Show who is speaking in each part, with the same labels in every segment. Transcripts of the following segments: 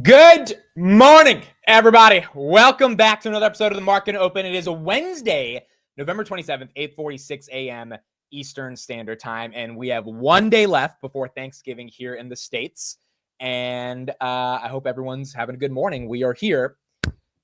Speaker 1: Good morning, everybody. Welcome back to another episode of the Market Open. It is a Wednesday, November 27th, 8:46 a.m. Eastern Standard Time, and we have one day left before Thanksgiving here in the States. And I hope everyone's having a good morning. We are here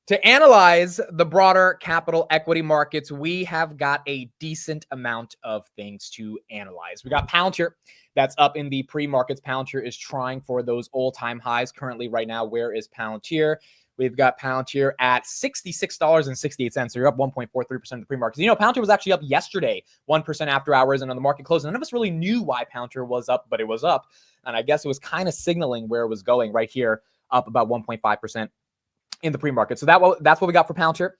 Speaker 1: to analyze the broader capital equity markets. We have got a decent amount of things to analyze. We got Palantir that's up in the pre-markets. Palantir is trying for those all-time highs currently right now. Where is Palantir? We've got Palantir at $66.68. So you're up 1.43% of the pre-markets. You know, Palantir was actually up yesterday, 1% after hours, and on the market close. None of us really knew why Palantir was up, but it was up. And I guess it was kind of signaling where it was going right here, up about 1.5%. in the pre-market. So that's what we got for Palantir.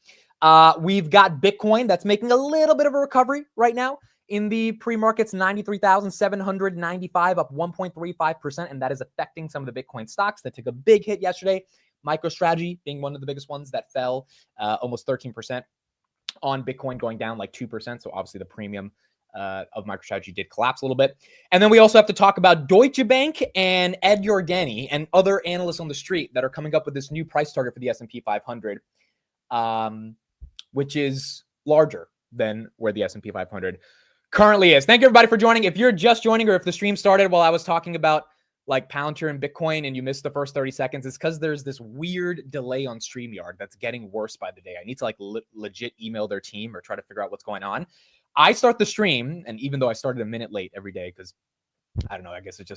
Speaker 1: We've got Bitcoin that's making a little bit of a recovery right now in the pre-markets, 93,795, up 1.35%. And that is affecting some of the Bitcoin stocks that took a big hit yesterday. MicroStrategy being one of the biggest ones that fell almost 13% on Bitcoin, going down like 2%. So obviously the premium of MicroStrategy did collapse a little bit. And then we also have to talk about Deutsche Bank and Yardeni and other analysts on the street that are coming up with this new price target for the S&P 500, which is larger than where the S&P 500 currently is. Thank you, everybody, for joining. If you're just joining or if the stream started while I was talking about like Palantir and Bitcoin and you missed the first 30 seconds, it's because there's this weird delay on StreamYard that's getting worse by the day. I need to like legit email their team or try to figure out what's going on. I start the stream, and even though I started a minute late every day, because I don't know, I guess it's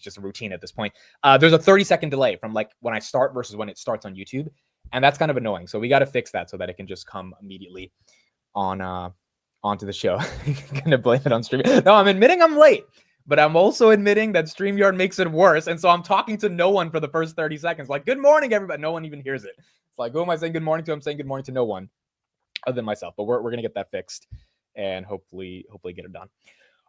Speaker 1: just a routine at this point. There's a 30-second delay from like when I start versus when it starts on YouTube, and that's kind of annoying. So we got to fix that so that it can just come immediately on onto the show. Gonna blame it on stream. No, I'm admitting I'm late, but I'm also admitting that StreamYard makes it worse, and so I'm talking to no one for the first 30 seconds. Like, good morning, everybody. No one even hears it. It's like, who am I saying good morning to? I'm saying good morning to no one other than myself. But we're gonna get that fixed and hopefully get it done.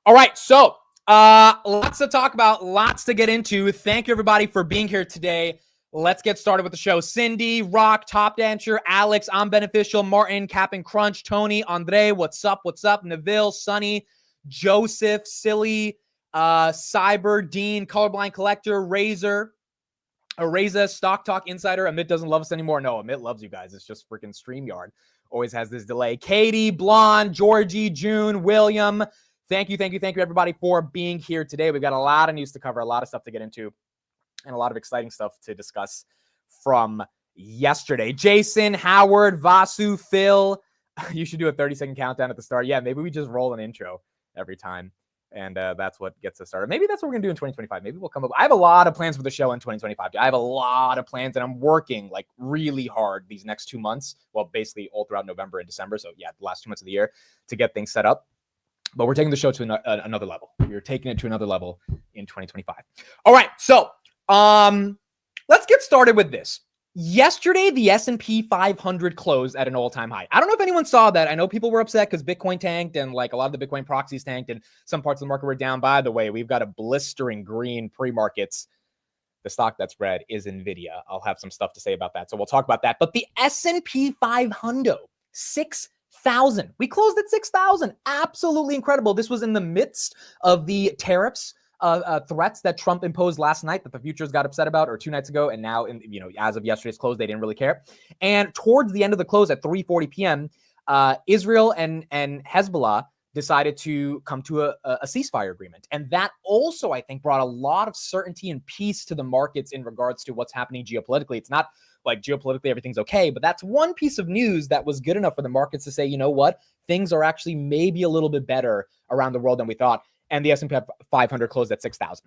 Speaker 1: All right, so lots to talk about, lots to get into. Thank you, everybody, for being here today. Let's get started with the show. Cindy, Rock, Top Dancer, Alex, I'm Beneficial, Martin, Cap and Crunch, Tony, Andre, what's up? Neville, Sunny, Joseph, Silly, Cyber, Dean, Colorblind Collector, Razor, Areza, Stock Talk Insider. Amit doesn't love us anymore. No, Amit loves you guys. It's just freaking StreamYard. Always has this delay. Katie, Blonde, Georgie, June, William. Thank you, everybody, for being here today. We've got a lot of news to cover, a lot of stuff to get into, and a lot of exciting stuff to discuss from yesterday. Jason, Howard, Vasu, Phil. You should do a 30-second countdown at the start. Yeah, maybe we just roll an intro every time. And that's what gets us started. Maybe that's what we're going to do in 2025. Maybe we'll come up. I have a lot of plans for the show in 2025. I have a lot of plans, and I'm working like really hard these next 2 months. Well, basically all throughout November and December. So yeah, the last 2 months of the year to get things set up. But we're taking the show to another level. We're taking it to another level in 2025. All right. So let's get started with this. Yesterday, the S&P 500 closed at an all-time high. I don't know if anyone saw that. I know people were upset because Bitcoin tanked and like a lot of the Bitcoin proxies tanked and some parts of the market were down. By the way, we've got a blistering green pre-markets. The stock that's red is NVDA. I'll have some stuff to say about that. So we'll talk about that. But the S&P 500, 6,000. We closed at 6,000. Absolutely incredible. This was in the midst of the tariffs threats that Trump imposed last night that the futures got upset about, or 2 nights ago, and now, as of yesterday's close, they didn't really care. And towards the end of the close at 3:40 p.m., Israel and Hezbollah decided to come to a ceasefire agreement, and that also, I think, brought a lot of certainty and peace to the markets in regards to what's happening geopolitically. It's not like geopolitically everything's okay, but that's one piece of news that was good enough for the markets to say, you know what, things are actually maybe a little bit better around the world than we thought. And the S&P 500 closed at 6,000.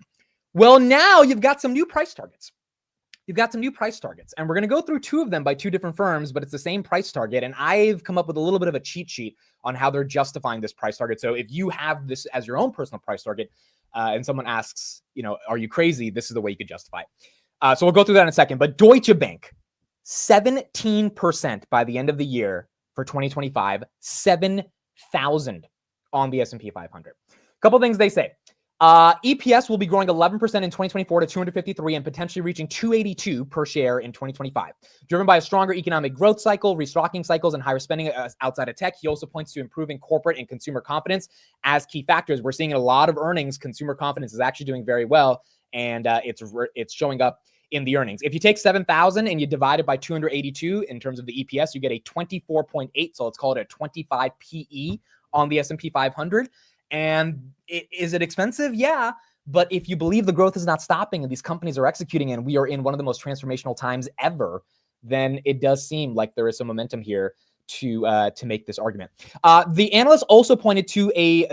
Speaker 1: Well, now you've got some new price targets. And we're going to go through 2 of them by 2 different firms, but it's the same price target. And I've come up with a little bit of a cheat sheet on how they're justifying this price target. So if you have this as your own personal price target, and someone asks, are you crazy? This is the way you could justify it. So we'll go through that in a second. But Deutsche Bank, 17% by the end of the year for 2025, 7,000 on the S&P 500. Couple things they say. EPS will be growing 11% in 2024 to 253 and potentially reaching 282 per share in 2025. Driven by a stronger economic growth cycle, restocking cycles, and higher spending outside of tech. He also points to improving corporate and consumer confidence as key factors. We're seeing in a lot of earnings, consumer confidence is actually doing very well, and it's showing up in the earnings. If you take 7,000 and you divide it by 282 in terms of the EPS, you get a 24.8. So let's call it a 25 PE on the S&P 500. And is it expensive? Yeah. But if you believe the growth is not stopping and these companies are executing and we are in one of the most transformational times ever, then it does seem like there is some momentum here to make this argument. The analysts also pointed to a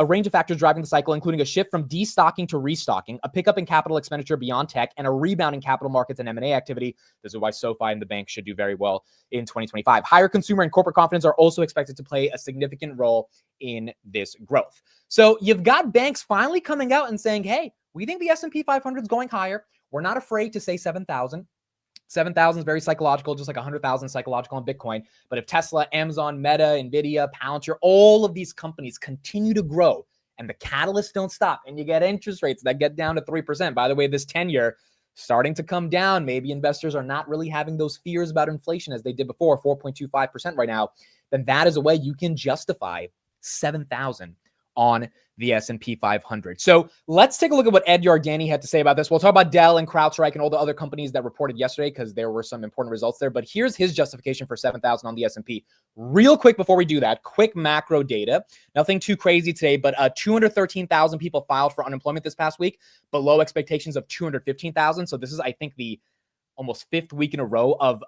Speaker 1: range of factors driving the cycle, including a shift from destocking to restocking, a pickup in capital expenditure beyond tech, and a rebound in capital markets and M&A activity. This is why SoFi and the bank should do very well in 2025. Higher consumer and corporate confidence are also expected to play a significant role in this growth. So you've got banks finally coming out and saying, hey, we think the S&P 500 is going higher. We're not afraid to say 7,000. 7,000 is very psychological, just like 100,000 psychological on Bitcoin. But if Tesla, Amazon, Meta, NVDA, Palantir, all of these companies continue to grow and the catalysts don't stop and you get interest rates that get down to 3%, by the way, this 10-year starting to come down, maybe investors are not really having those fears about inflation as they did before, 4.25% right now, then that is a way you can justify 7,000 on the S&P 500. So let's take a look at what Ed Yardeni had to say about this. We'll talk about Dell and CrowdStrike and all the other companies that reported yesterday because there were some important results there. But here's his justification for 7,000 on the S&P. Real quick before we do that, quick macro data. Nothing too crazy today, but 213,000 people filed for unemployment this past week, below expectations of 215,000. So this is, I think, the almost fifth week in a row of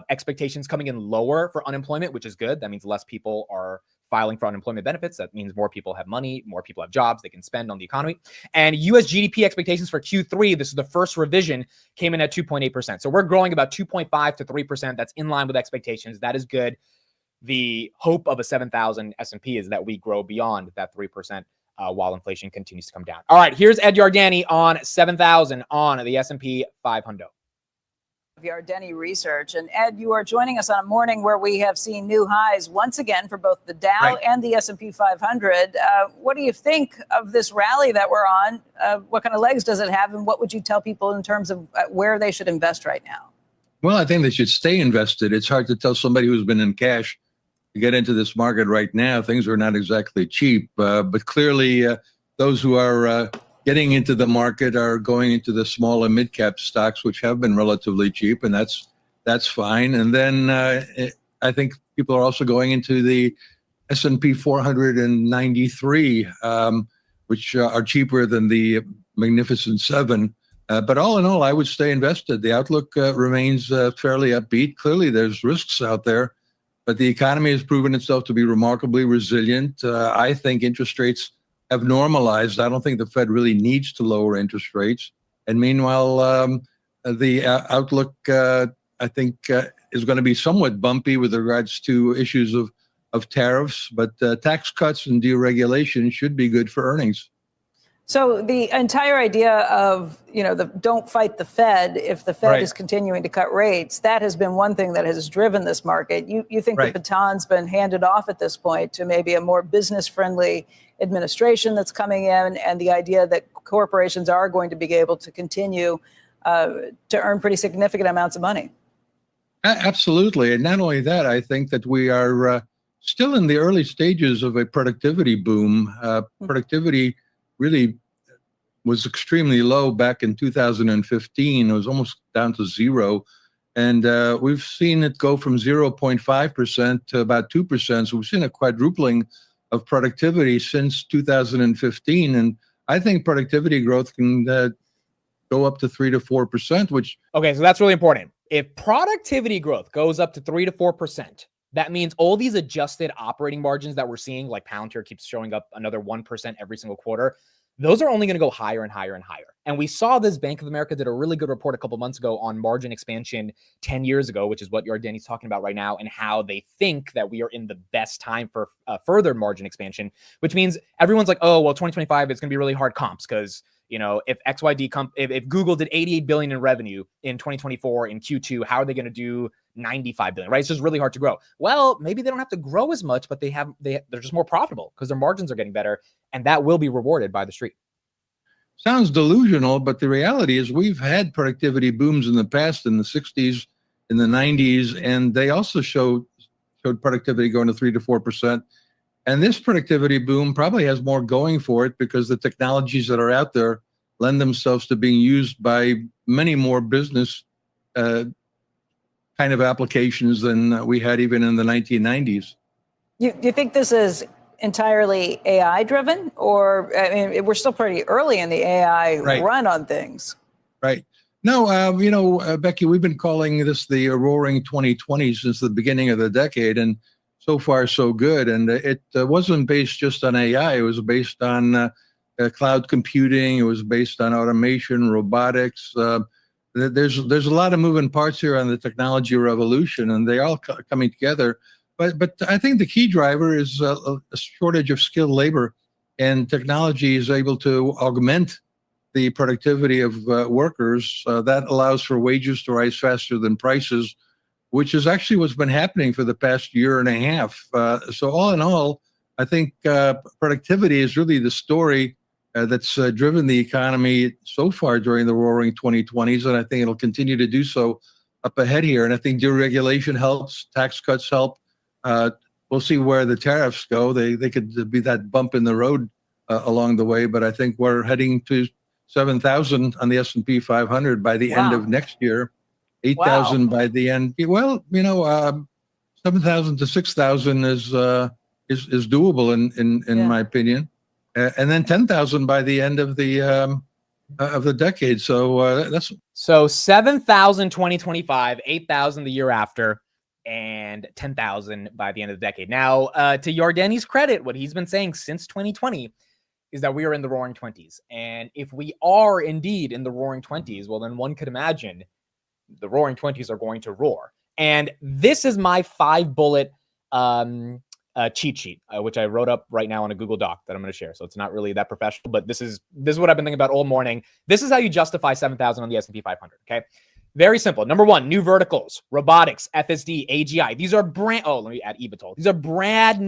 Speaker 1: expectations coming in lower for unemployment, which is good. That means less people are filing for unemployment benefits. That means more people have money, more people have jobs they can spend on the economy. And US GDP expectations for Q3, this is the first revision, came in at 2.8%. So we're growing about 2.5 to 3%. That's in line with expectations. That is good. The hope of a 7,000 S&P is that we grow beyond that 3% while inflation continues to come down. All right, here's Ed Yardeni on 7,000 on the S&P 500.
Speaker 2: Yardeni Research. And Ed, you are joining us on a morning where we have seen new highs once again for both the Dow and the S&P 500. What do you think of this rally that we're on? What kind of legs does it have? And what would you tell people in terms of where they should invest right now?
Speaker 3: Well, I think they should stay invested. It's hard to tell somebody who's been in cash to get into this market right now. Things are not exactly cheap, but clearly those who are getting into the market are going into the small and mid-cap stocks, which have been relatively cheap, and that's fine. And then I think people are also going into the S&P 493, which are cheaper than the Magnificent Seven. But all in all, I would stay invested. The outlook remains fairly upbeat. Clearly, there's risks out there, but the economy has proven itself to be remarkably resilient. I think interest rates have normalized. I don't think the Fed really needs to lower interest rates. And meanwhile, the outlook, I think, is going to be somewhat bumpy with regards to issues of tariffs, but tax cuts and deregulation should be good for earnings.
Speaker 2: So the entire idea of, don't fight the Fed if the Fed is continuing to cut rates, that has been one thing that has driven this market. You think the baton's been handed off at this point to maybe a more business-friendly administration that's coming in, and the idea that corporations are going to be able to continue to earn pretty significant amounts of money.
Speaker 3: Absolutely. And not only that, I think that we are still in the early stages of a productivity boom. Productivity really was extremely low back in 2015. It was almost down to zero. And we've seen it go from 0.5% to about 2%. So we've seen a quadrupling of productivity since 2015. And I think productivity growth can go up to 3 to 4%, which...
Speaker 1: Okay, so that's really important. If productivity growth goes up to 3 to 4%, that means all these adjusted operating margins that we're seeing, like Palantir keeps showing up another 1% every single quarter, those are only going to go higher and higher and higher. And we saw this. Bank of America did a really good report a couple months ago on margin expansion 10 years ago, which is what Yardeni's talking about right now, and how they think that we are in the best time for further margin expansion, which means everyone's like, oh, well, 2025 is going to be really hard comps because, if if Google did 88 billion in revenue in 2024 in Q2, how are they going to do 95 billion, right? It's just really hard to grow. Well, maybe they don't have to grow as much, but they're just more profitable because their margins are getting better, and that will be rewarded by the street.
Speaker 3: Sounds delusional, but the reality is we've had productivity booms in the past, in the 60s, in the 90s, and they also showed productivity going to 3 to 4%. And this productivity boom probably has more going for it because the technologies that are out there lend themselves to being used by many more business kind of applications than we had even in the 1990s.
Speaker 2: You think this is entirely AI driven, or I mean, we're still pretty early in the AI run on things?
Speaker 3: Right. No, Becky, we've been calling this the roaring 2020 since the beginning of the decade, and so far so good. And it wasn't based just on AI. It was based on cloud computing. It was based on automation, robotics. There's a lot of moving parts here on the technology revolution, and they all coming together. But I think the key driver is a shortage of skilled labor, and technology is able to augment the productivity of workers. That allows for wages to rise faster than prices, which is actually what's been happening for the past year and a half. So all in all, I think productivity is really the story that's driven the economy so far during the roaring 2020s, and I think it'll continue to do so up ahead here. And I think deregulation helps, tax cuts help. We'll see where the tariffs go. They could be that bump in the road along the way, but I think we're heading to 7,000 on the S&P 500 by the end of next year, 8,000 by the end. Well, 7,000 to 6,000 is doable in my opinion, and then 10,000 by the end of the decade. So that's
Speaker 1: 7,000 2025, 8,000 the year after, and 10,000 by the end of the decade. Now, to Yardeni's credit, what he's been saying since 2020 is that we are in the roaring 20s. And if we are indeed in the roaring 20s, well, then one could imagine the roaring 20s are going to roar. And this is my 5-bullet cheat sheet, which I wrote up right now on a Google Doc that I'm going to share. So it's not really that professional, but this is what I've been thinking about all morning. This is how you justify 7,000 on the S&P 500. Okay. Very simple. Number one, new verticals, robotics, FSD, AGI. These are let me add eVTOL. These are brand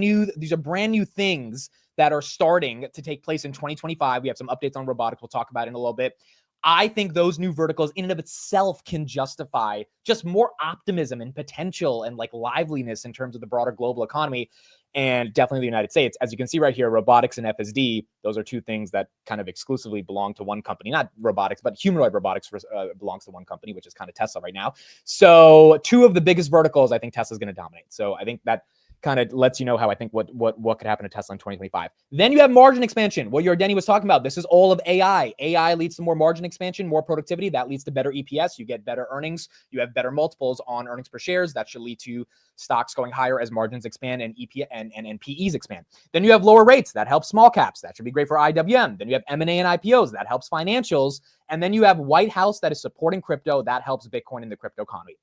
Speaker 1: new things that are starting to take place in 2025. We have some updates on robotics we'll talk about in a little bit. I think those new verticals in and of itself can justify just more optimism and potential and like liveliness in terms of the broader global economy, and definitely the United States. As you can see right here, robotics and FSD, those are two things that kind of exclusively belong to one company. Not robotics, but humanoid robotics belongs to one company, which is kind of Tesla right now. So two of the biggest verticals, I think Tesla's going to dominate. So I think that kind of lets you know how I think what could happen to Tesla in 2025. Then you have margin expansion. What Yardeni was talking about. This is all of AI. AI leads to more margin expansion, more productivity. That leads to better EPS. You get better earnings. You have better multiples on earnings per shares. That should lead to stocks going higher as margins expand and EPS and PEs expand. Then you have lower rates. That helps small caps. That should be great for IWM. Then you have M&A and IPOs. That helps financials. And then you have White House that is supporting crypto. That helps Bitcoin in the crypto economy.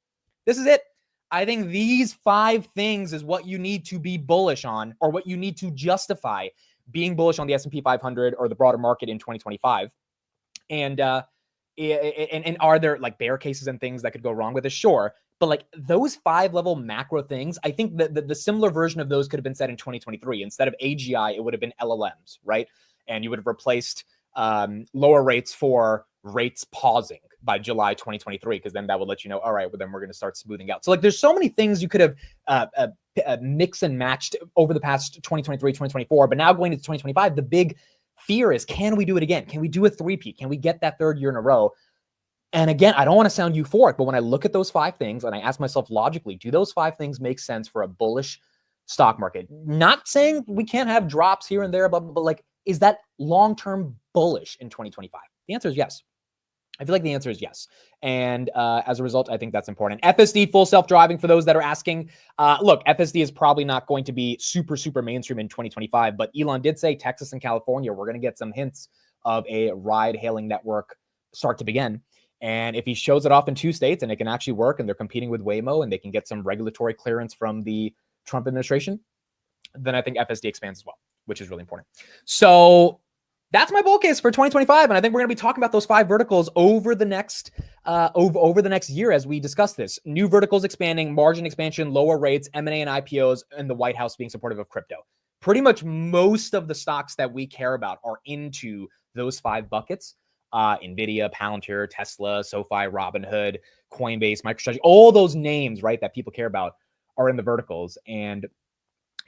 Speaker 1: This is it. I think these 5 things is what you need to be bullish on, or what you need to justify being bullish on the S&P 500 or the broader market in 2025. And are there like bear cases and things that could go wrong with it? Sure. But like those 5 level macro things, I think that the similar version of those could have been said in 2023. Instead of AGI, it would have been LLMs, right? And you would have replaced lower rates for rates pausing by July 2023, because then that would let you know, all right, well, then we're going to start smoothing out. So like there's so many things you could have mixed and matched over the past 2023, 2024, but now going into 2025, the big fear is, can we do it again? Can we do a three-peat? Can we get that 3rd year in a row? And again, I don't want to sound euphoric, but when I look at those 5 things and I ask myself logically, do those 5 things make sense for a bullish stock market? Not saying we can't have drops here and there, but like, is that long-term bullish in 2025? The answer is yes. I feel like the answer is yes. And as a result, I think that's important. FSD, full self-driving, for those that are asking. Look, FSD is probably not going to be super, super mainstream in 2025, but Elon did say Texas and California, we're going to get some hints of a ride-hailing network start to begin. And if he shows it off in 2 states and it can actually work and they're competing with Waymo and they can get some regulatory clearance from the Trump administration, then I think FSD expands as well, which is really important. So that's my bull case for 2025, and I think we're going to be talking about those 5 verticals over the next over the next year as we discuss this. New verticals expanding, margin expansion, lower rates, M&A and IPOs, and the White House being supportive of crypto. Pretty much most of the stocks that we care about are into those 5 buckets. NVIDIA, Palantir, Tesla, SoFi, Robinhood, Coinbase, MicroStrategy, all those names, right, that people care about are in the verticals. And,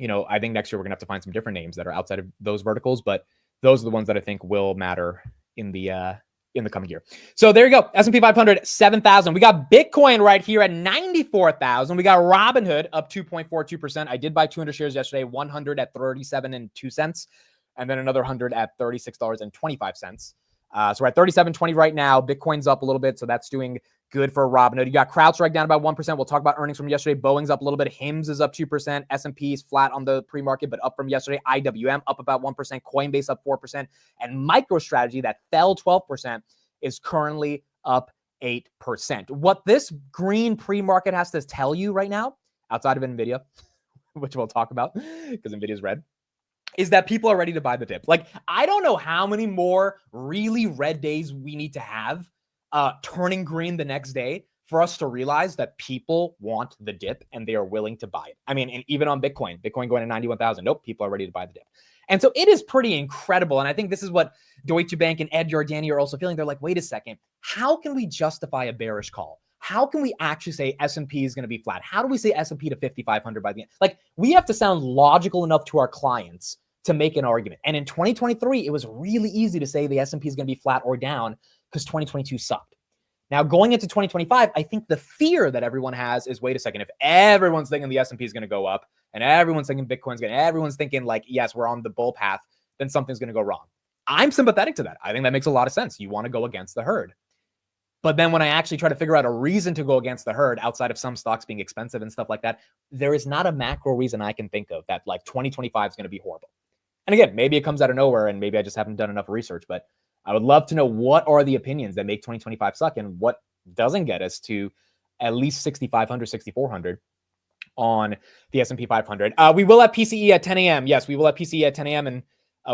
Speaker 1: I think next year we're going to have to find some different names that are outside of those verticals, but those are the ones that I think will matter in the in the coming year. So there you go. S&P 500, 7,000. We got Bitcoin right here at 94,000. We got Robinhood up 2.42%. I did buy 200 shares yesterday, 100 at 37.02 cents, and then another 100 at $36.25. So we're at 37.20 right now. Bitcoin's up a little bit, so that's doing good for Robinhood. You got CrowdStrike down about 1%. We'll talk about earnings from yesterday. Boeing's up a little bit. HIMS is up 2%. S&P is flat on the pre-market, but up from yesterday. IWM up about 1%. Coinbase up 4%. And MicroStrategy, that fell 12%, is currently up 8%. What this green pre-market has to tell you right now, outside of NVIDIA, which we'll talk about because NVIDIA's red, is that people are ready to buy the dip. Like, I don't know how many more really red days we need to have turning green the next day for us to realize that people want the dip and they are willing to buy it. I mean, and even on Bitcoin going to 91,000. Nope, people are ready to buy the dip. And so it is pretty incredible. And I think this is what Deutsche Bank and Ed Yardeni are also feeling. They're like, wait a second, how can we justify a bearish call? How can we actually say S&P is going to be flat? How do we say S&P to 5,500 by the end? Like, we have to sound logical enough to our clients to make an argument. And in 2023, it was really easy to say the S&P is going to be flat or down because 2022 sucked. Now, going into 2025, I think the fear that everyone has is, wait a second, if everyone's thinking the S&P is going to go up and everyone's thinking Bitcoin's going to, everyone's thinking like, yes, we're on the bull path, then something's going to go wrong. I'm sympathetic to that. I think that makes a lot of sense. You want to go against the herd. But then when I actually try to figure out a reason to go against the herd outside of some stocks being expensive and stuff like that, there is not a macro reason I can think of that like 2025 is going to be horrible. And again, maybe it comes out of nowhere and maybe I just haven't done enough research, but I would love to know what are the opinions that make 2025 suck and what doesn't get us to at least 6,500, 6,400 on the S&P 500. We will have PCE at 10 a.m. Yes, we will have PCE at 10 a.m. and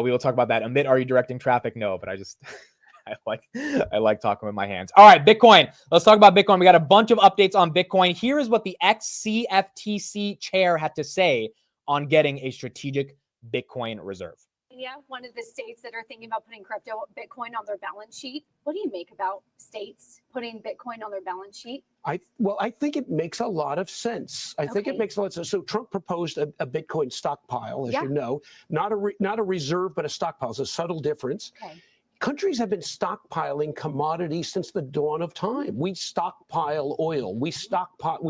Speaker 1: we will talk about that. Amit, are you directing traffic? No, but I like talking with my hands. All right, Bitcoin. Let's talk about Bitcoin. We got a bunch of updates on Bitcoin. Here is what the ex-CFTC chair had to say on getting a strategic Bitcoin reserve.
Speaker 4: Yeah, one of the states that are thinking about putting Bitcoin on their balance sheet. What do you make about states putting Bitcoin on their balance sheet?
Speaker 5: I think it makes a lot of sense. I think it makes a lot of sense. So Trump proposed a Bitcoin stockpile, as you know, not a reserve, but a stockpile. It's a subtle difference. Okay. Countries have been stockpiling commodities since the dawn of time. We stockpile oil. We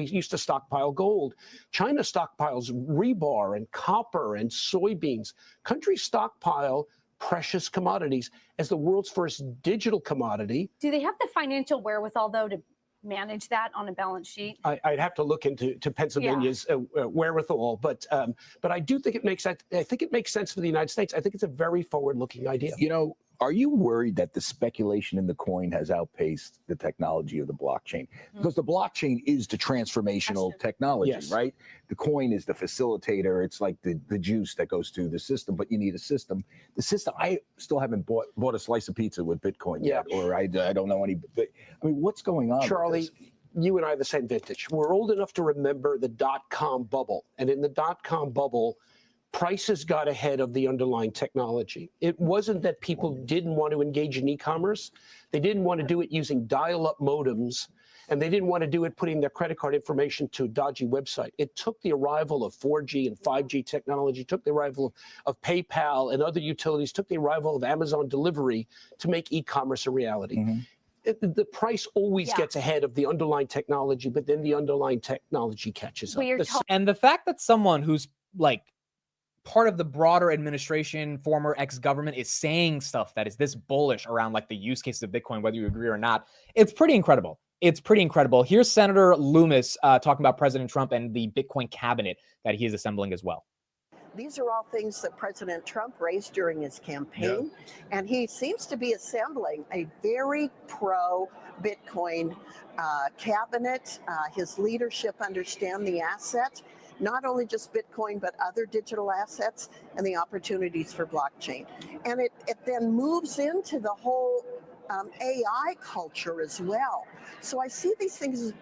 Speaker 5: used to stockpile gold. China stockpiles rebar and copper and soybeans. Countries stockpile precious commodities as the world's first digital commodity.
Speaker 4: Do they have the financial wherewithal, though, to manage that on a balance sheet?
Speaker 5: I'd have to look into Pennsylvania's wherewithal, but I do think it makes sense for the United States. I think it's a very forward-looking idea.
Speaker 6: You know, are you worried that the speculation in the coin has outpaced the technology of the blockchain? Because the blockchain is the transformational technology, right? The coin is the facilitator. It's like the juice that goes through the system, but you need a system. The system, I still haven't bought a slice of pizza with Bitcoin yet, or I don't know any. But, I mean, what's going on,
Speaker 5: Charlie? You and I are the same vintage. We're old enough to remember the dot-com bubble. And in the dot-com bubble, prices got ahead of the underlying technology. It wasn't that people didn't want to engage in e-commerce. They didn't want to do it using dial-up modems, and they didn't want to do it putting their credit card information to a dodgy website. It took the arrival of 4G and 5G technology, took the arrival of PayPal and other utilities, took the arrival of Amazon delivery to make e-commerce a reality. The price always gets ahead of the underlying technology, but then the underlying technology catches up.
Speaker 1: And the fact that someone who's like part of the broader administration, former ex-government, is saying stuff that is this bullish around like the use cases of Bitcoin, whether you agree or not, it's pretty incredible. It's pretty incredible. Here's Senator Loomis talking about President Trump and the Bitcoin cabinet that he is assembling as well.
Speaker 7: These are all things that President Trump raised during his campaign, and he seems to be assembling a very pro-Bitcoin cabinet. His leadership understand the asset, not only just Bitcoin, but other digital assets and the opportunities for blockchain. And it then moves into the whole AI culture as well. So I see these things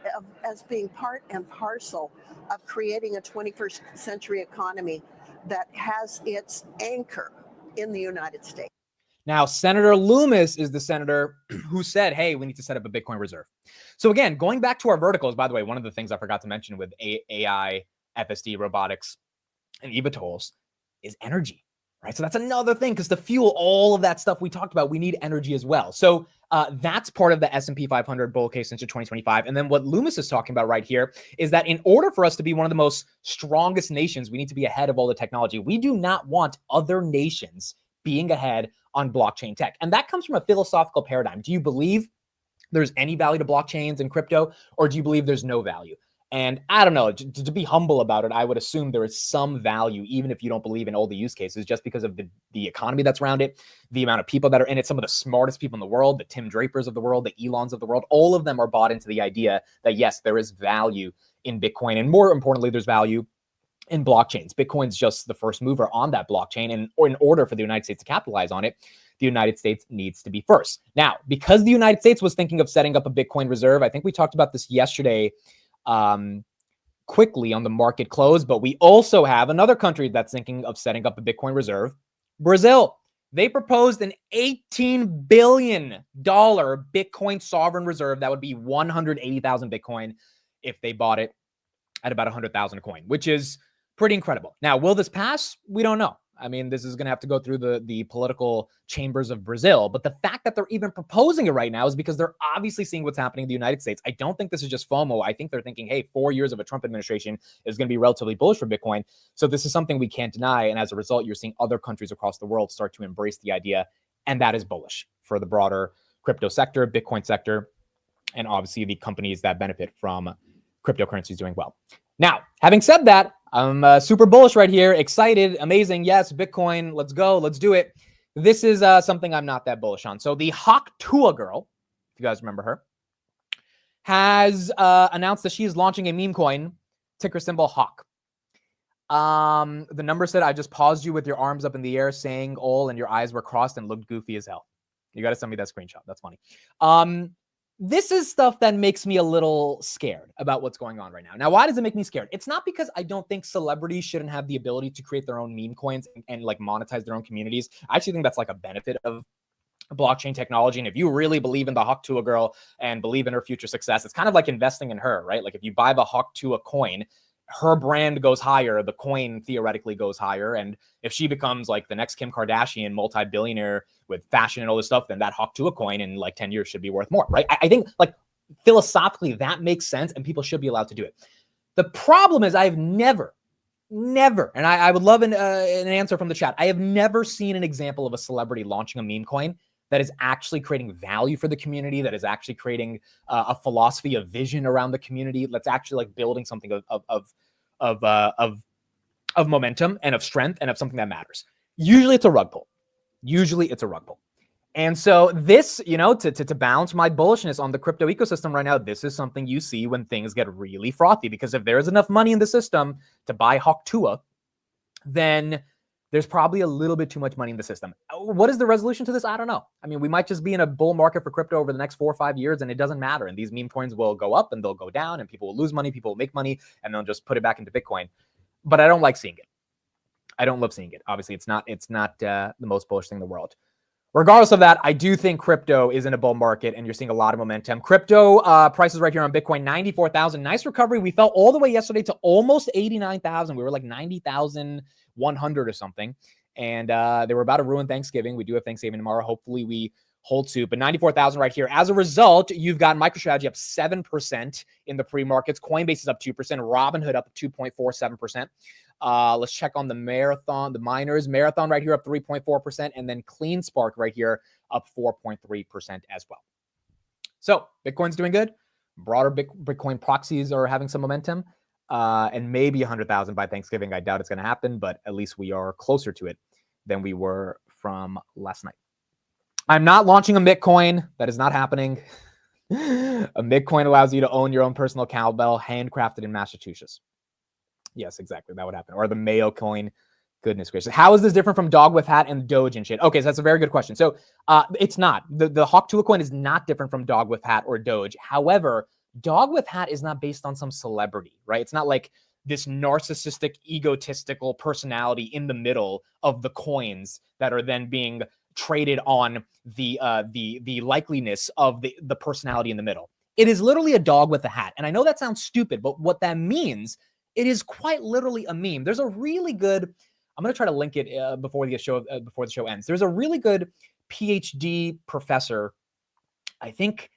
Speaker 7: as being part and parcel of creating a 21st century economy that has its anchor in the United States.
Speaker 1: Now, Senator Loomis is the senator who said, hey, we need to set up a Bitcoin reserve. So again, going back to our verticals, by the way, one of the things I forgot to mention with AI, FSD, robotics, and eVTOLs is energy, right? So that's another thing, because to fuel all of that stuff we talked about, we need energy as well. So that's part of the S&P 500 bull case into 2025. And then what Loomis is talking about right here is that in order for us to be one of the most strongest nations, we need to be ahead of all the technology. We do not want other nations being ahead on blockchain tech. And that comes from a philosophical paradigm. Do you believe there's any value to blockchains and crypto, or do you believe there's no value? And I don't know, to be humble about it, I would assume there is some value, even if you don't believe in all the use cases, just because of the economy that's around it, the amount of people that are in it, some of the smartest people in the world, the Tim Drapers of the world, the Elons of the world, all of them are bought into the idea that, yes, there is value in Bitcoin. And more importantly, there's value in blockchains. Bitcoin's just the first mover on that blockchain. And in order for the United States to capitalize on it, the United States needs to be first. Now, because the United States was thinking of setting up a Bitcoin reserve, I think we talked about this yesterday, quickly on the market close, but we also have another country that's thinking of setting up a Bitcoin reserve, Brazil. They proposed an $18 billion Bitcoin sovereign reserve. That would be 180,000 Bitcoin if they bought it at about 100,000 a coin, which is pretty incredible. Now, will this pass? We don't know. I mean, this is going to have to go through the political chambers of Brazil. But the fact that they're even proposing it right now is because they're obviously seeing what's happening in the United States. I don't think this is just FOMO. I think they're thinking, hey, 4 years of a Trump administration is going to be relatively bullish for Bitcoin. So this is something we can't deny. And as a result, you're seeing other countries across the world start to embrace the idea. And that is bullish for the broader crypto sector, Bitcoin sector, and obviously the companies that benefit from cryptocurrencies doing well. Now, having said that, I'm super bullish right here, excited, amazing. Yes, Bitcoin, let's go, let's do it. This is something I'm not that bullish on. So the Hawk Tua girl, if you guys remember her, has announced that she is launching a meme coin, ticker symbol Hawk. The number said, I just paused you with your arms up in the air saying all and your eyes were crossed and looked goofy as hell. You got to send me that screenshot. That's funny. This is stuff that makes me a little scared about what's going on right now. Now, why does it make me scared? It's not because I don't think celebrities shouldn't have the ability to create their own meme coins and like monetize their own communities. I actually think that's like a benefit of blockchain technology. And if you really believe in the Hawk Tua girl and believe in her future success, it's kind of like investing in her, right? Like if you buy the Hawk Tua coin, her brand goes higher, the coin theoretically goes higher. And if she becomes like the next Kim Kardashian, multi-billionaire with fashion and all this stuff, then that Hawk Tua coin in like 10 years should be worth more, right? I think like philosophically that makes sense and people should be allowed to do it. The problem is I've never, and I would love an answer from the chat. I have never seen an example of a celebrity launching a meme coin that is actually creating value for the community, that is actually creating a philosophy, a vision around the community, that's actually like building something of momentum and of strength and of something that matters. Usually it's a rug pull. And so this, you know, to balance my bullishness on the crypto ecosystem right now, this is something you see when things get really frothy, because if there is enough money in the system to buy Hawk Tua, then there's probably a little bit too much money in the system. What is the resolution to this? I don't know. I mean, we might just be in a bull market for crypto over the next 4 or 5 years, and it doesn't matter. And these meme coins will go up and they'll go down, and people will lose money, people will make money, and they'll just put it back into Bitcoin. But I don't like seeing it. I don't love seeing it. Obviously, it's not the most bullish thing in the world. Regardless of that, I do think crypto is in a bull market, and you're seeing a lot of momentum. Crypto prices right here on Bitcoin, 94,000. Nice recovery. We fell all the way yesterday to almost 89,000. We were like 90,100 or something. And they were about to ruin Thanksgiving. We do have Thanksgiving tomorrow. Hopefully we hold suit. But 94,000 right here. As a result, you've got MicroStrategy up 7% in the pre-markets. Coinbase is up 2%. Robinhood up 2.47%. Let's check on the Marathon, the miners. Marathon right here up 3.4%. And then CleanSpark right here up 4.3% as well. So Bitcoin's doing good. Broader Bitcoin proxies are having some momentum. And maybe 100,000 by Thanksgiving. I doubt it's going to happen, but at least we are closer to it than we were from last night. I'm not launching a Bitcoin. That is not happening. A Bitcoin allows you to own your own personal cowbell, handcrafted in Massachusetts. Yes, exactly. That would happen. Or the Mayo coin. Goodness gracious. How is this different from Dog with Hat and Doge and shit? Okay, so that's a very good question. So it's not. The Hawk Tua coin is not different from Dog with Hat or Doge. However, Dog with Hat is not based on some celebrity, right? It's not like this narcissistic, egotistical personality in the middle of the coins that are then being traded on the likeliness of the personality in the middle. It is literally a dog with a hat. And I know that sounds stupid, but what that means, it is quite literally a meme. There's a really good, I'm I'm going to try to link it before the show ends. There's a really good PhD professor, I think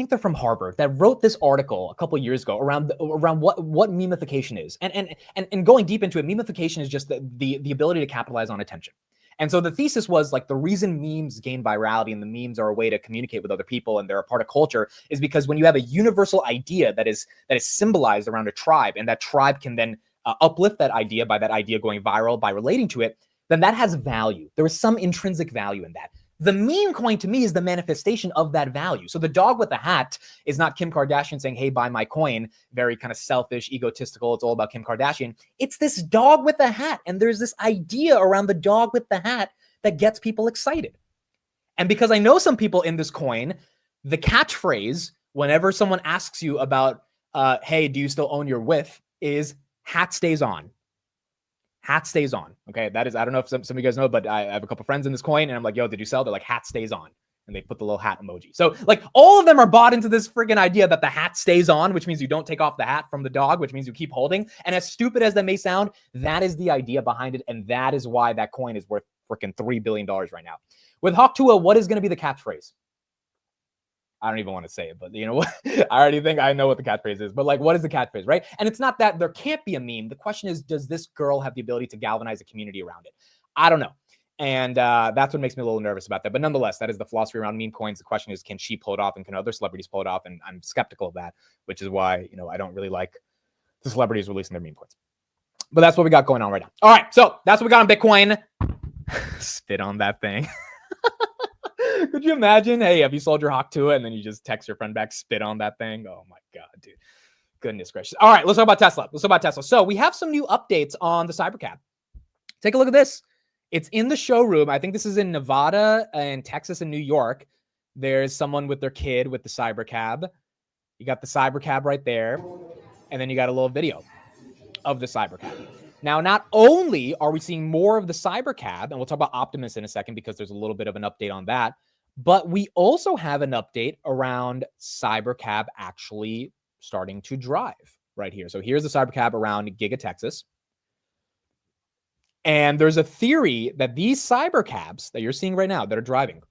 Speaker 1: they're from Harvard, that wrote this article a couple of years ago around what memification is. And going deep into it, memification is just the ability to capitalize on attention. And so the thesis was like the reason memes gain virality and the memes are a way to communicate with other people and they're a part of culture is because when you have a universal idea that is symbolized around a tribe, and that tribe can then uplift that idea by that idea going viral by relating to it, then that has value. There is some intrinsic value in that. The meme coin to me is the manifestation of that value. So the dog with the hat is not Kim Kardashian saying, hey, buy my coin. Very kind of selfish, egotistical. It's all about Kim Kardashian. It's this dog with the hat. And there's this idea around the dog with the hat that gets people excited. And because I know some people in this coin, the catchphrase, whenever someone asks you about, hey, do you still own your whiff, is hat stays on. Hat stays on. Okay. That is, I don't know if some of you guys know, but I have a couple friends in this coin and I'm like, yo, did you sell? They're like, hat stays on. And they put the little hat emoji. So like all of them are bought into this freaking idea that the hat stays on, which means you don't take off the hat from the dog, which means you keep holding. And as stupid as that may sound, that is the idea behind it. And that is why that coin is worth freaking $3 billion right now. With Hawk Tuah, what is going to be the catchphrase? I don't even want to say it, but you know what? I already think I know what the catchphrase is, but like, what is the catchphrase, right? And it's not that there can't be a meme. The question is, does this girl have the ability to galvanize a community around it? I don't know. And that's what makes me a little nervous about that. But nonetheless, that is the philosophy around meme coins. The question is, can she pull it off and can other celebrities pull it off? And I'm skeptical of that, which is why, you know, I don't really like the celebrities releasing their meme coins. But that's what we got going on right now. All right. So that's what we got on Bitcoin. Spit on that thing. Could you imagine? Hey, have you sold your Hawk Tuah? And then you just text your friend back, spit on that thing. Oh my God, dude. Goodness gracious. All right, let's talk about Tesla. So we have some new updates on the Cybercab. Take a look at this. It's in the showroom. I think this is in Nevada and Texas and New York. There's someone with their kid with the Cybercab. You got the Cybercab right there. And then you got a little video of the Cybercab. Now, not only are we seeing more of the Cybercab, and we'll talk about Optimus in a second because there's a little bit of an update on that, but we also have an update around Cybercab actually starting to drive right here. So here's the Cybercab around Giga, Texas. And there's a theory that these Cybercabs that you're seeing right now that are driving,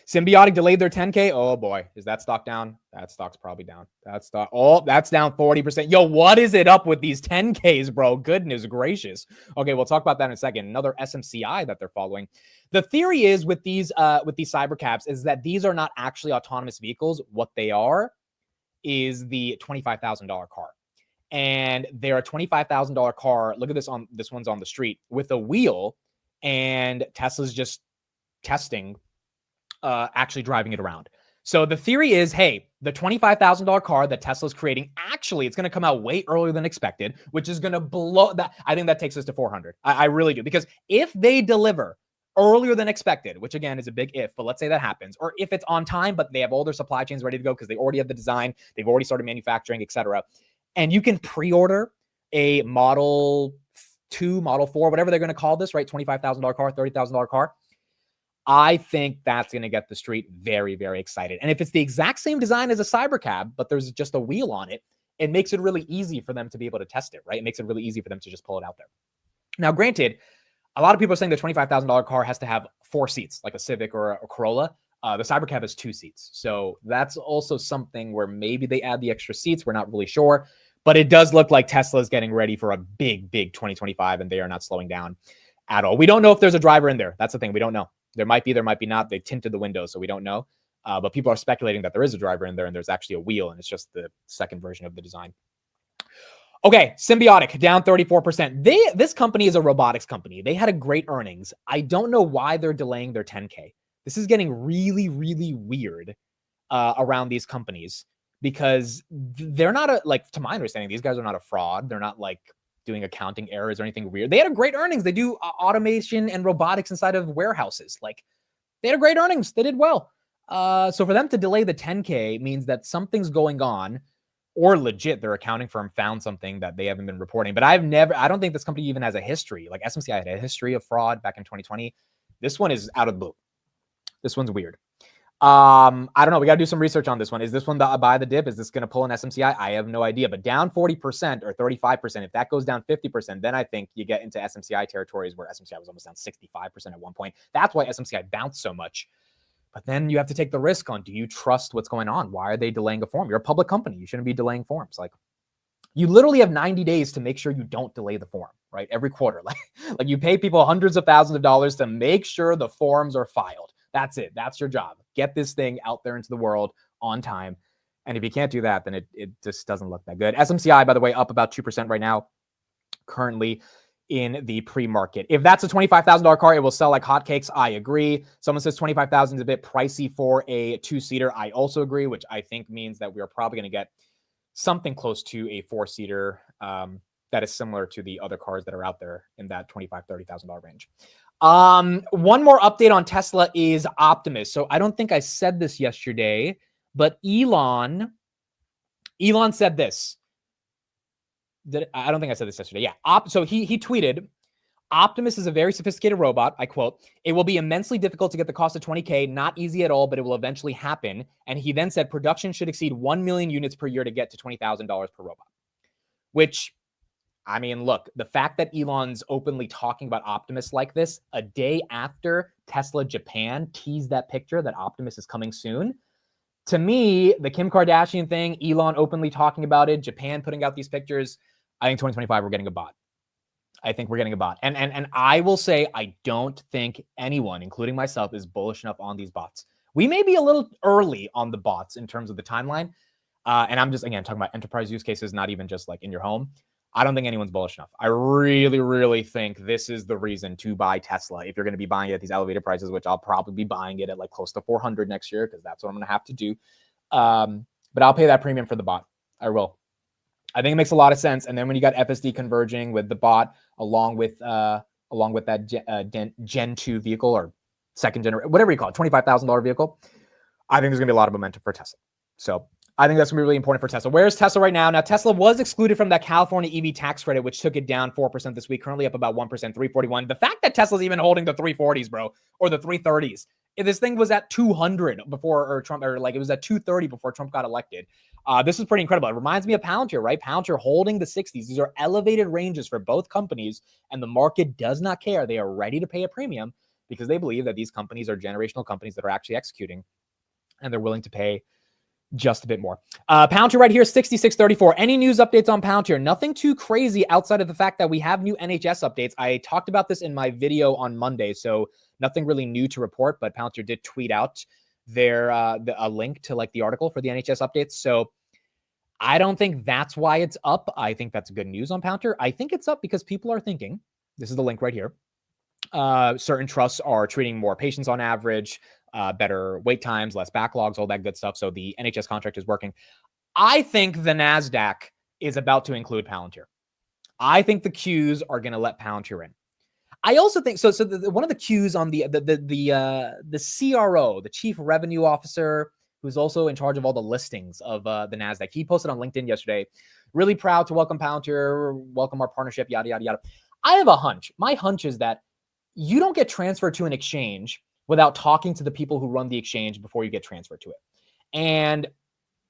Speaker 1: Symbiotic delayed their 10K. Oh boy, is that stock down? That stock's probably down. That's down 40%. Yo, what is it up with these 10Ks, bro? Goodness gracious. Okay, we'll talk about that in a second. Another SMCI that they're following. The theory is with these Cybercabs is that these are not actually autonomous vehicles. What they are is the $25,000 car. And they're a $25,000 car. Look at this one's on the street with a wheel, and Tesla's just testing actually driving it around. So the theory is, hey, the $25,000 car that Tesla's creating, actually, it's going to come out way earlier than expected, which is going to blow that. I think that takes us to 400. I really do. Because if they deliver earlier than expected, which again is a big if, but let's say that happens, or if it's on time, but they have all their supply chains ready to go because they already have the design, they've already started manufacturing, etc. And you can pre-order a Model 2, Model 4, whatever they're going to call this, right? $25,000 car, $30,000 car. I think that's going to get the street very, very excited. And if it's the exact same design as a Cybercab, but there's just a wheel on it, it makes it really easy for them to be able to test it, right? It makes it really easy for them to just pull it out there. Now, granted, a lot of people are saying the $25,000 car has to have 4 seats, like a Civic or a Corolla. The Cybercab has 2 seats. So that's also something where maybe they add the extra seats. We're not really sure. But it does look like Tesla is getting ready for a big, big 2025, and they are not slowing down at all. We don't know if there's a driver in there. That's the thing. We don't know. There might be, there might be not. They tinted the windows, so we don't know. But people are speculating that there is a driver in there and there's actually a wheel, and it's just the second version of the design. Okay, Symbiotic, down 34%. This company is a robotics company. They had a great earnings. I don't know why they're delaying their 10K. This is getting really, really weird around these companies because they're not like, to my understanding, these guys are not a fraud. They're not like doing accounting errors or anything weird. They had a great earnings. They do automation and robotics inside of warehouses. Like, they had a great earnings. They did well. So for them to delay the 10K means that something's going on, or legit their accounting firm found something that they haven't been reporting. But I don't think this company even has a history. Like SMCI had a history of fraud back in 2020. This one is out of the blue. This one's weird. I don't know. We got to do some research on this one. Is this one the buy the dip? Is this going to pull an SMCI? I have no idea. But down 40% or 35%, if that goes down 50%, then I think you get into SMCI territories where SMCI was almost down 65% at one point. That's why SMCI bounced so much. But then you have to take the risk on, do you trust what's going on? Why are they delaying a form? You're a public company. You shouldn't be delaying forms. Like, you literally have 90 days to make sure you don't delay the form, right? Every quarter. Like you pay people hundreds of thousands of dollars to make sure the forms are filed. That's it. That's your job. Get this thing out there into the world on time. And if you can't do that, then it just doesn't look that good. SMCI, by the way, up about 2% right now, currently in the pre-market. If that's a $25,000 car, it will sell like hotcakes. I agree. Someone says 25,000 is a bit pricey for a two-seater. I also agree, which I think means that we are probably going to get something close to a four-seater that is similar to the other cars that are out there in that $25,000, $30,000 range. One more update on Tesla is Optimus. So I don't think I said this yesterday, but Elon said this. I don't think I said this yesterday. Yeah. So he tweeted, Optimus is a very sophisticated robot. I quote, "It will be immensely difficult to get the cost of 20K, not easy at all, but it will eventually happen." And he then said production should exceed 1 million units per year to get to $20,000 per robot. Which, I mean, look, the fact that Elon's openly talking about Optimus like this a day after Tesla Japan teased that picture that Optimus is coming soon, to me, the Kim Kardashian thing, Elon openly talking about it, Japan putting out these pictures, I think 2025 we're getting a bot. I think we're getting a bot. And I will say, I don't think anyone, including myself, is bullish enough on these bots. We may be a little early on the bots in terms of the timeline. And I'm just, again, talking about enterprise use cases, not even just like in your home. I don't think anyone's bullish enough. I really, really think this is the reason to buy Tesla. If you're going to be buying it at these elevated prices, which I'll probably be buying it at like close to 400 next year, because that's what I'm going to have to do. But I'll pay that premium for the bot. I will. I think it makes a lot of sense. And then when you got FSD converging with the bot, along with that Gen 2 vehicle or second generation, whatever you call it, $25,000 vehicle, I think there's going to be a lot of momentum for Tesla. So I think that's going to be really important for Tesla. Where's Tesla right now? Now, Tesla was excluded from that California EV tax credit, which took it down 4% this week, currently up about 1%, 341. The fact that Tesla's even holding the 340s, bro, or the 330s, if this thing was at 200 before Trump, or like it was at 230 before Trump got elected. This is pretty incredible. It reminds me of Palantir, right? Palantir holding the 60s. These are elevated ranges for both companies, and the market does not care. They are ready to pay a premium because they believe that these companies are generational companies that are actually executing, and they're willing to pay just a bit more. Palantir right here, 66.34. Any news updates on Palantir? Nothing too crazy outside of the fact that we have new NHS updates. I talked about this in my video on Monday, so nothing really new to report, but Palantir did tweet out a link to like the article for the NHS updates. So I don't think that's why it's up. I think that's good news on Palantir. I think it's up because people are thinking, this is the link right here, certain trusts are treating more patients on average, better wait times, less backlogs, all that good stuff. So the NHS contract is working. I think the NASDAQ is about to include Palantir. I think the Qs are going to let Palantir in. I also think so. One of the Qs on the CRO, the Chief Revenue Officer, who's also in charge of all the listings of the NASDAQ, he posted on LinkedIn yesterday, really proud to welcome Palantir, welcome our partnership, yada, yada, yada. I have a hunch. My hunch is that you don't get transferred to an exchange without talking to the people who run the exchange before you get transferred to it. And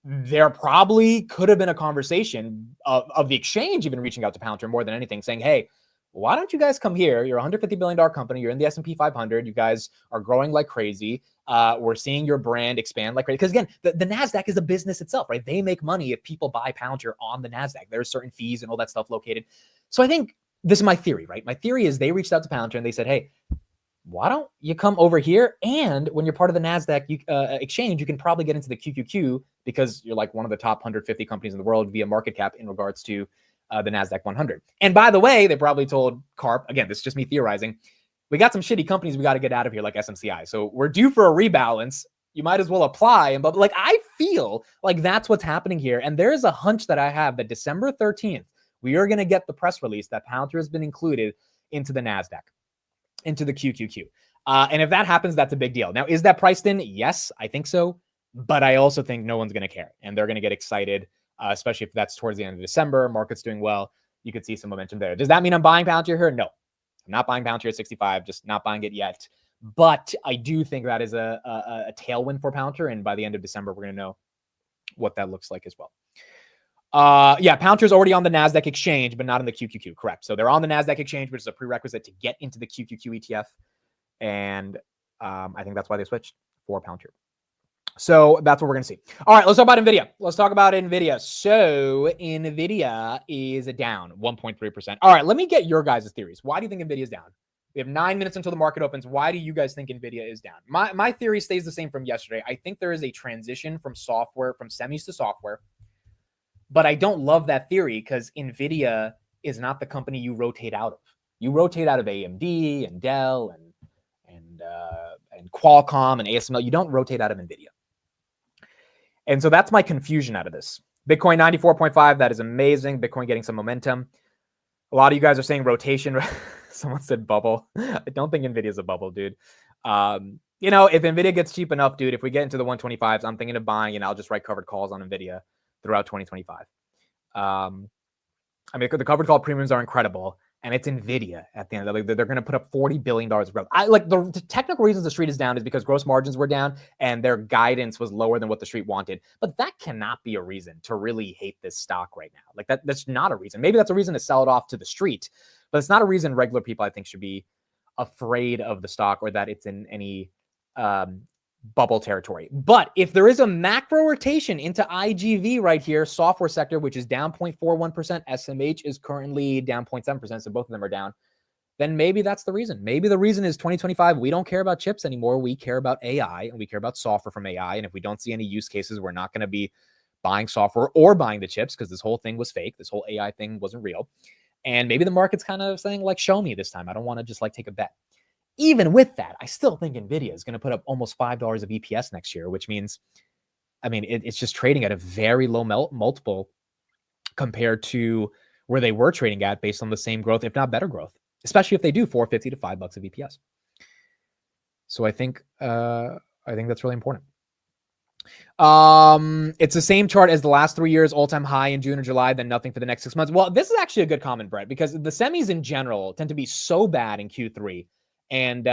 Speaker 1: there probably could have been a conversation of the exchange even reaching out to Palantir more than anything, saying, hey, why don't you guys come here? You're a $150 billion company. You're in the S&P 500. You guys are growing like crazy. We're seeing your brand expand like crazy. Because again, the NASDAQ is a business itself, right? They make money if people buy Palantir on the NASDAQ. There's certain fees and all that stuff located. So I think this is my theory, right? My theory is they reached out to Palantir and they said, hey, why don't you come over here? And when you're part of the NASDAQ exchange, you can probably get into the QQQ because you're like one of the top 150 companies in the world via market cap in regards to the NASDAQ 100. And by the way, they probably told Karp, again, this is just me theorizing, we got some shitty companies we got to get out of here like SMCI. So we're due for a rebalance. You might as well apply. But like, I feel like that's what's happening here. And there's a hunch that I have that December 13th, we are going to get the press release that Palantir has been included into the NASDAQ, into the QQQ. And if that happens, that's a big deal. Now, is that priced in? Yes, I think so. But I also think no one's going to care. And they're going to get excited, especially if that's towards the end of December. Market's doing well. You could see some momentum there. Does that mean I'm buying Palantir here? No. I'm not buying Palantir at 65, just not buying it yet. But I do think that is a tailwind for Palantir. And by the end of December, we're going to know what that looks like as well. Yeah, Palantir is already on the NASDAQ exchange, but not in the QQQ. Correct. So they're on the NASDAQ exchange, which is a prerequisite to get into the QQQ ETF. And I think that's why they switched for Palantir. So that's what we're going to see. All right, let's talk about NVIDIA. Let's talk about NVIDIA. So NVIDIA is down 1.3%. All right, let me get your guys' theories. Why do you think NVIDIA is down? We have 9 minutes until the market opens. Why do you guys think NVIDIA is down? My theory stays the same from yesterday. I think there is a transition from software, from semis to software. But I don't love that theory because NVIDIA is not the company you rotate out of. You rotate out of AMD and Dell and Qualcomm and ASML. You don't rotate out of NVIDIA. And so that's my confusion out of this. Bitcoin 94.5, that is amazing. Bitcoin getting some momentum. A lot of you guys are saying rotation. Someone said bubble. I don't think NVIDIA is a bubble, dude. You know, if NVIDIA gets cheap enough, dude, if we get into the 125s, I'm thinking of buying and I'll just write covered calls on NVIDIA throughout 2025. I mean, the covered call premiums are incredible. And it's NVIDIA at the end of the day. They're going to put up $40 billion of growth. The technical reasons the street is down is because gross margins were down and their guidance was lower than what the street wanted. But that cannot be a reason to really hate this stock right now. Like that's not a reason. Maybe that's a reason to sell it off to the street, but it's not a reason regular people, I think, should be afraid of the stock or that it's in any bubble territory. But if there is a macro rotation into IGV right here, software sector, which is down 0.41%, SMH is currently down 0.7%, so both of them are down, then maybe that's the reason. Maybe the reason is 2025, we don't care about chips anymore. We care about AI and we care about software from AI. And if we don't see any use cases, we're not going to be buying software or buying the chips because this whole thing was fake. This whole AI thing wasn't real. And maybe the market's kind of saying like, show me this time. I don't want to just like take a bet. Even with that, I still think NVIDIA is going to put up almost $5 of EPS next year, which means, I mean, it's just trading at a very low multiple compared to where they were trading at based on the same growth, if not better growth, especially if they do $4.50 to $5 of EPS. So I think that's really important. It's the same chart as the last 3 years, all-time high in June or July, then nothing for the next 6 months. Well, this is actually a good comment, Brett, because the semis in general tend to be so bad in Q3. And,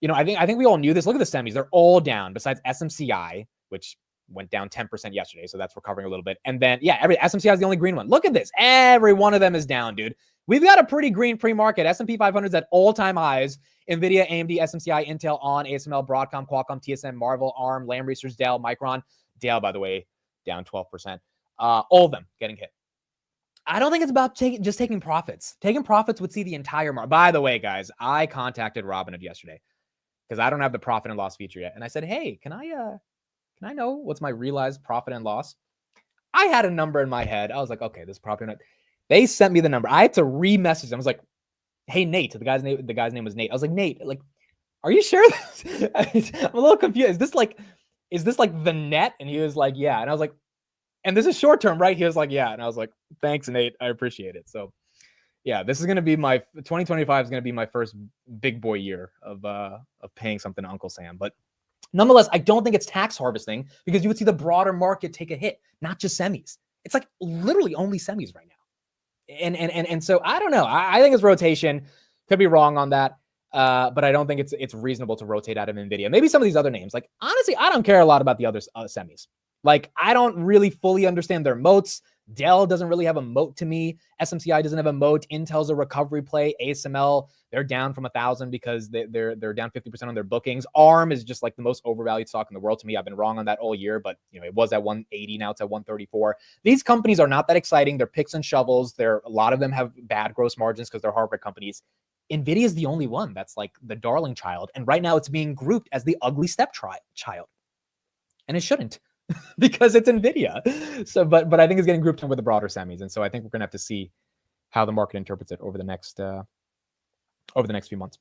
Speaker 1: you know, I think we all knew this. Look at the semis. They're all down besides SMCI, which went down 10% yesterday. So that's recovering a little bit. And then, yeah, SMCI is the only green one. Look at this. Every one of them is down, dude. We've got a pretty green pre-market. S&P 500 is at all-time highs. NVIDIA, AMD, SMCI, Intel, ON, ASML, Broadcom, Qualcomm, TSM, Marvel, ARM, Lam Research, Dell, Micron. Dell, by the way, down 12%. All of them getting hit. I don't think it's about just taking profits. Taking profits would see the entire market. By the way, guys, I contacted Robinhood yesterday because I don't have the profit and loss feature yet. And I said, hey, can I know what's my realized profit and loss? I had a number in my head. I was like, okay, this profit. They sent me the number. I had to re-message them. I was like, hey, Nate. The guy's name was Nate. I was like, Nate, like, are you sure? I'm a little confused. Is this like the net? And he was like, yeah. And I was like, and this is short term, right? He was like, yeah. And I was like, thanks, Nate. I appreciate it. So yeah, this is going to be 2025 is going to be my first big boy year of paying something to Uncle Sam. But nonetheless, I don't think it's tax harvesting because you would see the broader market take a hit, not just semis. It's like literally only semis right now. And so I don't know. I think it's rotation. Could be wrong on that. But I don't think it's reasonable to rotate out of NVIDIA. Maybe some of these other names. Like, honestly, I don't care a lot about the other semis. Like, I don't really fully understand their moats. Dell doesn't really have a moat to me. SMCI doesn't have a moat. Intel's a recovery play. ASML, they're down from 1,000 because they're down 50% on their bookings. ARM is just like the most overvalued stock in the world to me. I've been wrong on that all year, but you know, it was at 180. Now it's at 134. These companies are not that exciting. They're picks and shovels. A lot of them have bad gross margins because they're hardware companies. NVIDIA is the only one that's like the darling child. And right now it's being grouped as the ugly stepchild. And it shouldn't. Because it's NVIDIA. So, but I think it's getting grouped in with the broader semis. And so I think we're going to have to see how the market interprets it over the next few months.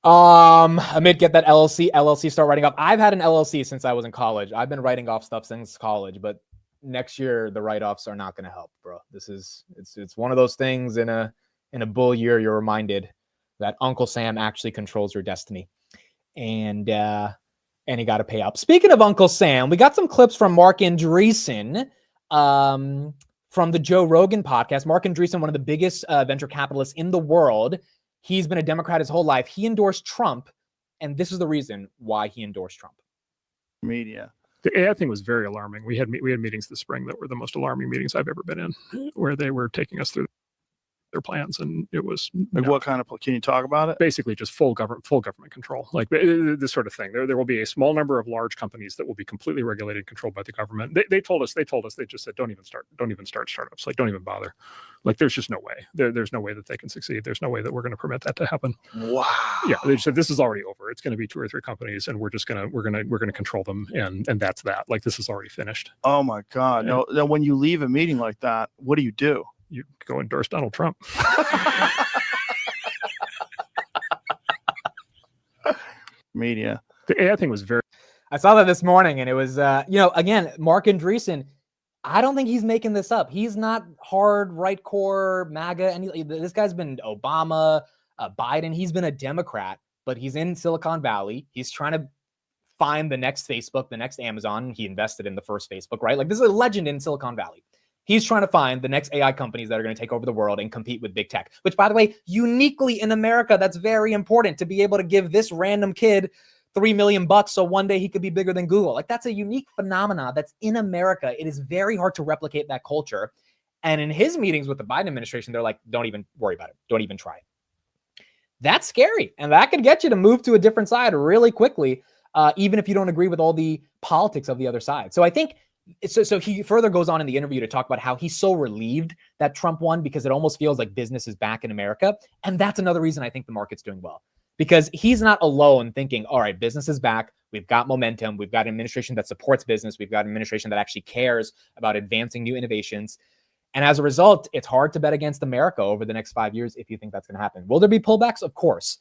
Speaker 1: Amit, get that LLC start writing off. I've had an LLC since I was in college. I've been writing off stuff since college, but next year the write-offs are not going to help, bro. It's one of those things in a bull year, you're reminded that Uncle Sam actually controls your destiny. And you got to pay up. Speaking of Uncle Sam, we got some clips from Marc Andreessen from the Joe Rogan podcast. Marc Andreessen, one of the biggest venture capitalists in the world. He's been a Democrat his whole life. He endorsed Trump, and this is the reason why he endorsed Trump.
Speaker 8: Media. The AI thing was very alarming. We had meetings this spring that were the most alarming meetings I've ever been in, where they were taking us through their plans, and it was
Speaker 9: like, what kind of, can you talk about it?
Speaker 8: Basically just full government control, like this sort of thing. There will be a small number of large companies that will be completely regulated, controlled by the government. They told us, they just said, don't even start startups. Like, don't even bother. Like, there's just no way. There's no way that they can succeed. There's no way that we're going to permit that to happen.
Speaker 9: Wow.
Speaker 8: Yeah, they said this is already over. It's going to be 2 or 3 companies, and we're going to control them, and that's that. Like, this is already finished.
Speaker 9: Oh my God.
Speaker 8: Yeah.
Speaker 9: No, when you leave a meeting like that, what do?
Speaker 8: You go endorse Donald Trump.
Speaker 9: Media.
Speaker 8: The AI thing was very.
Speaker 1: I saw that this morning, and it was, again, Mark Andreessen. I don't think he's making this up. He's not hard right core MAGA. And this guy's been Obama, Biden. He's been a Democrat, but he's in Silicon Valley. He's trying to find the next Facebook, the next Amazon. He invested in the first Facebook, right? Like, this is a legend in Silicon Valley. He's trying to find the next AI companies that are going to take over the world and compete with big tech, which, by the way, uniquely in America, that's very important to be able to give this random kid $3 million so one day he could be bigger than Google. Like, that's a unique phenomena that's in America. It is very hard to replicate that culture. And in his meetings with the Biden administration, they're like, don't even worry about it. Don't even try it. That's scary. And that could get you to move to a different side really quickly, even if you don't agree with all the politics of the other side. So I think, so he further goes on in the interview to talk about how he's so relieved that Trump won because it almost feels like business is back in America. And that's another reason I think the market's doing well, because he's not alone thinking, all right, business is back. We've got momentum. We've got an administration that supports business. We've got an administration that actually cares about advancing new innovations. And as a result, it's hard to bet against America over the next 5 years if you think that's going to happen. Will there be pullbacks? Of course.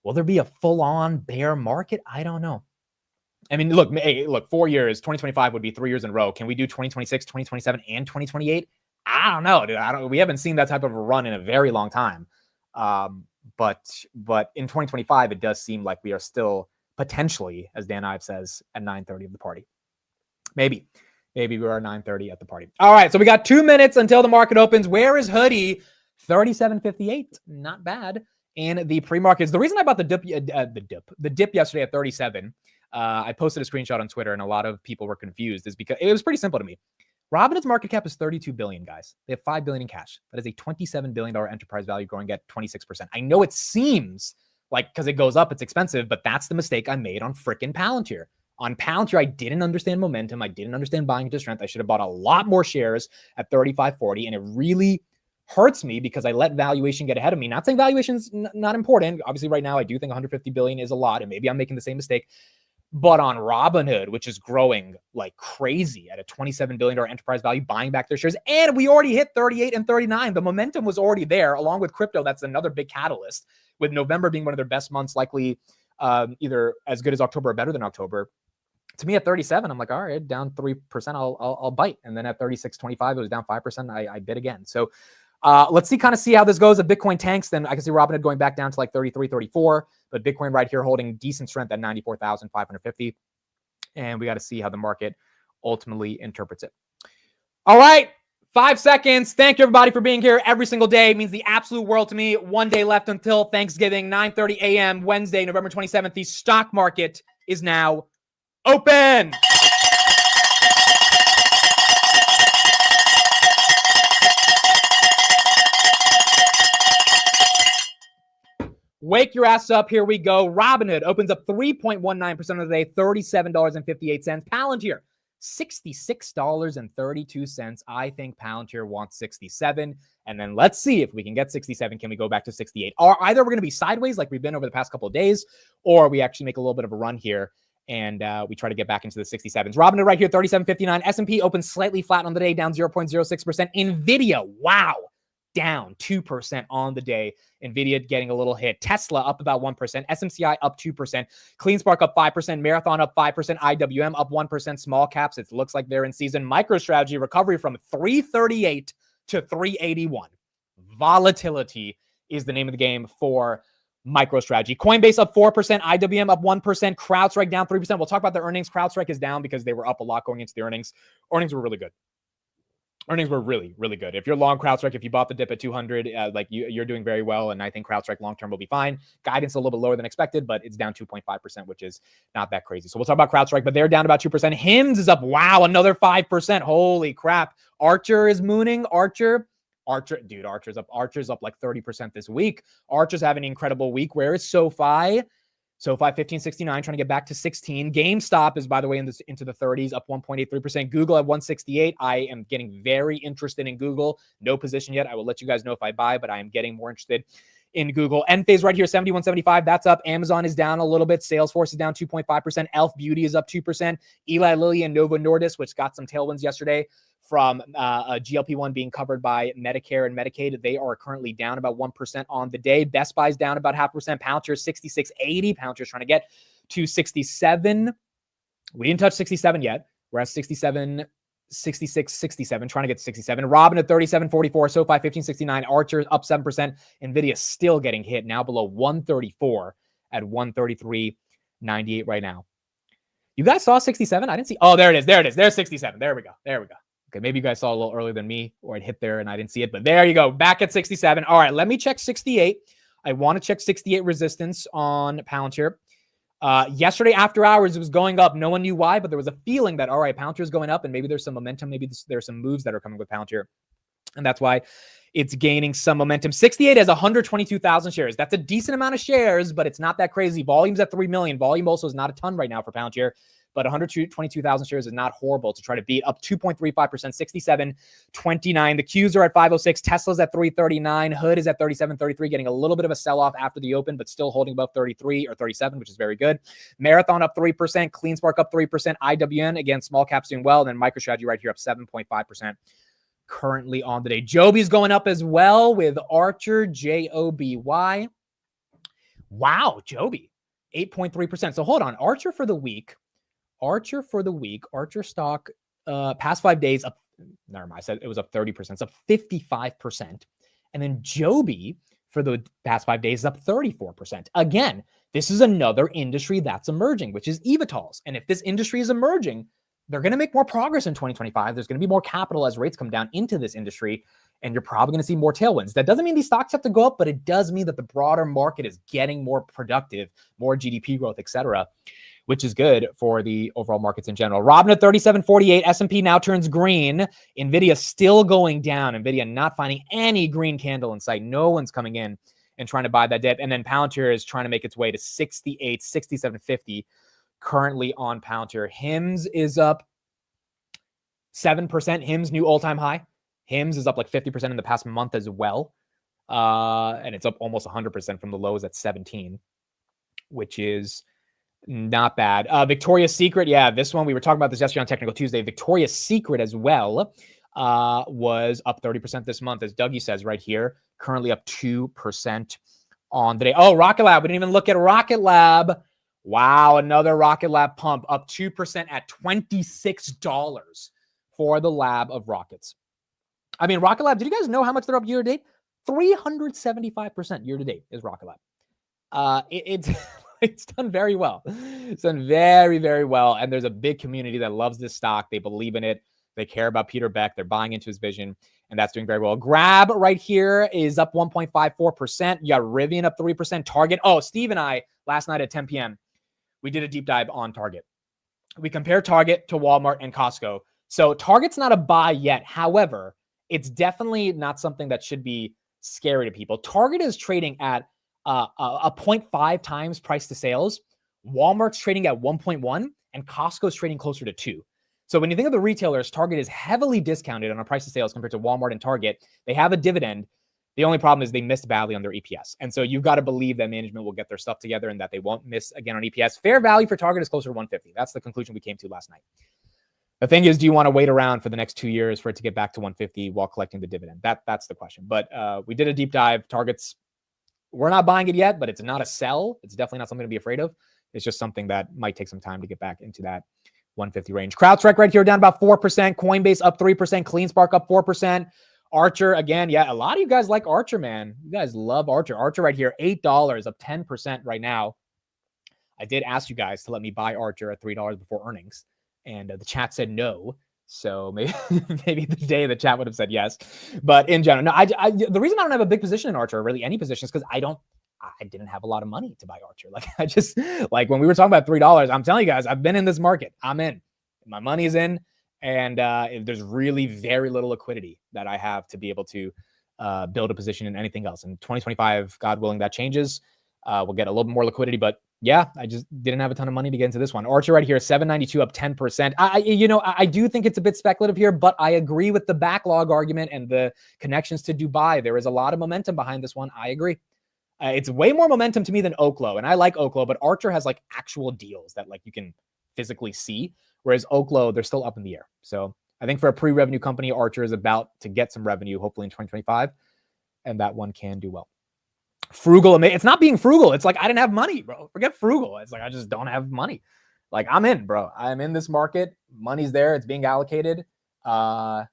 Speaker 1: Will there be a full-on bear market? I don't know. I mean, look, 4 years, 2025 would be 3 years in a row. Can we do 2026, 2027, and 2028? I don't know, dude. We haven't seen that type of a run in a very long time. But in 2025, it does seem like we are still potentially, as Dan Ives says, at 9:30 of the party. Maybe we are 9:30 at the party. All right, so we got 2 minutes until the market opens. Where is Hoodie? 37.58, not bad. And the pre-markets, the reason I bought the dip yesterday at 37, I posted a screenshot on Twitter, and a lot of people were confused, is because it was pretty simple to me. Robinhood's market cap is $32 billion, guys. They have $5 billion in cash. That is a $27 billion enterprise value growing at 26%. I know it seems like, because it goes up, it's expensive, but that's the mistake I made on frickin' Palantir. On Palantir, I didn't understand momentum. I didn't understand buying into strength. I should have bought a lot more shares at 35.40, and it really hurts me because I let valuation get ahead of me. Not saying valuation's not important. Obviously, right now, I do think 150 billion is a lot, and maybe I'm making the same mistake. But on Robinhood, which is growing like crazy at a $27 billion enterprise value, buying back their shares, and we already hit 38 and 39. The momentum was already there, along with crypto. That's another big catalyst, with November being one of their best months, likely either as good as October or better than October. To me, at 37, I'm like, all right, down 3%, I'll bite. And then at 36.25, it was down 5%. I bid again. So let's see how this goes. If Bitcoin tanks, then I can see Robinhood going back down to like 33, 34. But Bitcoin right here holding decent strength at 94,550. And we got to see how the market ultimately interprets it. All right, 5 seconds. Thank you, everybody, for being here every single day. It means the absolute world to me. 1 day left until Thanksgiving, 9:30 a.m. Wednesday, November 27th. The stock market is now open. Wake your ass up. Here we go. Robinhood opens up 3.19% of the day, $37.58. Palantir, $66.32. I think Palantir wants 67. And then let's see if we can get 67. Can we go back to 68? Or either we're going to be sideways like we've been over the past couple of days, or we actually make a little bit of a run here and we try to get back into the 67s. Robinhood right here, 37.59. S&P opens slightly flat on the day, down 0.06%. NVIDIA, wow, down 2% on the day. NVIDIA getting a little hit. Tesla up about 1%. SMCI up 2%. CleanSpark up 5%. Marathon up 5%. IWM up 1%. Small caps, it looks like they're in season. MicroStrategy recovery from 338 to 381. Volatility is the name of the game for MicroStrategy. Coinbase up 4%. IWM up 1%. CrowdStrike down 3%. We'll talk about the earnings. CrowdStrike is down because they were up a lot going into the earnings. Earnings were really good. Earnings were really, really good. If you're long CrowdStrike, if you bought the dip at 200, like you're doing very well. And I think CrowdStrike long-term will be fine. Guidance a little bit lower than expected, but it's down 2.5%, which is not that crazy. So we'll talk about CrowdStrike, but they're down about 2%. HIMS is up. Wow. Another 5%. Holy crap. Archer is mooning. Archer's up like 30% this week. Archer's having an incredible week. Where is SoFi? SoFi 1569, trying to get back to 16. GameStop is, by the way, into the 30s, up 1.83%. Google at 168. I am getting very interested in Google. No position yet. I will let you guys know if I buy, but I am getting more interested in Google. Enphase right here, 71.75. That's up. Amazon is down a little bit. Salesforce is down 2.5%. Elf Beauty is up 2%. Eli Lilly and Novo Nordisk, which got some tailwinds yesterday from a GLP-1 being covered by Medicare and Medicaid. They are currently down about 1% on the day. Best Buy's down about 0.5%. Palantir 66.80. Palantir's trying to get to 67. We didn't touch 67 yet. We're at 67, 66, 67, trying to get to 67. Robin at 37.44. SoFi 15.69. Archer up 7%. NVIDIA still getting hit, now below 134 at 133.98 right now. You guys saw 67? I didn't see. Oh, there it is. There it is. There's 67. There we go. There we go. Okay, maybe you guys saw a little earlier than me, or it hit there and I didn't see it, but there you go. Back at 67. All right, let me check 68. I want to check 68 resistance on Palantir. Yesterday after hours, it was going up. No one knew why, but there was a feeling that, all right, Palantir is going up and maybe there's some momentum. Maybe there's some moves that are coming with Palantir. And that's why it's gaining some momentum. 68 has 122,000 shares. That's a decent amount of shares, but it's not that crazy. Volume's at 3 million. Volume also is not a ton right now for Palantir, but 122,000 shares is not horrible to try to beat. Up 2.35%, 67.29. The Qs are at 506. Tesla's at 339. Hood is at 37.33, getting a little bit of a sell-off after the open, but still holding above 33 or 37, which is very good. Marathon up 3%. CleanSpark up 3%. IWN, again, small caps doing well. And then MicroStrategy right here up 7.5%. Currently on the day. Joby's going up as well with Archer, JOBY. Wow, Joby, 8.3%. So hold on. Archer stock, past 5 days up. Never mind. I said it was up 30%. It's up 55%. And then Joby for the past 5 days is up 34%. Again, this is another industry that's emerging, which is eVTOLs. And if this industry is emerging, they're going to make more progress in 2025. There's going to be more capital as rates come down into this industry, and you're probably going to see more tailwinds. That doesn't mean these stocks have to go up, but it does mean that the broader market is getting more productive, more GDP growth, et cetera, which is good for the overall markets in general. Robin at 37.48. S&P now turns green. NVIDIA still going down. NVIDIA not finding any green candle in sight. No one's coming in and trying to buy that dip. And then Palantir is trying to make its way to 68, 67.50. Currently on Palantir. HIMS is up 7%. HIMS new all-time high. HIMS is up like 50% in the past month as well. And it's up almost 100% from the lows at 17, which is not bad. Victoria's Secret. Yeah, this one, we were talking about this yesterday on Technical Tuesday. Victoria's Secret as well was up 30% this month, as Dougie says right here. Currently up 2% on the day. Oh, Rocket Lab. We didn't even look at Rocket Lab. Wow, another Rocket Lab pump, up 2% at $26 for the lab of rockets. I mean, Rocket Lab, did you guys know how much they're up year to date? 375% year to date is Rocket Lab. It's done very well. It's done very, very well. And there's a big community that loves this stock. They believe in it. They care about Peter Beck. They're buying into his vision, and that's doing very well. Grab right here is up 1.54%. You got Rivian up 3%. Target. Oh, Steve and I, last night at 10 p.m., we did a deep dive on Target. We compared Target to Walmart and Costco. So Target's not a buy yet. However, it's definitely not something that should be scary to people. Target is trading at a 0.5 times price to sales. Walmart's trading at 1.1, and Costco's trading closer to 2. So when you think of the retailers, Target is heavily discounted on a price to sales compared to Walmart and Target. They have a dividend. The only problem is they missed badly on their EPS. And so you've got to believe that management will get their stuff together and that they won't miss again on EPS. Fair value for Target is closer to 150. That's the conclusion we came to last night. The thing is, do you want to wait around for the next 2 years for it to get back to 150 while collecting the dividend? That's the question. But we did a deep dive. Target's, we're not buying it yet, but it's not a sell. It's definitely not something to be afraid of. It's just something that might take some time to get back into that 150 range. CrowdStrike right here down about 4%. Coinbase up 3%. CleanSpark up 4%. Archer, again, yeah, a lot of you guys like Archer, man. You guys love Archer. Archer right here, $8, up 10% right now. I did ask you guys to let me buy Archer at $3 before earnings, and the chat said no. So maybe maybe the day the chat would have said yes. But in general, no, the reason I don't have a big position in Archer, or really any position, is because I didn't have a lot of money to buy Archer. Like I just, like when we were talking about $3, I'm telling you guys, I've been in this market. I'm in. My money's in. And there's really very little liquidity that I have to be able to build a position in anything else. In 2025, God willing, that changes. We'll get a little bit more liquidity, but yeah, I just didn't have a ton of money to get into this one. Archer right here, 792 up 10%. I do think it's a bit speculative here, but I agree with the backlog argument and the connections to Dubai. There is a lot of momentum behind this one. I agree. It's way more momentum to me than Oklo, and I like Oklo, but Archer has like actual deals that like you can physically see, whereas Oklo, they're still up in the air. So I think for a pre-revenue company, Archer is about to get some revenue, hopefully in 2025, and that one can do well. Frugal, it's not being frugal. It's like I didn't have money, bro. Forget frugal. It's like I just don't have money. Like I'm in, bro. I'm in this market. Money's there. It's being allocated. And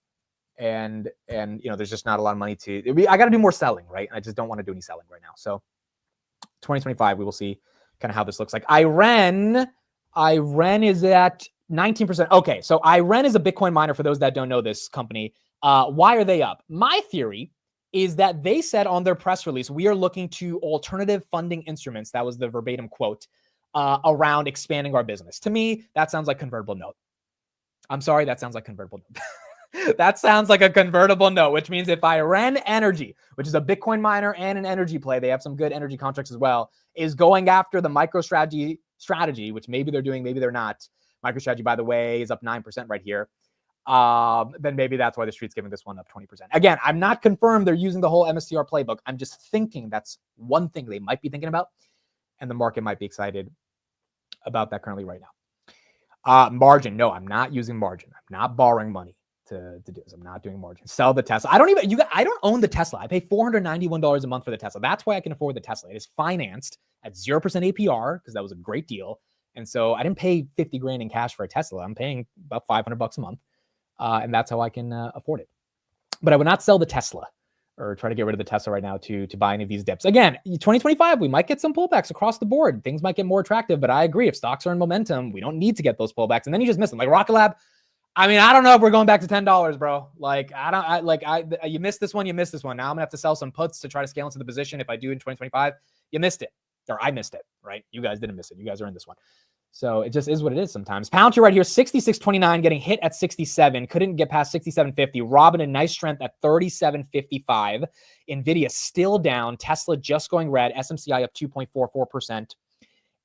Speaker 1: there's just not a lot of money I got to do more selling, right? I just don't want to do any selling right now. So 2025, we will see kind of how this looks like. Iran is at 19%. Okay, so Iran is a Bitcoin miner for those that don't know this company. Why are they up? My theory is that they said on their press release, we are looking to alternative funding instruments. That was the verbatim quote around expanding our business. To me, that sounds like convertible note. I'm sorry, that sounds like convertible note. That sounds like a convertible note, which means if Iran Energy, which is a Bitcoin miner and an energy play, they have some good energy contracts as well, is going after the MicroStrategy, which maybe they're doing, maybe they're not. MicroStrategy, by the way, is up 9% right here. Then maybe that's why the street's giving this one up 20%. Again, I'm not confirmed they're using the whole Mstr playbook. I'm just thinking that's one thing they might be thinking about, and the market might be excited about that currently right now. Margin. No, I'm not using margin. I'm not borrowing money to do this. I'm not doing margin. Sell the Tesla. I don't own the Tesla. I pay $491 a month for the Tesla. That's why I can afford the Tesla. It is financed at 0% APR because that was a great deal. And so I didn't pay 50 grand in cash for a Tesla. I'm paying about $500 a month. And that's how I can afford it. But I would not sell the Tesla or try to get rid of the Tesla right now to buy any of these dips. Again, 2025, we might get some pullbacks across the board. Things might get more attractive, but I agree. If stocks are in momentum, we don't need to get those pullbacks. And then you just miss them. Like Rocket Lab, I mean, I don't know if we're going back to $10, bro. Like, you missed this one, you missed this one. Now I'm gonna have to sell some puts to try to scale into the position. If I do in 2025, you missed it, or I missed it, right? You guys didn't miss it. You guys are in this one. So it just is what it is sometimes. Palantir right here, 66.29, getting hit at 67. Couldn't get past 67.50. Robin, a nice strength at 37.55. NVIDIA still down. Tesla just going red. SMCI up 2.44%.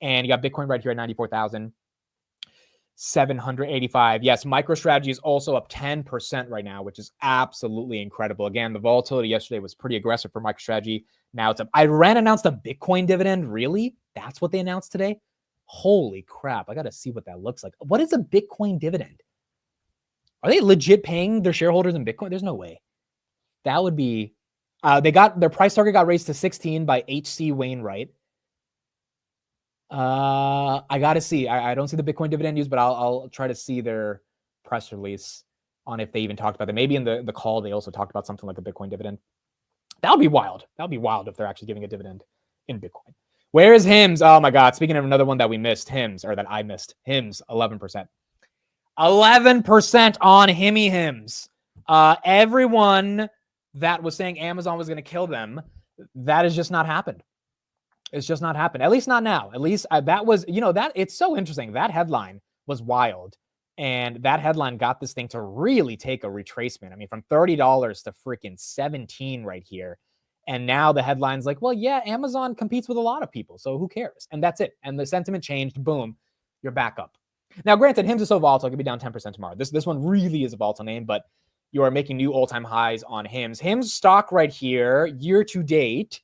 Speaker 1: And you got Bitcoin right here at 94,785. Yes, MicroStrategy is also up 10% right now, which is absolutely incredible. Again, the volatility yesterday was pretty aggressive for MicroStrategy. Now it's up. Iran announced a Bitcoin dividend. Really? That's what they announced today? Holy crap. I got to see what that looks like. What is a Bitcoin dividend? Are they legit paying their shareholders in Bitcoin? There's no way. That would be, their price target got raised to 16 by HC Wainwright. I got to see. I don't see the Bitcoin dividend news, but I'll try to see their press release on if they even talked about that. Maybe in the call, they also talked about something like a Bitcoin dividend. That would be wild. That would be wild if they're actually giving a dividend in Bitcoin. Where is HIMS? Oh my God. Speaking of another one that we missed, HIMS, or that I missed, HIMS, 11%. 11% on HIMS. Everyone that was saying Amazon was going to kill them, that has just not happened. It's just not happened. At least not now. At least that was, that it's so interesting. That headline was wild. And that headline got this thing to really take a retracement. I mean, from $30 to freaking 17 right here. And now the headline's like, well, yeah, Amazon competes with a lot of people, so who cares? And that's it. And the sentiment changed. Boom, you're back up. Now, granted, HIMS is so volatile, it could be down 10% tomorrow. This one really is a volatile name, but you are making new all-time highs on HIMS. HIMS stock right here, year to date,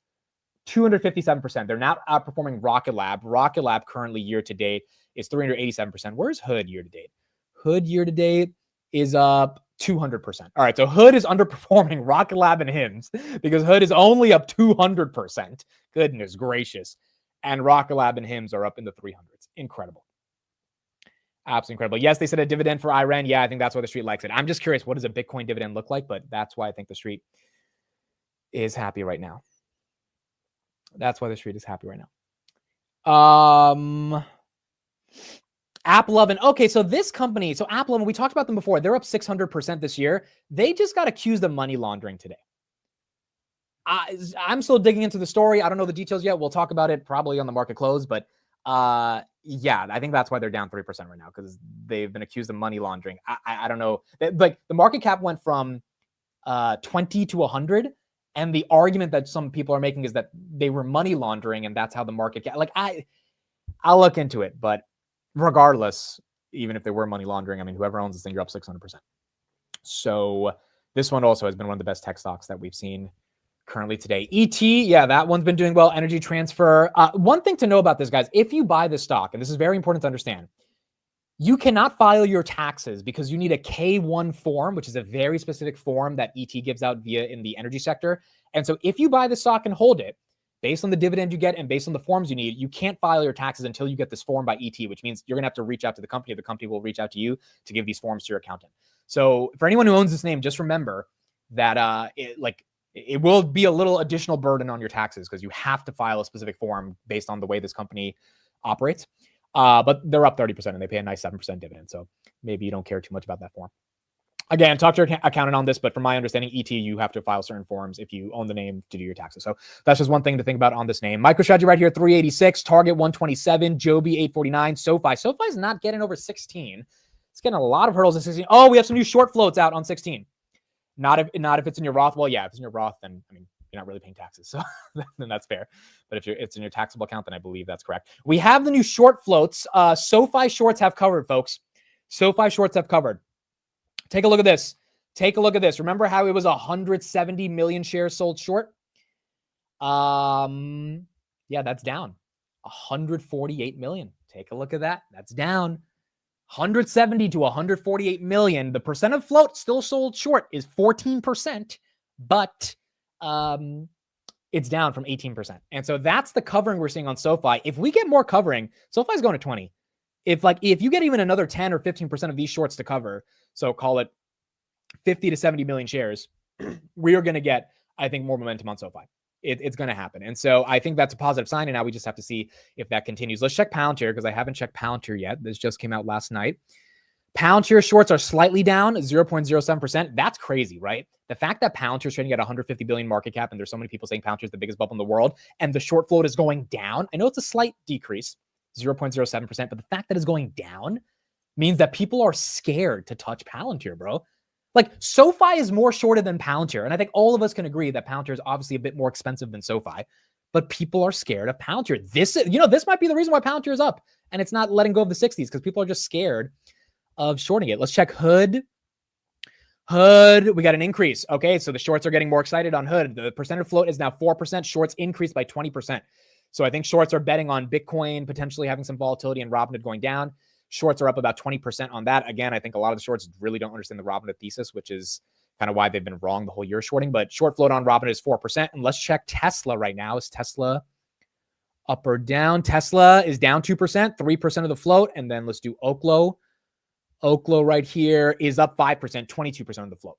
Speaker 1: 257%. They're now outperforming Rocket Lab. Rocket Lab currently year to date is 387%. Where's Hood year to date? Hood year to date is up 200%. All right, so Hood is underperforming Rocket Lab and HIMS because Hood is only up 200%. Goodness gracious. And Rocket Lab and HIMS are up in the 300s. Incredible. Absolutely incredible. Yes, they said a dividend for Iran. Yeah, I think that's why the street likes it. I'm just curious, what does a Bitcoin dividend look like? But that's why I think the street is happy right now. That's why the street is happy right now. AppLovin. Okay, so this company, so AppLovin, we talked about them before. They're up 600% this year. They just got accused of money laundering today. I'm still digging into the story. I don't know the details yet. We'll talk about it probably on the market close, but yeah, I think that's why they're down 3% right now, because they've been accused of money laundering. I don't know. Like the market cap went from 20 to 100, and the argument that some people are making is that they were money laundering, and that's how the market cap. Like I'll look into it, but regardless, even if they were money laundering, I mean, whoever owns this thing, you're up 600%. So this one also has been one of the best tech stocks that we've seen currently today. ET, yeah, that one's been doing well. Energy Transfer. One thing to know about this, guys, if you buy this stock, and this is very important to understand, you cannot file your taxes because you need a K1 form, which is a very specific form that ET gives out via in the energy sector. And so if you buy the stock and hold it, based on the dividend you get and based on the forms you need, you can't file your taxes until you get this form by ET, which means you're going to have to reach out to the company. The company will reach out to you to give these forms to your accountant. So for anyone who owns this name, just remember that it will be a little additional burden on your taxes because you have to file a specific form based on the way this company operates. But they're up 30% and they pay a nice 7% dividend. So maybe you don't care too much about that form. Again, talk to your accountant on this, but from my understanding, ET, you have to file certain forms if you own the name to do your taxes. So that's just one thing to think about on this name. MicroStrategy right here, 386, Target 127, Joby 849, SoFi. SoFi is not getting over 16. It's getting a lot of hurdles at 16. Oh, we have some new short floats out on 16. Not if it's in your Roth. Well, yeah, if it's in your Roth, then I mean, you're not really paying taxes. So then that's fair. But if it's in your taxable account, then I believe that's correct. We have the new short floats. SoFi shorts have covered, folks. SoFi shorts have covered. Take a look at this. Take a look at this. Remember how it was 170 million shares sold short? Yeah, that's down. 148 million. Take a look at that. That's down. 170 to 148 million. The percent of float still sold short is 14%, but it's down from 18%. And so that's the covering we're seeing on SoFi. If we get more covering, SoFi's going to 20. If you get even another 10 or 15% of these shorts to cover, so call it 50 to 70 million shares, we are going to get, I think, more momentum on SoFi. It's going to happen. And so I think that's a positive sign. And now we just have to see if that continues. Let's check Palantir because I haven't checked Palantir yet. This just came out last night. Palantir shorts are slightly down 0.07%. That's crazy, right? The fact that Palantir is trading at 150 billion market cap and there's so many people saying Palantir is the biggest bubble in the world and the short float is going down. I know it's a slight decrease, 0.07%, but the fact that it's going down means that people are scared to touch Palantir, bro. Like SoFi is more shorted than Palantir. And I think all of us can agree that Palantir is obviously a bit more expensive than SoFi, but people are scared of Palantir. This might be the reason why Palantir is up and it's not letting go of the 60s because people are just scared of shorting it. Let's check Hood. We got an increase. Okay. So the shorts are getting more excited on Hood. The percentage float is now 4%. Shorts increased by 20%. So I think shorts are betting on Bitcoin potentially having some volatility and Robinhood going down. Shorts are up about 20% on that. Again, I think a lot of the shorts really don't understand the Robinhood thesis, which is kind of why they've been wrong the whole year shorting. But short float on Robinhood is 4%. And let's check Tesla right now. Is Tesla up or down? Tesla is down 2%, 3% of the float. And then let's do Oklo. Oklo right here is up 5%, 22% of the float.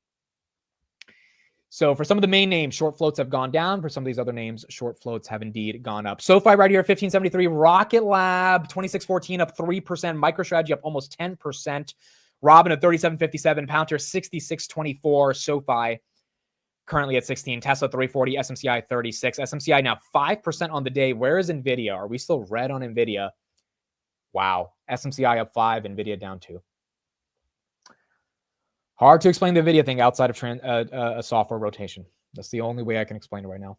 Speaker 1: So for some of the main names, short floats have gone down. For some of these other names, short floats have indeed gone up. SoFi right here, 1573. Rocket Lab, 2614, up 3%. MicroStrategy up almost 10%. Robinhood, 3757. Palantir, 6624. SoFi currently at 16. Tesla, 340. SMCI, 36. SMCI now 5% on the day. Where is NVIDIA? Are we still red on NVIDIA? Wow. SMCI up 5. NVIDIA down 2. Hard to explain the NVIDIA thing outside of a software rotation. That's the only way I can explain it right now.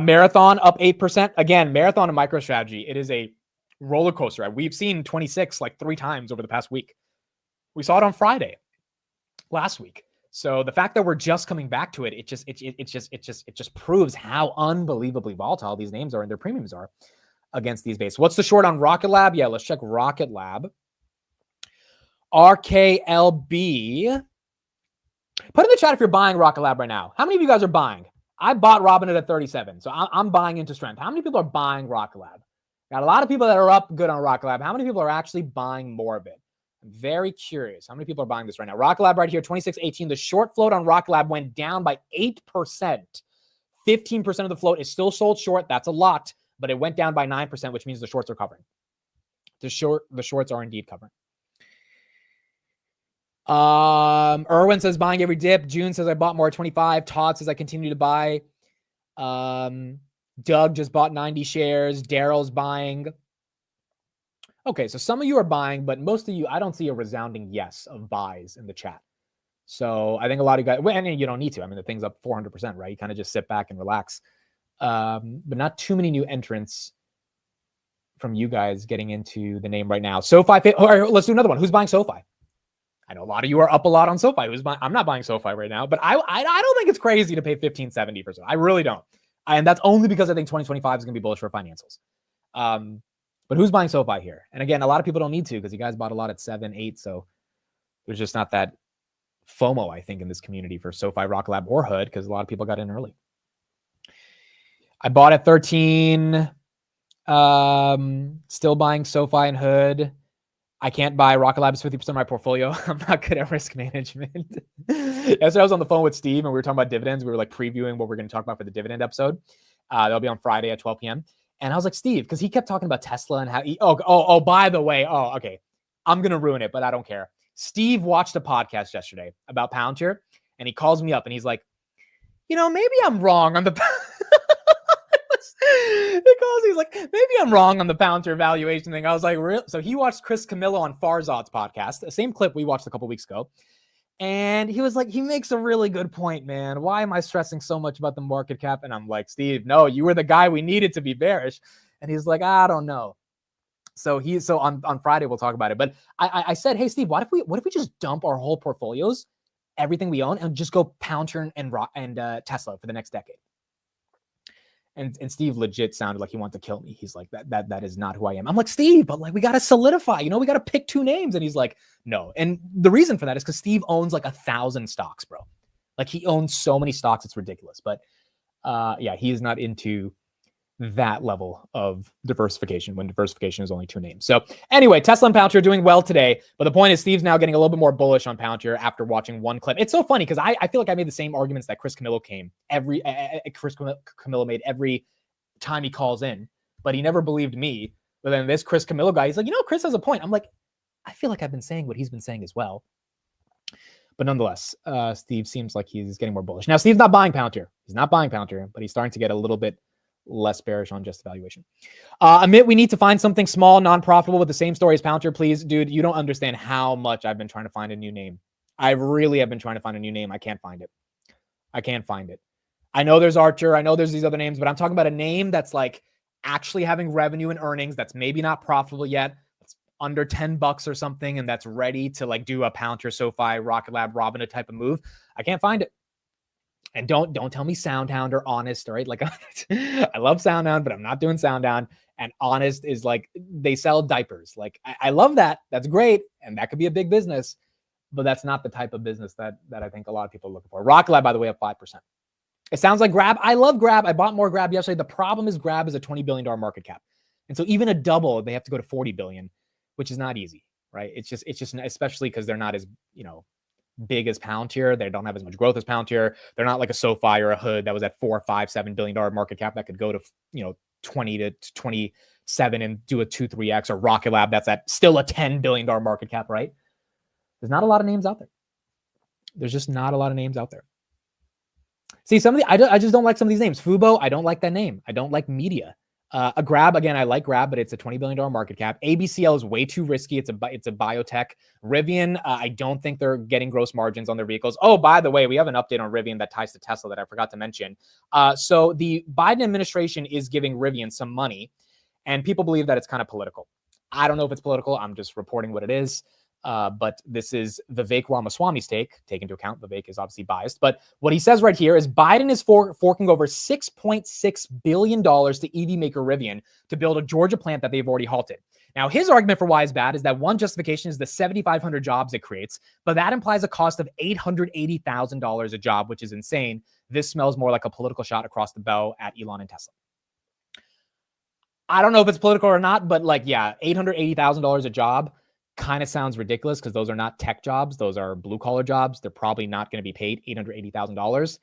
Speaker 1: Marathon up 8%. Again, Marathon and MicroStrategy, it is a roller coaster. Right? We've seen 26 like 3 times over the past week. We saw it on Friday last week. So the fact that we're just coming back to it, it just proves how unbelievably volatile these names are and their premiums are against these bases. What's the short on Rocket Lab? Yeah, let's check Rocket Lab. RKLB. Put in the chat if you're buying Rocket Lab right now. How many of you guys are buying? I bought Robinhood at 37, so I'm buying into strength. How many people are buying Rocket Lab? Got a lot of people that are up good on Rocket Lab. How many people are actually buying more of it? I'm very curious. How many people are buying this right now? Rocket Lab right here, 2618. The short float on Rocket Lab went down by 8%. 15% of the float is still sold short. That's a lot, but it went down by 9%, which means the shorts are covering. The shorts are indeed covering. Erwin says buying every dip. June says I bought more at 25. Todd says I continue to buy. Doug just bought 90 shares. Daryl's buying. Okay, so some of you are buying, but most of you, I don't see a resounding yes of buys in the chat. So I think a lot of you guys, well, and you don't need to. I mean, the thing's up 400%, right? You kind of just sit back and relax. But not too many new entrants from you guys getting into the name right now. SoFi, or let's do another one. Who's buying SoFi? I know a lot of you are up a lot on SoFi. Who's buying? I'm not buying SoFi right now, but I don't think it's crazy to pay $15.70 for SoFi. I really don't. And that's only because I think 2025 is going to be bullish for financials. But who's buying SoFi here? And again, a lot of people don't need to because you guys bought a lot at 7, 8. So there's just not that FOMO, I think, in this community for SoFi, Rocket Lab, or Hood because a lot of people got in early. I bought at 13. Still buying SoFi and Hood. I can't buy Rocket Lab. It's 50% of my portfolio. I'm not good at risk management. Yesterday I was on the phone with Steve and we were talking about dividends. We were like previewing what we're going to talk about for the dividend episode. That'll be on Friday at 12 p.m. And I was like, Steve, because he kept talking about Tesla and how by the way, okay. I'm going to ruin it, but I don't care. Steve watched a podcast yesterday about Palantir and he calls me up and he's like, maybe I'm wrong on the he's like, maybe I'm wrong on the Palantir valuation thing. I was like, real? So he watched Chris Camillo on Farzad's podcast, the same clip we watched a couple weeks ago. And he was like, he makes a really good point, man. Why am I stressing so much about the market cap? And I'm like, Steve, no, you were the guy we needed to be bearish. And he's like, I don't know. So on Friday, we'll talk about it. But I said, hey, Steve, what if we just dump our whole portfolios, everything we own, and just go Palantir and Tesla for the next decade? And Steve legit sounded like he wanted to kill me. He's like, that is not who I am. I'm like, Steve, but like, we got to solidify, we got to pick 2 names. And he's like, no. And the reason for that is because Steve owns like 1,000 stocks, bro. Like he owns so many stocks. It's ridiculous. But yeah, he is not into that level of diversification when diversification is only 2 names. So anyway, Tesla and Palantir are doing well today. But the point is Steve's now getting a little bit more bullish on Palantir after watching one clip. It's so funny because I feel like I made the same arguments that Chris Camillo made every time he calls in, but he never believed me. But then this Chris Camillo guy, he's like, Chris has a point. I'm like, I feel like I've been saying what he's been saying as well. But nonetheless, Steve seems like he's getting more bullish. Now, Steve's not buying Palantir. He's not buying Palantir, but he's starting to get a little bit less bearish on just the valuation. Amit, we need to find something small, non-profitable with the same story as Palantir, please. Dude, you don't understand how much I've been trying to find a new name. I really have been trying to find a new name. I can't find it. I know there's Archer. I know there's these other names, but I'm talking about a name that's like actually having revenue and earnings that's maybe not profitable yet. It's under $10 or something, and that's ready to like do a Palantir, SoFi, Rocket Lab, Robinhood type of move. I can't find it. And don't tell me SoundHound or Honest, all right? Like I love SoundHound, but I'm not doing SoundHound. And Honest is like, they sell diapers. Like I love that. That's great. And that could be a big business, but that's not the type of business that I think a lot of people are looking for. Rocket Lab, by the way, up 5%. It sounds like Grab. I love Grab. I bought more Grab yesterday. The problem is Grab is a $20 billion market cap. And so even a double, they have to go to 40 billion, which is not easy, right? It's just, especially because they're not as, big as Palantir. They don't have as much growth as Palantir. They're not like a SoFi or a Hood that was at $4, $5, $7 billion market cap that could go to 20 to 27 and do a 2-3x, or Rocket Lab that's at still a $10 billion market cap, right? There's not a lot of names out there. There's just not a lot of names out there. See, some of the I just don't like some of these names. Fubo, I don't like that name. I don't like Media. A Grab, again, I like Grab, but it's a $20 billion market cap. ABCL is way too risky. It's a biotech. Rivian, I don't think they're getting gross margins on their vehicles. Oh, by the way, we have an update on Rivian that ties to Tesla that I forgot to mention. So the Biden administration is giving Rivian some money, and people believe that it's kind of political. I don't know if it's political. I'm just reporting what it is. But this is Vivek Ramaswamy's take into account. Vivek is obviously biased. But what he says right here is Biden is forking over $6.6 billion to EV maker Rivian to build a Georgia plant that they've already halted. Now, his argument for why it's bad is that one justification is the 7,500 jobs it creates, but that implies a cost of $880,000 a job, which is insane. This smells more like a political shot across the bow at Elon and Tesla. I don't know if it's political or not, but like, yeah, $880,000 a job kind of sounds ridiculous because those are not tech jobs. Those are blue collar jobs. They're probably not going to be paid $880,000,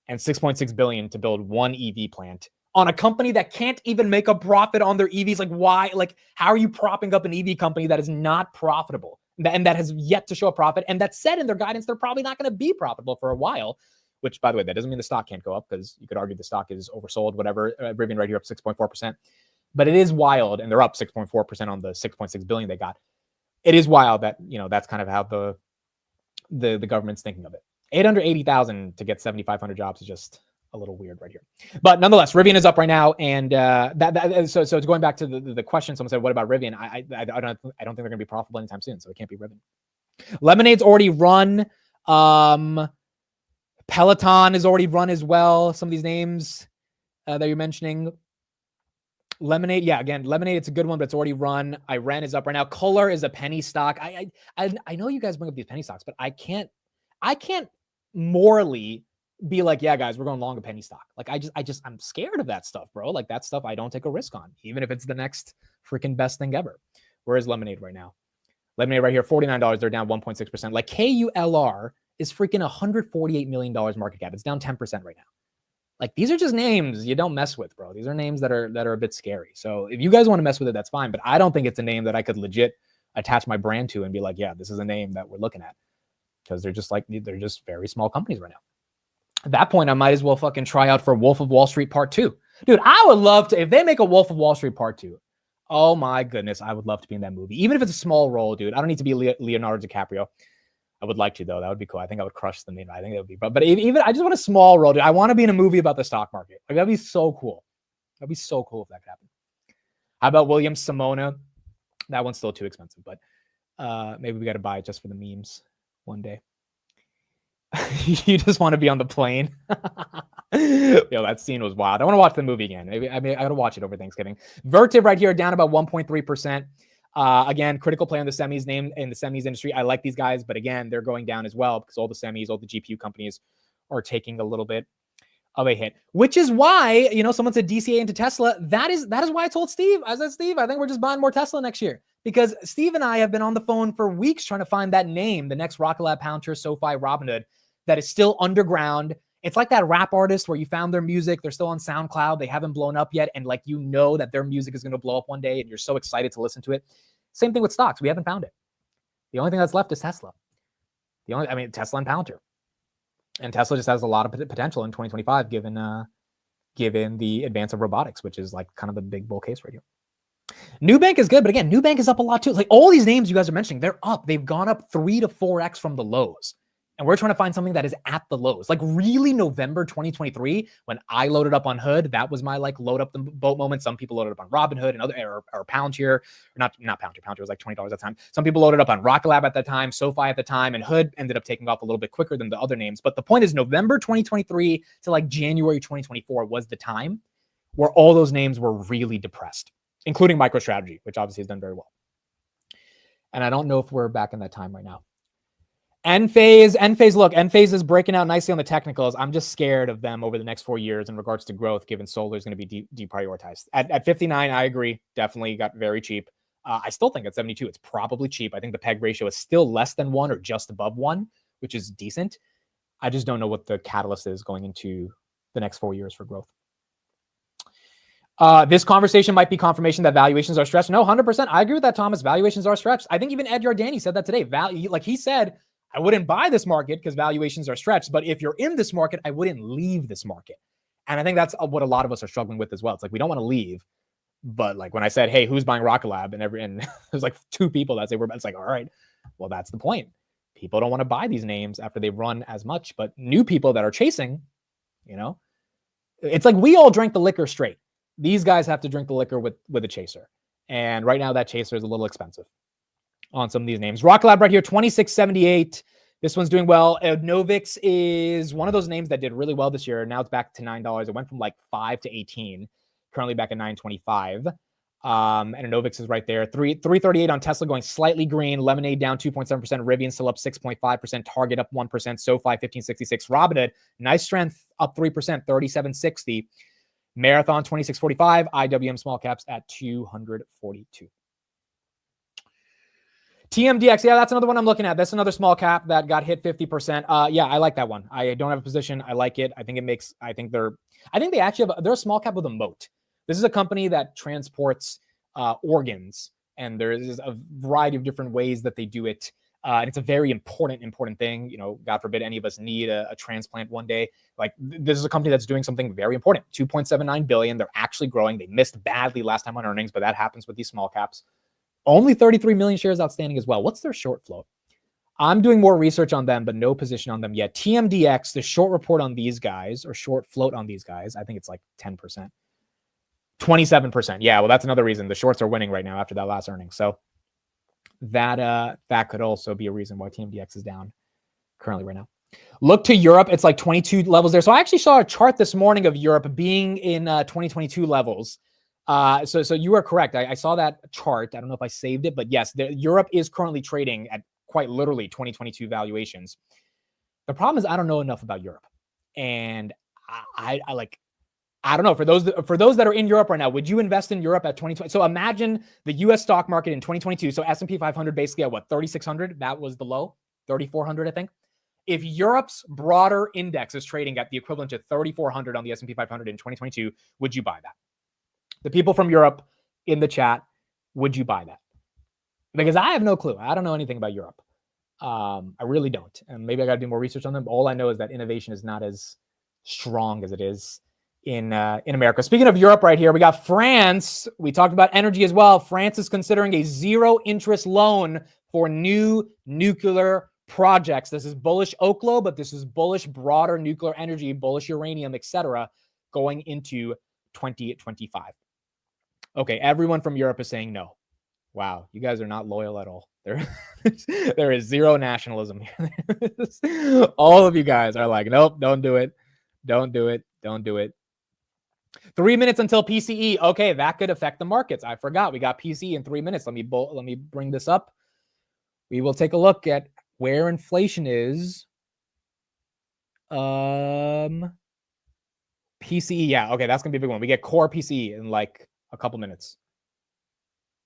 Speaker 1: and $6.6 billion to build one EV plant on a company that can't even make a profit on their EVs. Like, why? Like, how are you propping up an EV company that is not profitable and that has yet to show a profit? And that said in their guidance, they're probably not going to be profitable for a while, which, by the way, that doesn't mean the stock can't go up, because you could argue the stock is oversold, whatever. Rivian right here up 6.4%. But it is wild, and they're up 6.4% on the 6.6 billion they got. It is wild that, you know, that's kind of how the government's thinking of it. 880,000 to get 7,500 jobs is just a little weird right here. But nonetheless, Rivian is up right now, and so it's going back to the question. Someone said, "What about Rivian?" I don't think they're going to be profitable anytime soon, so it can't be Rivian. Lemonade's already run. Peloton is already run as well. Some of these names that you're mentioning. Lemonade, yeah, again, Lemonade, it's a good one, but it's already run. Iran is up right now. Kohler is a penny stock. I know you guys bring up these penny stocks, but I can't morally be like, yeah, guys, we're going long a penny stock. Like, I'm scared of that stuff, bro. Like, that stuff I don't take a risk on, even if it's the next freaking best thing ever. Where is Lemonade right now? Lemonade right here, $49. They're down 1.6%. Like, KULR is freaking $148 million market cap. It's down 10% right now. Like, these are just names you don't mess with, bro. These are names that are a bit scary. So if you guys want to mess with it, that's fine. But I don't think it's a name that I could legit attach my brand to and be like, yeah, this is a name that we're looking at. Because they're just very small companies right now. At that point, I might as well fucking try out for Wolf of Wall Street Part 2. Dude, I would love to, if they make a Wolf of Wall Street Part 2, oh my goodness, I would love to be in that movie. Even if it's a small role, dude. I don't need to be Leonardo DiCaprio. I would like to, though. That would be cool. I think I would crush the main. I think that would be, but even I just want a small role, dude. I want to be in a movie about the stock market. Like, that'd be so cool. That'd be so cool if that could happen. How about Williams Simona? That one's still too expensive, but maybe we got to buy it just for the memes one day. You just want to be on the plane. Yo, that scene was wild. I want to watch the movie again. Maybe I got to watch it over Thanksgiving. Vertiv right here down about 1.3%. Again, critical player in the semis, name in the semis industry. I like these guys, but again, they're going down as well because all the semis, all the GPU companies are taking a little bit of a hit, which is why, you know, someone said DCA into Tesla. That is why I told Steve, I said, Steve, I think we're just buying more Tesla next year, because Steve and I have been on the phone for weeks trying to find that name, the next Rocket Lab, Palantir, SoFi, Robinhood, that is still underground. It's like that rap artist where you found their music. They're still on SoundCloud. They haven't blown up yet. And like, you know that their music is going to blow up one day and you're so excited to listen to it. Same thing with stocks. We haven't found it. The only thing that's left is Tesla. Tesla and Palantir. And Tesla just has a lot of potential in 2025, given the advance of robotics, which is like kind of the big bull case right here. Nubank is good, but again, Nubank is up a lot too. Like, all these names you guys are mentioning, they're up. They've gone up 3 to 4x from the lows. And we're trying to find something that is at the lows. Like, really, November 2023, when I loaded up on Hood, that was my like load up the boat moment. Some people loaded up on Robinhood and other or Palantir, or not Palantir. Palantir was like $20 at the time. Some people loaded up on Rocket Lab at that time, SoFi at the time, and Hood ended up taking off a little bit quicker than the other names. But the point is, November 2023 to like January 2024 was the time where all those names were really depressed, including MicroStrategy, which obviously has done very well. And I don't know if we're back in that time right now. Enphase, look, Enphase is breaking out nicely on the technicals. I'm just scared of them over the next 4 years in regards to growth, given solar is going to be deprioritized. At 59, I agree. Definitely got very cheap. I still think at 72, it's probably cheap. I think the PEG ratio is still less than 1 or just above 1, which is decent. I just don't know what the catalyst is going into the next 4 years for growth. This conversation might be confirmation that valuations are stretched. No, 100%. I agree with that, Thomas. Valuations are stretched. I think even Ed Yardeni said that today. Like he said, I wouldn't buy this market because valuations are stretched. But if you're in this market, I wouldn't leave this market. And I think that's what a lot of us are struggling with as well. It's like, we don't want to leave. But like when I said, hey, who's buying Rocket Lab? And there's like 2 people that say it's like, all right, well, that's the point. People don't want to buy these names after they run as much. But new people that are chasing, you know, it's like we all drank the liquor straight. These guys have to drink the liquor with a chaser. And right now that chaser is a little expensive on some of these names. Rocket Lab right here, 2678. This one's doing well. Novix is one of those names that did really well this year. Now it's back to $9. It went from like 5 to 18. Currently back at 925. And Novix is right there. 338 on Tesla, going slightly green. Lemonade down 2.7%. Rivian still up 6.5%. Target up 1%. SoFi 1566. Robinhood, nice strength, up 3%. 3760. Marathon 2645. IWM small caps at 242. TMDX, yeah, that's another one I'm looking at. That's another small cap that got hit 50%. Yeah, I like that one. I don't have a position. I like it. I think they actually they're a small cap with a moat. This is a company that transports organs, and there is a variety of different ways that they do it. And it's a very important thing. You know, God forbid any of us need a transplant one day. Like this is a company that's doing something very important. 2.79 billion. They're actually growing. They missed badly last time on earnings, but that happens with these small caps. Only 33 million shares outstanding as well. What's their short float? I'm doing more research on them, but no position on them yet. TMDX, the short report on these guys, or short float on these guys, I think it's like 10%. 27%. Yeah, well, that's another reason the shorts are winning right now after that last earnings. So that could also be a reason why TMDX is down currently right now. Look to Europe. It's like 22 levels there. So I actually saw a chart this morning of Europe being in 2022 levels. So you are correct. I saw that chart. I don't know if I saved it, but yes, Europe is currently trading at quite literally 2022 valuations. The problem is I don't know enough about Europe, and I don't know. For those that are in Europe right now, would you invest in Europe at 2020? So imagine the U.S. stock market in 2022. So S&P 500 basically at what, 3,600? That was the low, 3,400, I think. If Europe's broader index is trading at the equivalent to 3,400 on the S&P 500 in 2022, would you buy that? The people from Europe in the chat, would you buy that? Because I have no clue. I don't know anything about Europe. I really don't. And maybe I got to do more research on them. All I know is that innovation is not as strong as it is in America. Speaking of Europe right here, we got France. We talked about energy as well. France is considering a zero interest loan for new nuclear projects. This is bullish Oklo, but this is bullish broader nuclear energy, bullish uranium, etc., going into 2025. Okay, everyone from Europe is saying no. Wow, you guys are not loyal at all. There is zero nationalism here. All of you guys are like, nope, don't do it. Don't do it. Don't do it. 3 minutes until PCE. Okay, that could affect the markets. I forgot we got PCE in 3 minutes. Let me bring this up. We will take a look at where inflation is. PCE, yeah, okay, that's gonna be a big one. We get core PCE in like a couple minutes.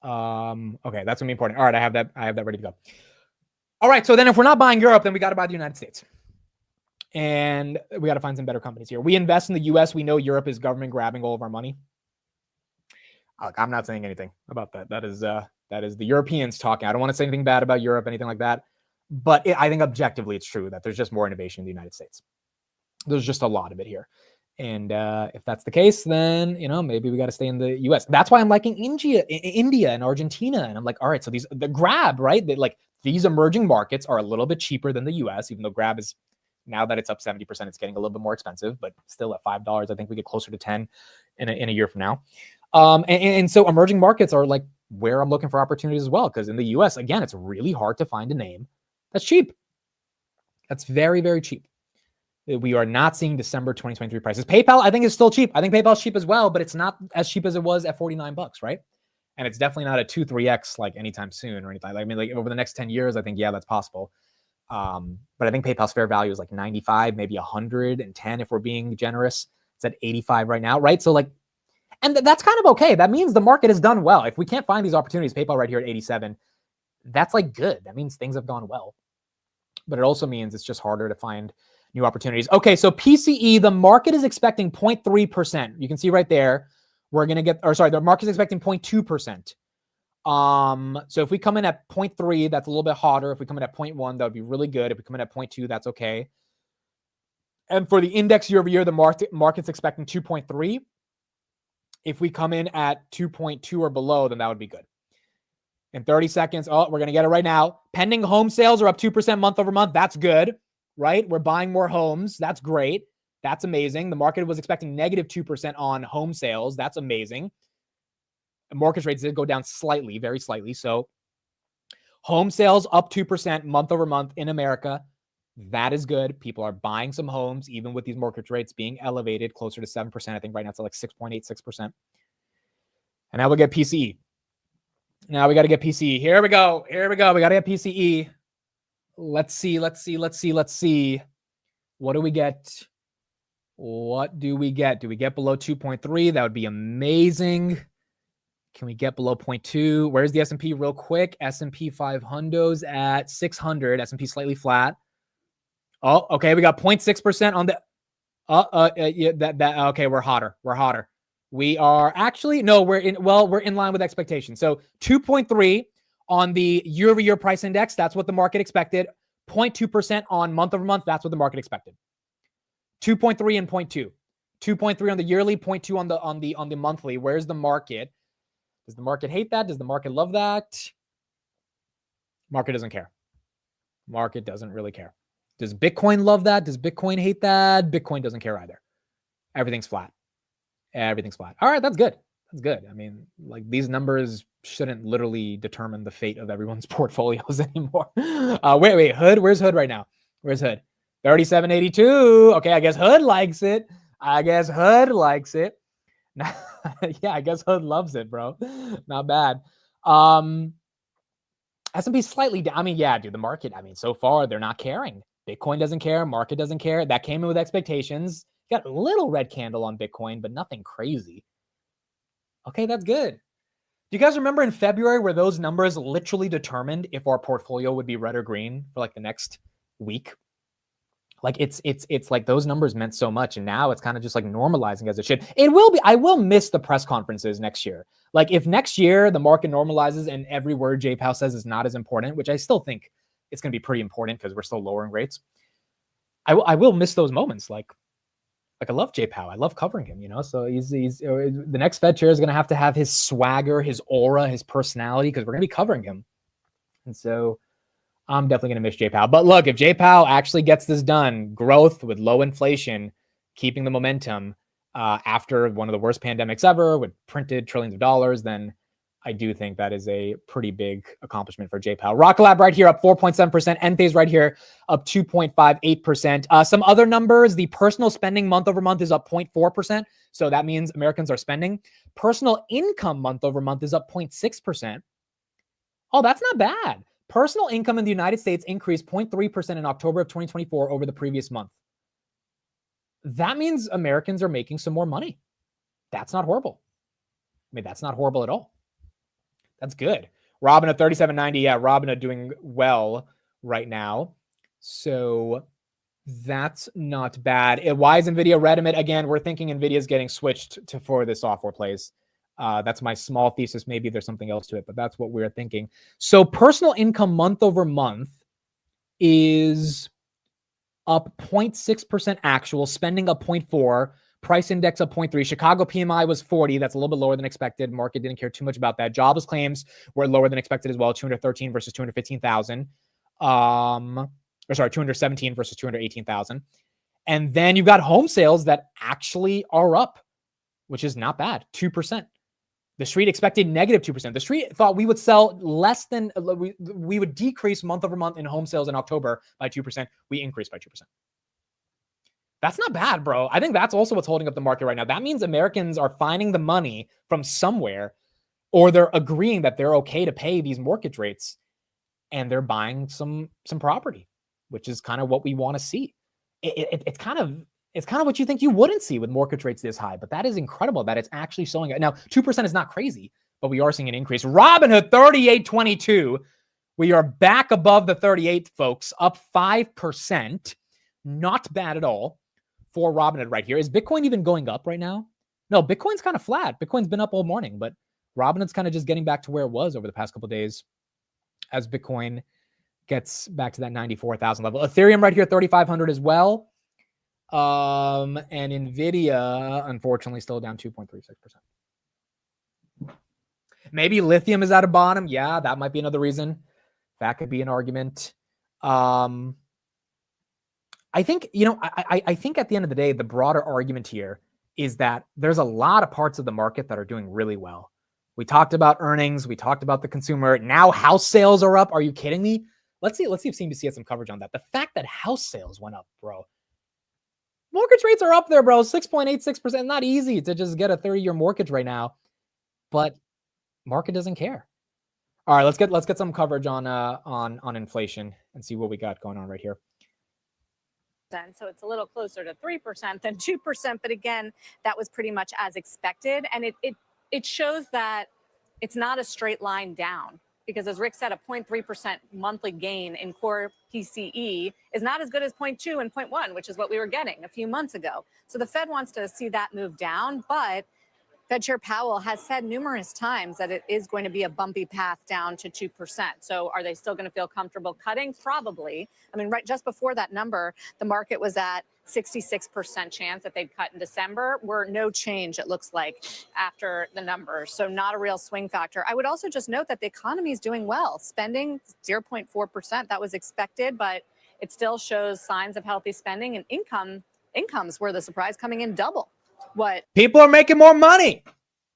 Speaker 1: Okay, that's gonna be important. All right, I have that ready to go. All right, so then if we're not buying Europe, then we got to buy the United States. And we got to find some better companies here. We invest in the US. We know Europe is government grabbing all of our money. Look, I'm not saying anything about that. That is the Europeans talking. I don't want to say anything bad about Europe, anything like that. But I think objectively it's true that there's just more innovation in the United States. There's just a lot of it here. And if that's the case, then, maybe we got to stay in the US. That's why I'm liking India and Argentina. And I'm like, all right, so the grab, right? These emerging markets are a little bit cheaper than the US, even though grab is, now that it's up 70%, it's getting a little bit more expensive, but still at $5. I think we get closer to 10 in a year from now. And so emerging markets are like where I'm looking for opportunities as well. Because in the US, again, it's really hard to find a name that's cheap. That's very, very cheap. We are not seeing December 2023 prices. PayPal, I think, is still cheap. I think PayPal's cheap as well, but it's not as cheap as it was at $49, right? And it's definitely not a 2-3x like anytime soon or anything. I mean, like over the next 10 years, I think, yeah, that's possible. But I think PayPal's fair value is like 95, maybe 110 if we're being generous. It's at 85 right now, right? So and that's kind of okay. That means the market has done well. If we can't find these opportunities, PayPal right here at 87, that's like good. That means things have gone well. But it also means it's just harder to find new opportunities. Okay, so PCE, the market is expecting 0.3%. You can see right there, the market is expecting 0.2%. So if we come in at 0.3, that's a little bit hotter. If we come in at 0.1, that would be really good. If we come in at 0.2, that's okay. And for the index year over year, the market's expecting 2.3. If we come in at 2.2 or below, then that would be good. In 30 seconds, we're going to get it right now. Pending home sales are up 2% month over month. That's good, right? We're buying more homes. That's great. That's amazing. The market was expecting negative 2% on home sales. That's amazing. Mortgage rates did go down slightly, very slightly. So home sales up 2% month over month in America. That is good. People are buying some homes, even with these mortgage rates being elevated closer to 7%. I think right now it's like 6.86%. And now we'll get PCE. Now we got to get PCE. Here we go. We got to get PCE. Let's see. What do we get? Do we get below 2.3? That would be amazing. Can we get below 0.2? Where's the S&P real quick? S&P 500's at 600. S&P slightly flat. Oh, okay. We got 0.6% on the. Yeah, okay. We're hotter. We're hotter. We are actually no. We're in line with expectations. So 2.3 on the year-over-year price index. That's what the market expected. 0.2% on month-over-month. That's what the market expected. 2.3 and 0.2. 2.3 on the yearly. 0.2 on the monthly. Where's the market? Does the market hate that? Does the market love that? Market doesn't care. Market doesn't really care. Does Bitcoin love that? Does Bitcoin hate that? Bitcoin doesn't care either. Everything's flat. Everything's flat. All right, that's good. That's good. I mean, like these numbers shouldn't literally determine the fate of everyone's portfolios anymore. Wait, Hood? Where's Hood right now? Where's Hood? 3782. Okay, I guess Hood likes it. Yeah, I guess Hood loves it, bro. Not bad. S&P slightly down. I mean, yeah, dude, the market, I mean, so far they're not caring. Bitcoin doesn't care. Market doesn't care. That came in with expectations. Got a little red candle on Bitcoin, but nothing crazy. Okay, that's good. Do you guys remember in February where those numbers literally determined if our portfolio would be red or green for like the next week? Like it's like those numbers meant so much, and now it's kind of just like normalizing as it should. It will be. I will miss the press conferences next year. Like if next year the market normalizes and every word Jay Powell says is not as important, which I still think it's going to be pretty important because we're still lowering rates. I will miss those moments. Like I love Jay Powell. I love covering him. You know, so he's the next Fed chair is going to have his swagger, his aura, his personality because we're going to be covering him, and so. I'm definitely going to miss Jay Powell. But look, if Jay Powell actually gets this done, growth with low inflation, keeping the momentum after one of the worst pandemics ever with printed trillions of dollars, then I do think that is a pretty big accomplishment for Jay Powell. Rocket Lab right here up 4.7%. Enphase right here up 2.58%. Some other numbers, the personal spending month over month is up 0.4%. So that means Americans are spending. Personal income month over month is up 0.6%. Oh, that's not bad. Personal income in the United States increased 0.3% in October of 2024 over the previous month. That means Americans are making some more money. That's not horrible. I mean, that's not horrible at all. That's good. Robin at 3790. Yeah, Robin are doing well right now. So that's not bad. Why is NVIDIA red emit? Again, we're thinking NVIDIA is getting switched for the software plays. That's my small thesis. Maybe there's something else to it, but that's what we're thinking. So personal income month over month is up 0.6% actual, spending up 0.4, price index up 0.3. Chicago PMI was 40. That's a little bit lower than expected. Market didn't care too much about that. Jobless claims were lower than expected as well. 213 versus 215,000. 217 versus 218,000. And then you've got home sales that actually are up, which is not bad. 2%. The street expected negative 2%. The street thought we would sell less than, we would decrease month over month in home sales in October by 2%. We increased by 2%. That's not bad, bro. I think that's also what's holding up the market right now. That means Americans are finding the money from somewhere, or they're agreeing that they're okay to pay these mortgage rates, and they're buying some property, which is kind of what we want to see. It's kind of what you think you wouldn't see with mortgage rates this high, but that is incredible that it's actually showing it. Now, 2% is not crazy, but we are seeing an increase. Robinhood 3822. We are back above the 38, folks, up 5%. Not bad at all for Robinhood right here. Is Bitcoin even going up right now? No, Bitcoin's kind of flat. Bitcoin's been up all morning, but Robinhood's kind of just getting back to where it was over the past couple of days as Bitcoin gets back to that 94,000 level. Ethereum right here, 3,500 as well. And NVIDIA, unfortunately, still down 2.36%. Maybe lithium is at a bottom. Yeah, that might be another reason. That could be an argument. I think, I think at the end of the day, the broader argument here is that there's a lot of parts of the market that are doing really well. We talked about earnings. We talked about the consumer. Now house sales are up. Are you kidding me? Let's see if CNBC has some coverage on that. The fact that house sales went up, bro. Mortgage rates are up there, bro. 6.86%. Not easy to just get a 30-year mortgage right now, but market doesn't care. All right, let's get some coverage on inflation and see what we got going on right here.
Speaker 10: So it's a little closer to 3% than 2%, but again, that was pretty much as expected, and it shows that it's not a straight line down. Because as Rick said, a 0.3% monthly gain in core PCE is not as good as 0.2 and 0.1, which is what we were getting a few months ago. So the Fed wants to see that move down, but Fed Chair Powell has said numerous times that it is going to be a bumpy path down to 2%. So are they still going to feel comfortable cutting? Probably. I mean, right just before that number, the market was at 66% chance that they'd cut in December. We're no change, it looks like, after the numbers. So not a real swing factor. I would also just note that the economy is doing well. Spending 0.4%, that was expected, but it still shows signs of healthy spending, and incomes were the surprise, coming in double what
Speaker 1: people are making more money.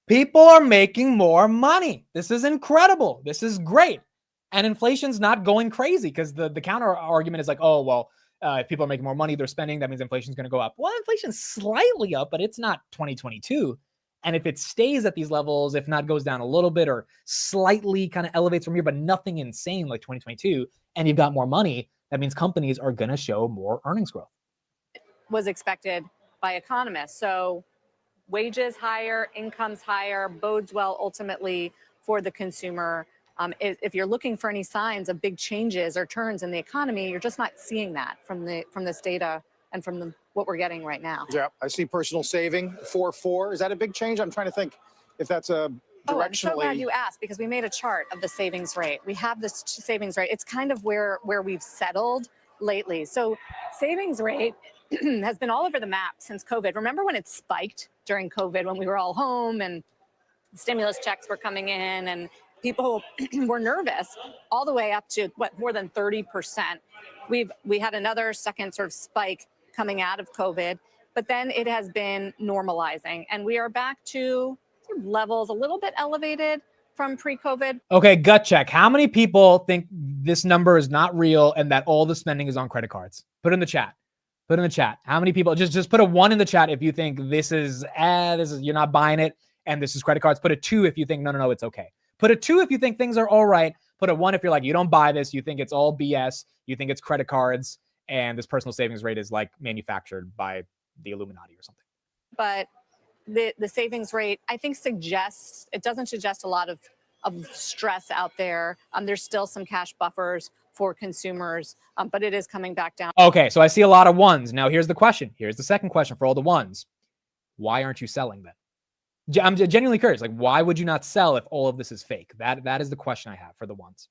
Speaker 1: People are making more money. This is incredible. This is great. And inflation's not going crazy, because the counter argument is like, oh, well, if people are making more money, they're spending, that means inflation's going to go up. Well, inflation's slightly up, but it's not 2022. And if it stays at these levels, if not goes down a little bit or slightly kind of elevates from here, but nothing insane like 2022, and you've got more money, that means companies are going to show more earnings growth.
Speaker 10: was expected by economists. So wages higher, incomes higher, bodes well ultimately for the consumer. If you're looking for any signs of big changes or turns in the economy, you're just not seeing that from this data and from what we're getting right now.
Speaker 11: Yeah, I see personal saving 4.4. Is that a big change? I'm trying to think if that's a directionally.
Speaker 10: Oh, I'm so glad you asked, because we made a chart of the savings rate. We have this savings rate. It's kind of where we've settled lately. So savings rate has been all over the map since COVID. Remember when it spiked during COVID, when we were all home and stimulus checks were coming in and people were nervous, all the way up to more than 30%. We had another second sort of spike coming out of COVID, but then it has been normalizing, and we are back to levels a little bit elevated from pre-COVID.
Speaker 1: Okay, gut check. How many people think this number is not real and that all the spending is on credit cards? Put it in the chat. Put it in the chat. How many people? Just put a 1 in the chat if you think this is you're not buying it and this is credit cards. Put a 2 if you think no, it's okay. Put a 2 if you think things are all right. Put a 1 if you're like, you don't buy this, you think it's all BS, you think it's credit cards, and this personal savings rate is like manufactured by the Illuminati or something.
Speaker 10: But the savings rate, I think, doesn't suggest a lot of stress out there. There's still some cash buffers for consumers, but it is coming back down.
Speaker 1: Okay, so I see a lot of 1s. Now here's the question. Here's the second question for all the 1s. Why aren't you selling then? I'm genuinely curious. Like, why would you not sell if all of this is fake? That is the question I have for the 1s.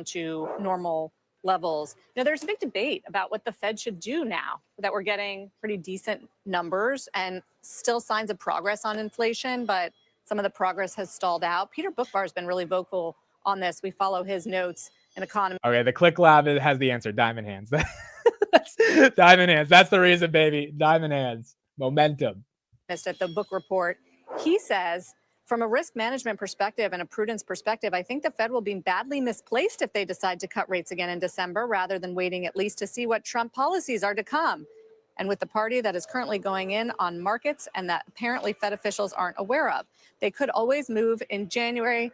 Speaker 10: To normal levels. Now, there's a big debate about what the Fed should do now that we're getting pretty decent numbers and still signs of progress on inflation, but some of the progress has stalled out. Peter Bookvar has been really vocal on this. We follow his notes in economy.
Speaker 1: Okay, the Click Lab has the answer. Diamond hands. That's diamond hands. That's the reason, baby. Diamond hands. Momentum.
Speaker 10: At the book report, he says, from a risk management perspective and a prudence perspective, I think the Fed will be badly misplaced if they decide to cut rates again in December, rather than waiting at least to see what Trump policies are to come. And with the party that is currently going in on markets and that apparently Fed officials aren't aware of, they could always move in January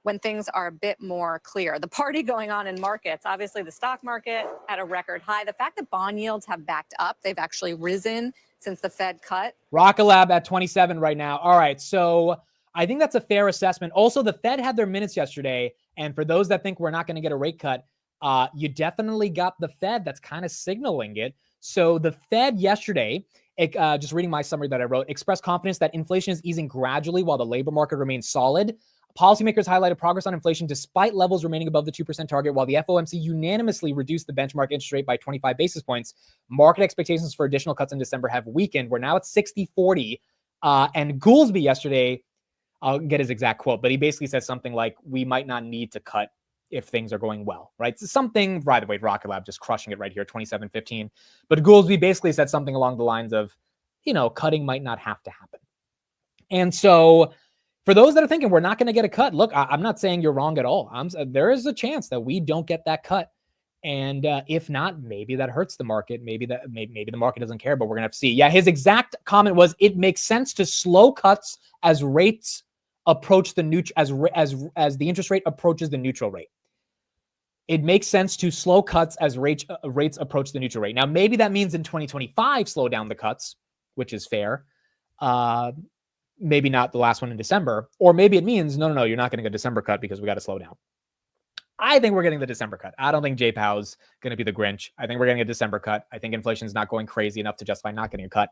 Speaker 10: when things are a bit more clear. The party going on in markets, obviously the stock market at a record high. The fact that bond yields have backed up, they've actually risen since the Fed cut.
Speaker 1: Rocket Lab at 27 right now. All right, so I think that's a fair assessment. Also, the Fed had their minutes yesterday, and for those that think we're not going to get a rate cut, you definitely got the Fed that's kind of signaling it. So the Fed yesterday, just reading my summary that I wrote, expressed confidence that inflation is easing gradually while the labor market remains solid. Policymakers highlighted progress on inflation despite levels remaining above the 2% target, while the FOMC unanimously reduced the benchmark interest rate by 25 basis points. Market expectations for additional cuts in December have weakened. We're now at 60-40. And Goolsbee yesterday, I'll get his exact quote, but he basically said something like, we might not need to cut if things are going well, right? So something, by the way, Rocket Lab just crushing it right here, 27-15. But Goolsbee basically said something along the lines of, cutting might not have to happen. And so for those that are thinking we're not going to get a cut, look, I'm not saying you're wrong at all. There is a chance that we don't get that cut. And if not, maybe that hurts the market. Maybe the market doesn't care, but we're going to have to see. Yeah, his exact comment was, it makes sense to slow cuts as rates approach the neutral, as the interest rate approaches the neutral rate. It makes sense to slow cuts as rates approach the neutral rate. Now, maybe that means in 2025, slow down the cuts, which is fair. maybe not the last one in December, or maybe it means, no, you're not getting a December cut because we got to slow down. I think we're getting the December cut. I don't think Jay Powell's going to be the Grinch. I think we're getting a December cut. I think inflation is not going crazy enough to justify not getting a cut.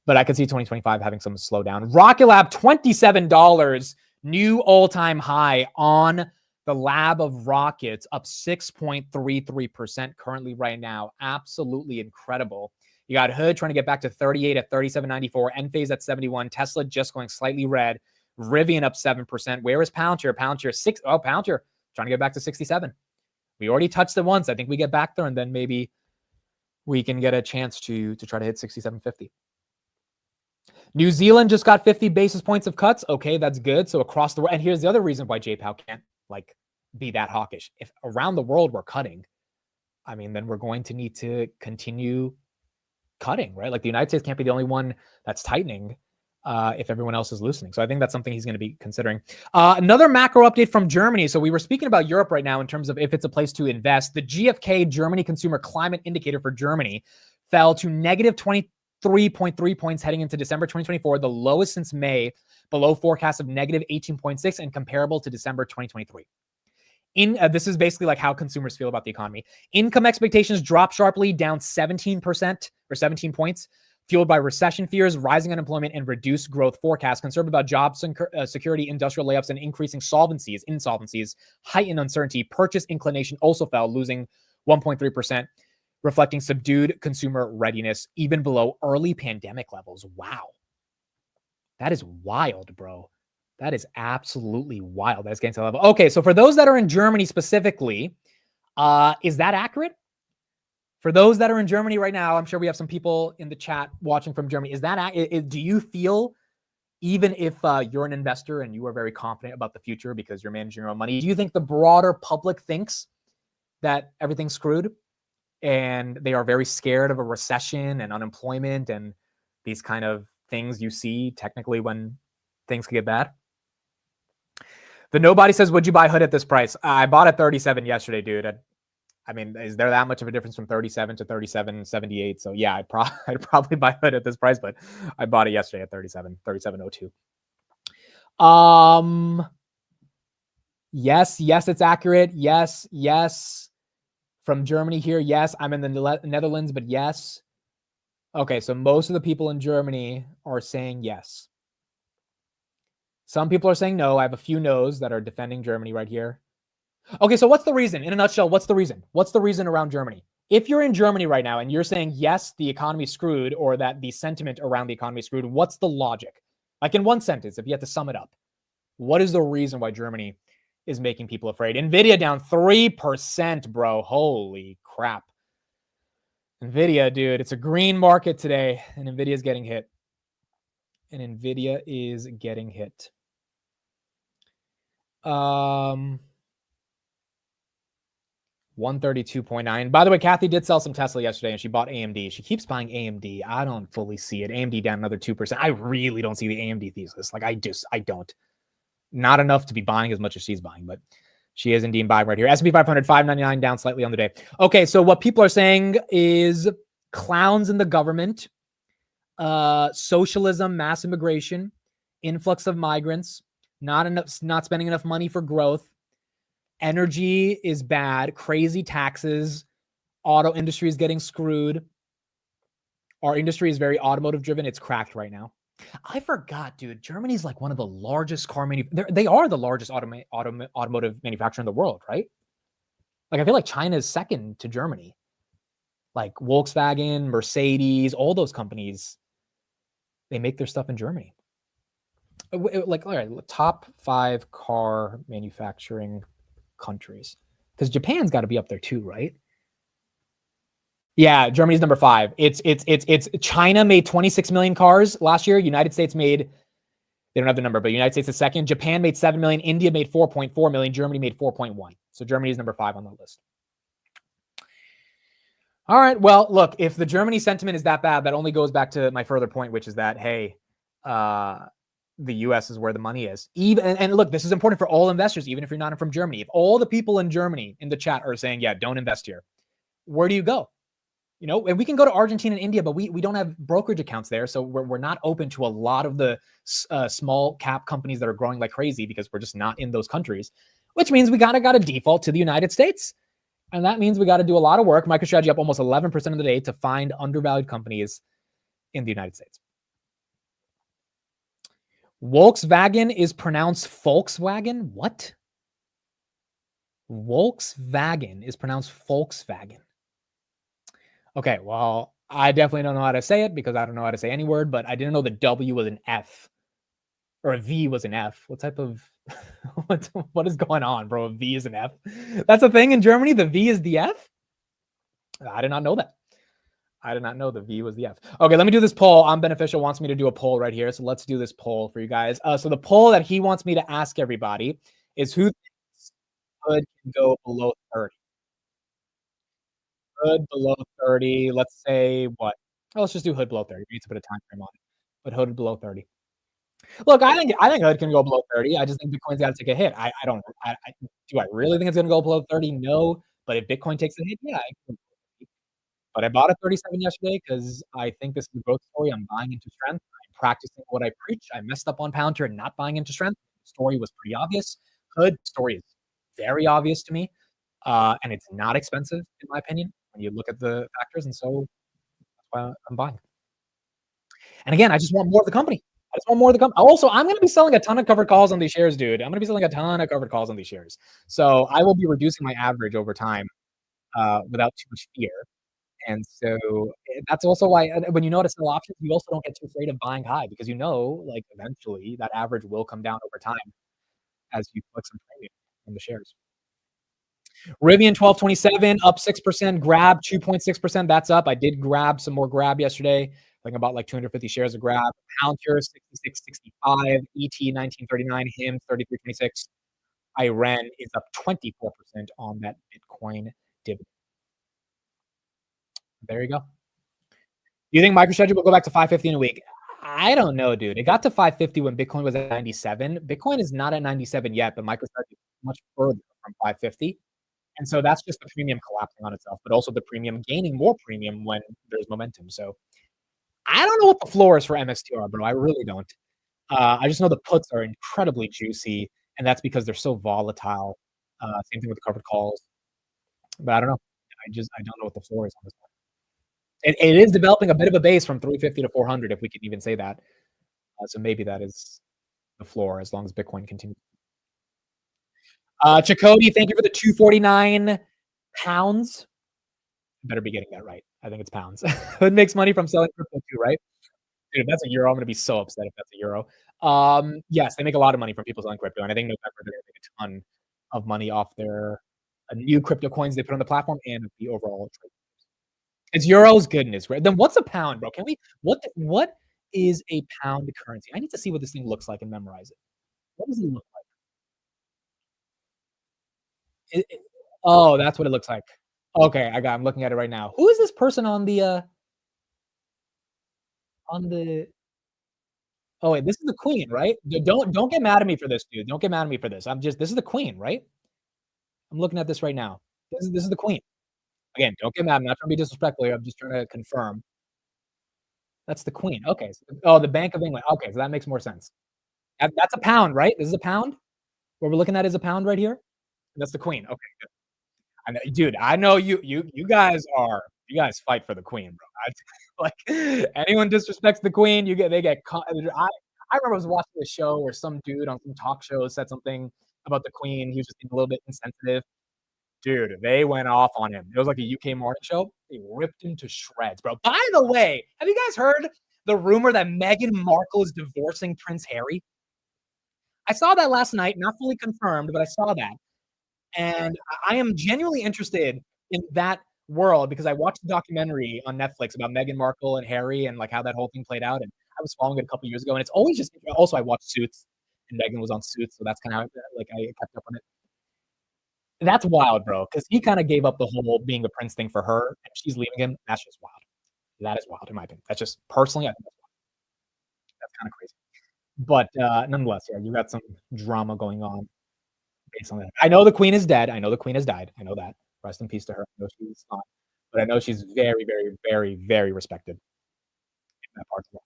Speaker 1: But I could see 2025 having some slowdown. Rocket Lab, $27, new all-time high on the Lab of Rockets, up 6.33% currently right now. Absolutely incredible. You got Hood trying to get back to 38 at 37.94. Enphase at 71. Tesla just going slightly red. Rivian up 7%. Where is Palantir? Palantir 6. Oh, Palantir trying to get back to 67. We already touched it once. I think we get back there, and then maybe we can get a chance to try to hit 67.50. New Zealand just got 50 basis points of cuts. Okay, that's good. So across the world, and here's the other reason why Jay Powell can't be that hawkish. If around the world we're cutting, I mean, then we're going to need to continue cutting, right? Like the United States can't be the only one that's tightening if everyone else is loosening. So I think that's something he's going to be considering. Another macro update from Germany. So we were speaking about Europe right now in terms of if it's a place to invest. The GfK Germany Consumer Climate Indicator for Germany fell to negative 23.3 points heading into December 2024, the lowest since May, below forecast of negative 18.6 and comparable to December 2023. This is basically like how consumers feel about the economy. Income expectations dropped sharply, down 17% or 17 points, fueled by recession fears, rising unemployment, and reduced growth forecasts. Concerned about job security, industrial layoffs, and increasing insolvencies, heightened uncertainty. Purchase inclination also fell, losing 1.3%, reflecting subdued consumer readiness, even below early pandemic levels. Wow. That is wild, bro. That is absolutely wild. That's getting to the level. Okay, so for those that are in Germany specifically, is that accurate? For those that are in Germany right now, I'm sure we have some people in the chat watching from Germany. Is that do you feel, even if you're an investor and you are very confident about the future because you're managing your own money, do you think the broader public thinks that everything's screwed and they are very scared of a recession and unemployment and these kind of things you see technically when things could get bad? The Nobody says, would you buy Hood at this price? I bought at 37 yesterday, dude. I mean, is there that much of a difference from 37 to 37.78? So yeah, I'd probably buy Hood at this price, but I bought it yesterday at 37.02. Yes, it's accurate. Yes. From Germany here, yes. I'm in the Netherlands, but yes. Okay, so most of the people in Germany are saying yes. Some people are saying no. I have a few no's that are defending Germany right here. Okay, so what's the reason? In a nutshell, what's the reason? What's the reason around Germany? If you're in Germany right now and you're saying, yes, the economy's screwed, or that the sentiment around the economy is screwed, what's the logic? Like in one sentence, if you had to sum it up, what is the reason why Germany is making people afraid? NVIDIA down 3%, bro. Holy crap. NVIDIA, dude, it's a green market today, and NVIDIA is getting hit. 132.9. By the way, Kathy did sell some Tesla yesterday and she bought AMD. She keeps buying AMD. I don't fully see it. AMD down another 2%. I really don't see the AMD thesis. Like I don't. Not enough to be buying as much as she's buying, but she is indeed buying right here. S&P 500, 599 down slightly on the day. Okay, so what people are saying is clowns in the government, socialism, mass immigration, influx of migrants, not spending enough money for growth. Energy is bad, crazy taxes, auto industry is getting screwed. Our industry is very automotive driven. It's cracked right now. I forgot, dude. Germany's like one of the largest they are the largest automotive manufacturer in the world, right? Like I feel like China is second to Germany. Like Volkswagen, Mercedes, all those companies, they make their stuff in Germany. Like, all right, top 5 car manufacturing countries, because Japan's got to be up there too, right? Yeah, Germany's number 5. It's China made 26 million cars last year. United States made, they don't have the number, but United States is second. Japan made 7 million. India made 4.4 million. Germany made 4.1. So Germany is number 5 on the list. All right. Well, look, if the Germany sentiment is that bad, that only goes back to my further point, which is that, hey, the US is where the money is. And look, this is important for all investors, even if you're not from Germany. If all the people in Germany in the chat are saying, yeah, don't invest here, where do you go? You know, and we can go to Argentina and India, but we don't have brokerage accounts there. So we're not open to a lot of the small cap companies that are growing like crazy because we're just not in those countries, which means we got to default to the United States. And that means we got to do a lot of work. MicroStrategy up almost 11% of the day to find undervalued companies in the United States. Volkswagen is pronounced Volkswagen. What? Volkswagen is pronounced Volkswagen. Okay, well, I definitely don't know how to say it because I don't know how to say any word, but I didn't know the W was an F or a V was an F. What type of, what is going on, bro? A V is an F. That's a thing in Germany. The V is the F. I did not know that. I did not know the V was the F. Okay, let me do this poll. Beneficial wants me to do a poll right here. So let's do this poll for you guys. So the poll that he wants me to ask everybody is who thinks hood can go below 30? Hood below 30. Let's say what? Oh, let's just do hood below 30. We need to put a time frame on it. But hood below 30. Look, I think hood can go below 30. I just think Bitcoin's got to take a hit. Do I really think it's going to go below 30? No. But if Bitcoin takes a hit, yeah. But I bought a 37 yesterday because I think this is a growth story. I'm buying into strength. I'm practicing what I preach. I messed up on Palantir and not buying into strength. The story was pretty obvious. Hood story is very obvious to me. And it's not expensive, in my opinion, when you look at the factors. And so that's why I'm buying. And again, I just want more of the company. Also, I'm going to be selling a ton of covered calls on these shares, dude. I'm going to be selling a ton of covered calls on these shares. So I will be reducing my average over time without too much fear. And so that's also why when you know how to sell options, you also don't get too afraid of buying high because you know, like eventually that average will come down over time as you collect some premium on the shares. Rivian 1227 up 6%, Grab 2.6%. That's up. I did grab some more Grab yesterday. I think about like 250 shares of Grab. Palantir 66.65, ET 1939, HIM 33.26. Iran is up 24% on that Bitcoin dividend. There you go. Do you think MicroStrategy will go back to 550 in a week? I don't know, dude. It got to 550 when Bitcoin was at 97. Bitcoin is not at 97 yet, but MicroStrategy is much further from 550. And so that's just the premium collapsing on itself, but also the premium gaining more premium when there's momentum. So I don't know what the floor is for MSTR, bro. I really don't. I just know the puts are incredibly juicy, and that's because they're so volatile. Same thing with the covered calls. But I don't know. I don't know what the floor is on this one. It is developing a bit of a base from 350 to 400, if we can even say that. So maybe that is the floor as long as Bitcoin continues. Chakoti, thank you for the 249 pounds. Better be getting that right. I think it's pounds. It makes money from selling crypto too, right? Dude, if that's a euro, I'm going to be so upset if that's a euro. Yes, they make a lot of money from people selling crypto. And I think November they're going to make a ton of money off their new crypto coins they put on the platform and the overall trade. It's euros, goodness, right? Then what's a pound, bro? Can we, what is a pound currency? I need to see what this thing looks like and memorize it. What does it look like? Oh, that's what it looks like. Okay, I'm looking at it right now. Who is this person on the oh wait, this is the queen, right? Don't get mad at me for this, dude. Don't get mad at me for this. This is the queen, right? I'm looking at this right now. This is the queen. Again, don't get mad. I'm not trying to be disrespectful here. I'm just trying to confirm. That's the queen. Okay. So, the Bank of England. Okay, so that makes more sense. That's a pound, right? This is a pound. What we're looking at is a pound right here. That's the queen. Okay, good. I know, dude. I know you guys fight for the queen, bro. Like anyone disrespects the queen, they get caught. I remember I was watching a show where some dude on some talk show said something about the queen. He was just being a little bit insensitive. Dude, they went off on him. It was like a UK morning show. They ripped him to shreds, bro. By the way, have you guys heard the rumor that Meghan Markle is divorcing Prince Harry? I saw that last night, not fully confirmed, but I saw that. And I am genuinely interested in that world because I watched a documentary on Netflix about Meghan Markle and Harry and like how that whole thing played out. And I was following it a couple years ago. And it's always just, also I watched Suits and Meghan was on Suits. So that's kind of how I kept up on it. That's wild, bro, because he kind of gave up the whole being a prince thing for her, and she's leaving him. That's just wild. That is wild, in my opinion. That's just personally, I think that's kind of crazy. But nonetheless, yeah, you got some drama going on based on that. I know the queen is dead. I know the queen has died. I know that. Rest in peace to her. I know she's not but I know she's very, very, very, very respected in that part of the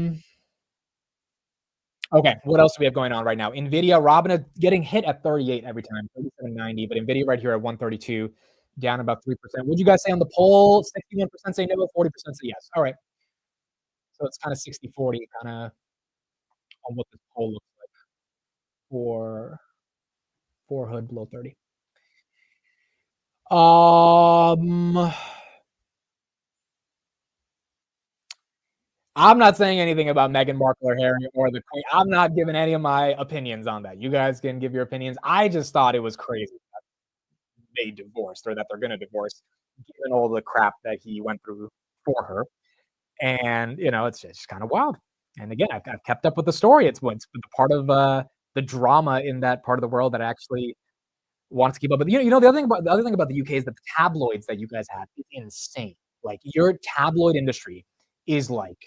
Speaker 1: world. Okay, what else do we have going on right now? NVIDIA, Robinhood getting hit at 38 every time, 37.90, but NVIDIA right here at 132, down about 3%. What'd you guys say on the poll? 61% say no, 40% say yes. All right. So it's kind of 60-40, kind of on what this poll looks like for Hood below 30. I'm not saying anything about Meghan Markle or Harry or the Queen. I'm not giving any of my opinions on that. You guys can give your opinions. I just thought it was crazy that they divorced or that they're going to divorce, given all the crap that he went through for her. And, it's just kind of wild. And again, I've kept up with the story. It's part of the drama in that part of the world that actually wants to keep up. But the other thing about the UK is that the tabloids that you guys have is insane. Like your tabloid industry is like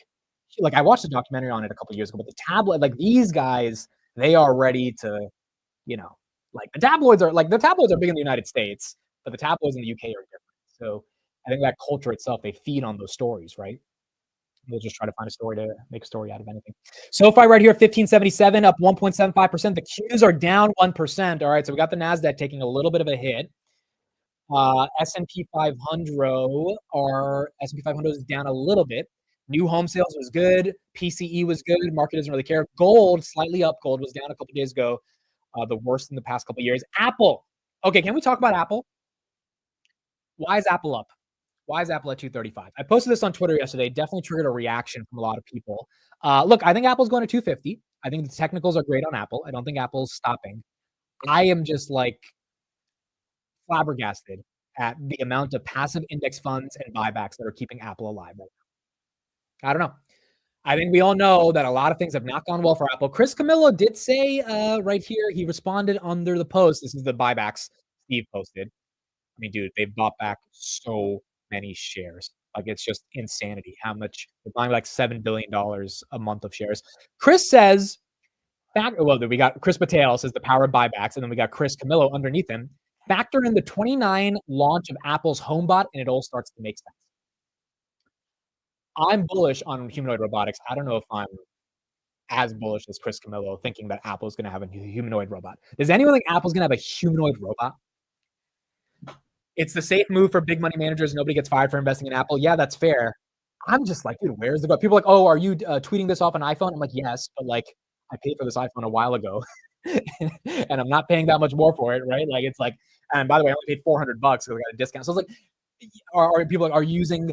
Speaker 1: I watched a documentary on it a couple of years ago, but the tabloid, like these guys, they are ready to, like the tabloids are big in the United States, but the tabloids in the UK are different. So I think that culture itself, they feed on those stories, right? We'll just try to find a story to make a story out of anything. SoFi right here, 1577, up 1.75%. The Qs are down 1%. All right, so we got the NASDAQ taking a little bit of a hit. S&P 500 is down a little bit. New home sales was good. PCE was good. Market doesn't really care. Gold, slightly up. Gold was down a couple days ago. The worst in the past couple of years. Apple. Okay, can we talk about Apple? Why is Apple up? Why is Apple at 235? I posted this on Twitter yesterday. Definitely triggered a reaction from a lot of people. Look, I think Apple's going to 250. I think the technicals are great on Apple. I don't think Apple's stopping. I am just like flabbergasted at the amount of passive index funds and buybacks that are keeping Apple alive right now. I don't know. I think we all know that a lot of things have not gone well for Apple. Chris Camillo did say right here, he responded under the post. This is the buybacks Steve posted. I mean, dude, they've bought back so many shares. Like, it's just insanity how much they're buying, like $7 billion a month of shares. Chris says, we got Chris Patel says the power of buybacks, and then we got Chris Camillo underneath him. Factor in the 29 launch of Apple's HomeBot, and it all starts to make sense. I'm bullish on humanoid robotics. I don't know if I'm as bullish as Chris Camillo, thinking that Apple's going to have a humanoid robot. Does anyone think Apple's going to have a humanoid robot? It's the safe move for big money managers. Nobody gets fired for investing in Apple. Yeah, that's fair. I'm just like, dude, where's the go? People are like, oh, are you tweeting this off an iPhone? I'm like, yes, but like, I paid for this iPhone a while ago, and I'm not paying that much more for it, right? Like, it's like, and by the way, I only paid $400 because I got a discount. So it's like, are people like, are you using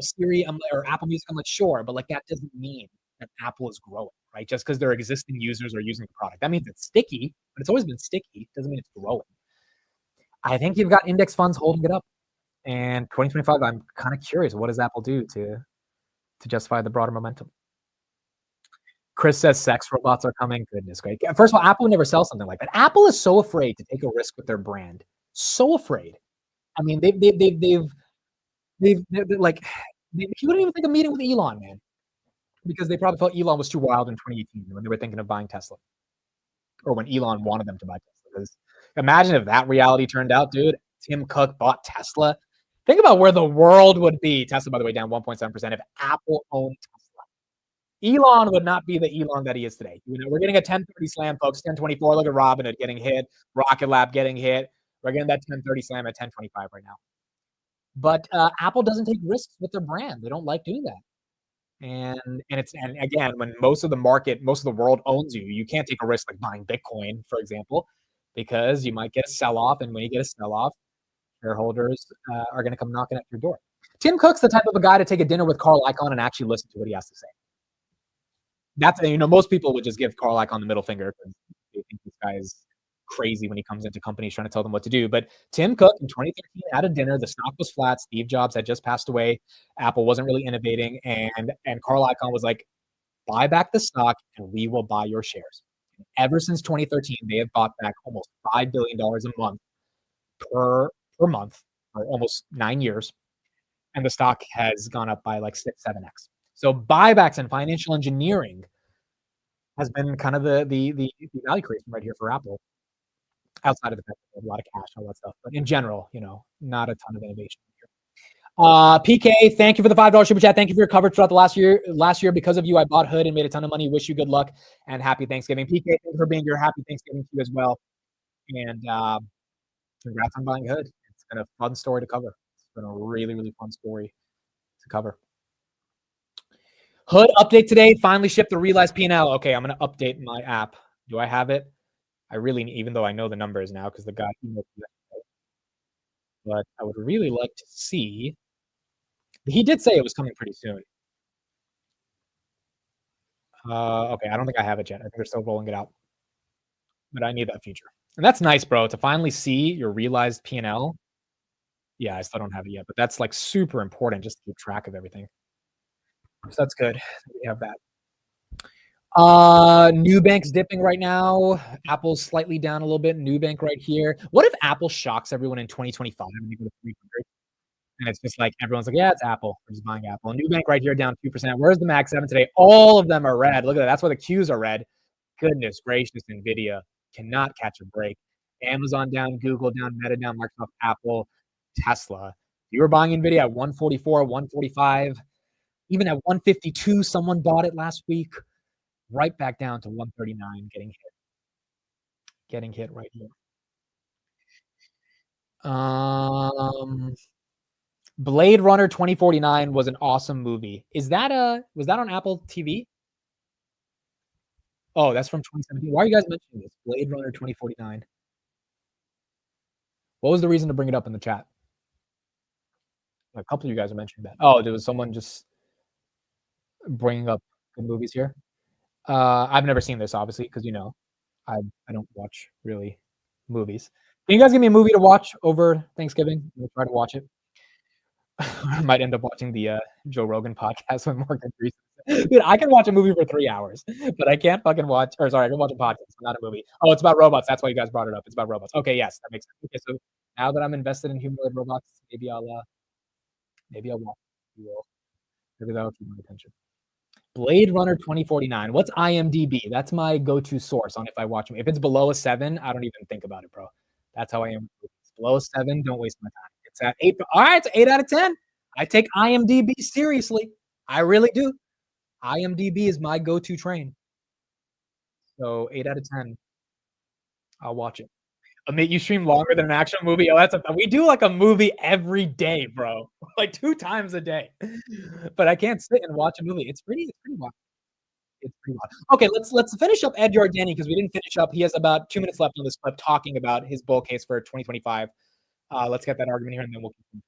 Speaker 1: Siri or Apple Music? I'm like, sure, but like that doesn't mean that Apple is growing, right? Just because their existing users are using the product, that means it's sticky, but it's always been sticky. Doesn't mean it's growing. I think you've got index funds holding it up, and 2025. I'm kind of curious, what does Apple do to justify the broader momentum? Chris says sex robots are coming. Goodness, great. First of all, Apple would never sell something like that. Apple is so afraid to take a risk with their brand. So afraid. I mean, they've like, he wouldn't even think of meeting with Elon, man, because they probably felt Elon was too wild in 2018 when they were thinking of buying Tesla, or when Elon wanted them to buy Tesla. Because imagine if that reality turned out, dude. Tim Cook bought Tesla. Think about where the world would be. Tesla, by the way, down 1.7%. If Apple owned Tesla, Elon would not be the Elon that he is today. We're getting a 1030 slam, folks. 1024. Look at Robinhood getting hit. Rocket Lab getting hit. We're getting that 1030 slam at 1025 right now. But Apple doesn't take risks with their brand. They don't like doing that. And again, when most of the world owns you, you can't take a risk like buying Bitcoin, for example, because you might get a sell-off. And when you get a sell-off, shareholders are going to come knocking at your door. Tim Cook's the type of a guy to take a dinner with Carl Icahn and actually listen to what he has to say. That's, most people would just give Carl Icahn the middle finger because they think this guy is crazy when he comes into companies trying to tell them what to do. But Tim Cook in 2013 had a dinner. The stock was flat. Steve Jobs had just passed away. Apple wasn't really innovating. And Carl Icahn was like, buy back the stock and we will buy your shares. And ever since 2013, they have bought back almost $5 billion a month per month for almost 9 years. And the stock has gone up by like 6-7x. So buybacks and financial engineering has been kind of the value creation right here for Apple. outside of the fact that they have a lot of cash, all that stuff. But in general, not a ton of innovation here. PK, thank you for the $5 super chat. Thank you for your coverage throughout the last year. Because of you, I bought Hood and made a ton of money. Wish you good luck and happy Thanksgiving. PK, thank you for being here. Happy Thanksgiving to you as well. And congrats on buying Hood. It's been a fun story to cover. It's been a really, really fun story to cover. Hood update today. Finally shipped the realized P&L. Okay, I'm going to update my app. Do I have it? I really, even though I know the numbers now because the guy emailed me. But I would really like to see. He did say it was coming pretty soon. Okay, I don't think I have it yet. I think they're still rolling it out. But I need that feature. And that's nice, bro, to finally see your realized P&L. Yeah, I still don't have it yet, but that's like super important just to keep track of everything. So that's good. We have that. Nubank's dipping right now. Apple's slightly down a little bit. Nubank right here. What if Apple shocks everyone in 2025 when they go to 300? And it's just like everyone's like, yeah, it's Apple. We're just buying Apple. Nubank right here down 2%. Where's the Mag 7 today? All of them are red. Look at that. That's why the Qs are red. Goodness gracious, NVIDIA cannot catch a break. Amazon down, Google down, Meta down, Microsoft, Apple, Tesla. You were buying NVIDIA at 144, 145, even at 152. Someone bought it last week. Right back down to 139, getting hit right here. Blade Runner 2049 was an awesome movie. Was that on Apple TV? Oh, that's from 2017. Why are you guys mentioning this? Blade Runner 2049. What was the reason to bring it up in the chat? A couple of you guys are mentioning that. Oh, there was someone just bringing up the movies here. I've never seen this, obviously, because I don't watch really movies. Can you guys give me a movie to watch over Thanksgiving? We'll try to watch it. I might end up watching the Joe Rogan podcast with Morgan Freeman. Dude, I can watch a movie for 3 hours, but I can't fucking watch. Or sorry, I can watch a podcast, not a movie. Oh, it's about robots. That's why you guys brought it up. It's about robots. Okay, yes, that makes sense. Okay, so now that I'm invested in humanoid robots, maybe I'll watch. Maybe that'll keep my attention. Blade Runner 2049. What's IMDb? That's my go-to source on if I watch them. If it's below a 7, I don't even think about it, bro. That's how I am. If it's below a 7, don't waste my time. It's at 8. All right, it's 8 out of 10. I take IMDb seriously. I really do. IMDb is my go-to train. So 8 out of 10. I'll watch it. Amit, you stream longer than an actual movie. Oh, we do like a movie every day, bro. Like 2 times a day. But I can't sit and watch a movie. It's pretty wild. It's pretty wild. Okay, let's finish up Ed Yardeni because we didn't finish up. He has about 2 minutes left on this clip talking about his bull case for 2025. Let's get that argument here and then we'll continue.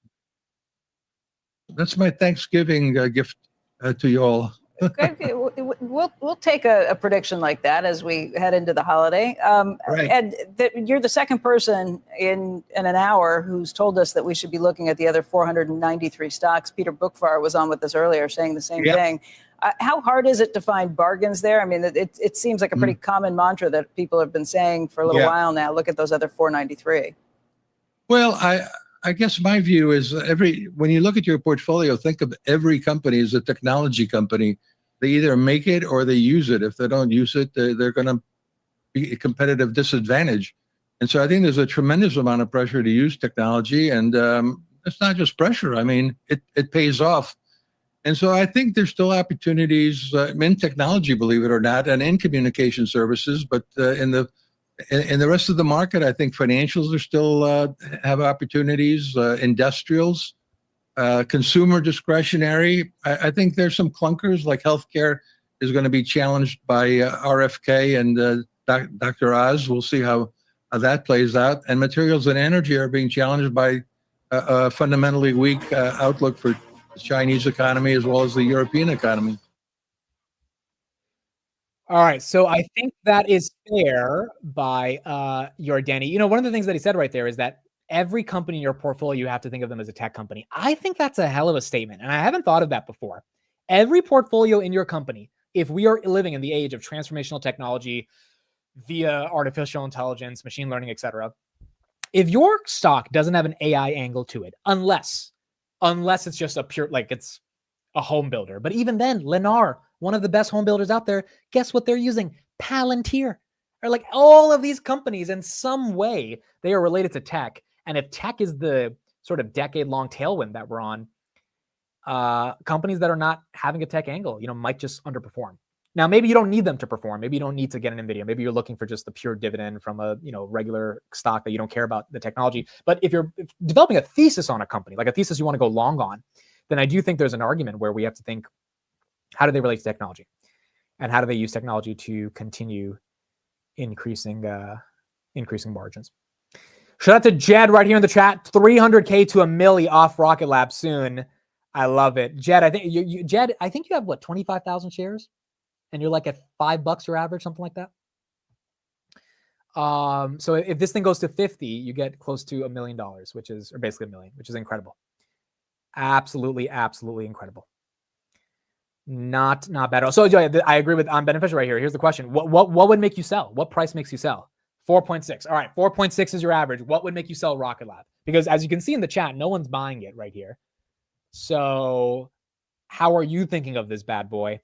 Speaker 3: That's my Thanksgiving gift to you all.
Speaker 2: Okay, we'll take a prediction like that as we head into the holiday.
Speaker 3: Right.
Speaker 2: Ed, you're the second person in an hour who's told us that we should be looking at the other 493 stocks. Peter Bookvar was on with us earlier saying the same thing. How hard is it to find bargains there? I mean, it seems like a pretty common mantra that people have been saying for a little while now. Look at those other 493.
Speaker 3: Well, I guess my view is when you look at your portfolio, think of every company as a technology company. They either make it or they use it. If they don't use it, they're going to be a competitive disadvantage. And so I think there's a tremendous amount of pressure to use technology. And it's not just pressure. I mean, it pays off. And so I think there's still opportunities in technology, believe it or not, and in communication services. But in the rest of the market, I think financials are still have opportunities, industrials, consumer discretionary. I think there's some clunkers like healthcare is going to be challenged by RFK and Dr. Oz. We'll see how that plays out. And materials and energy are being challenged by a fundamentally weak outlook for the Chinese economy as well as the European economy.
Speaker 1: All right, so I think that is fair by Yardeni. One of the things that he said right there is that every company in your portfolio, you have to think of them as a tech company. I think that's a hell of a statement, and I haven't thought of that before. Every portfolio in your company, if we are living in the age of transformational technology via artificial intelligence, machine learning, etc., if your stock doesn't have an AI angle to it, unless it's just a pure, like it's a home builder. But even then, Lennar, one of the best home builders out there, guess what they're using? Palantir. Or like all of these companies in some way, they are related to tech. And if tech is the sort of decade-long tailwind that we're on, companies that are not having a tech angle, might just underperform. Now, maybe you don't need them to perform. Maybe you don't need to get an NVIDIA. Maybe you're looking for just the pure dividend from a regular stock that you don't care about the technology. But if you're developing a thesis on a company, like a thesis you want to go long on, then I do think there's an argument where we have to think, how do they relate to technology? And how do they use technology to continue increasing margins? Shout out to Jed right here in the chat. 300K to a milli off Rocket Lab soon. I love it. Jed, I think you have what, 25,000 shares? And you're like at $5 your average, something like that. So if this thing goes to 50, you get close to $1 million, or basically $1 million, which is incredible. Absolutely, absolutely incredible. Not bad. So I agree with Beneficial right here. Here's the question: What would make you sell? What price makes you sell? 4.6. All right, 4.6 is your average. What would make you sell Rocket Lab? Because as you can see in the chat, no one's buying it right here. So how are you thinking of this bad boy?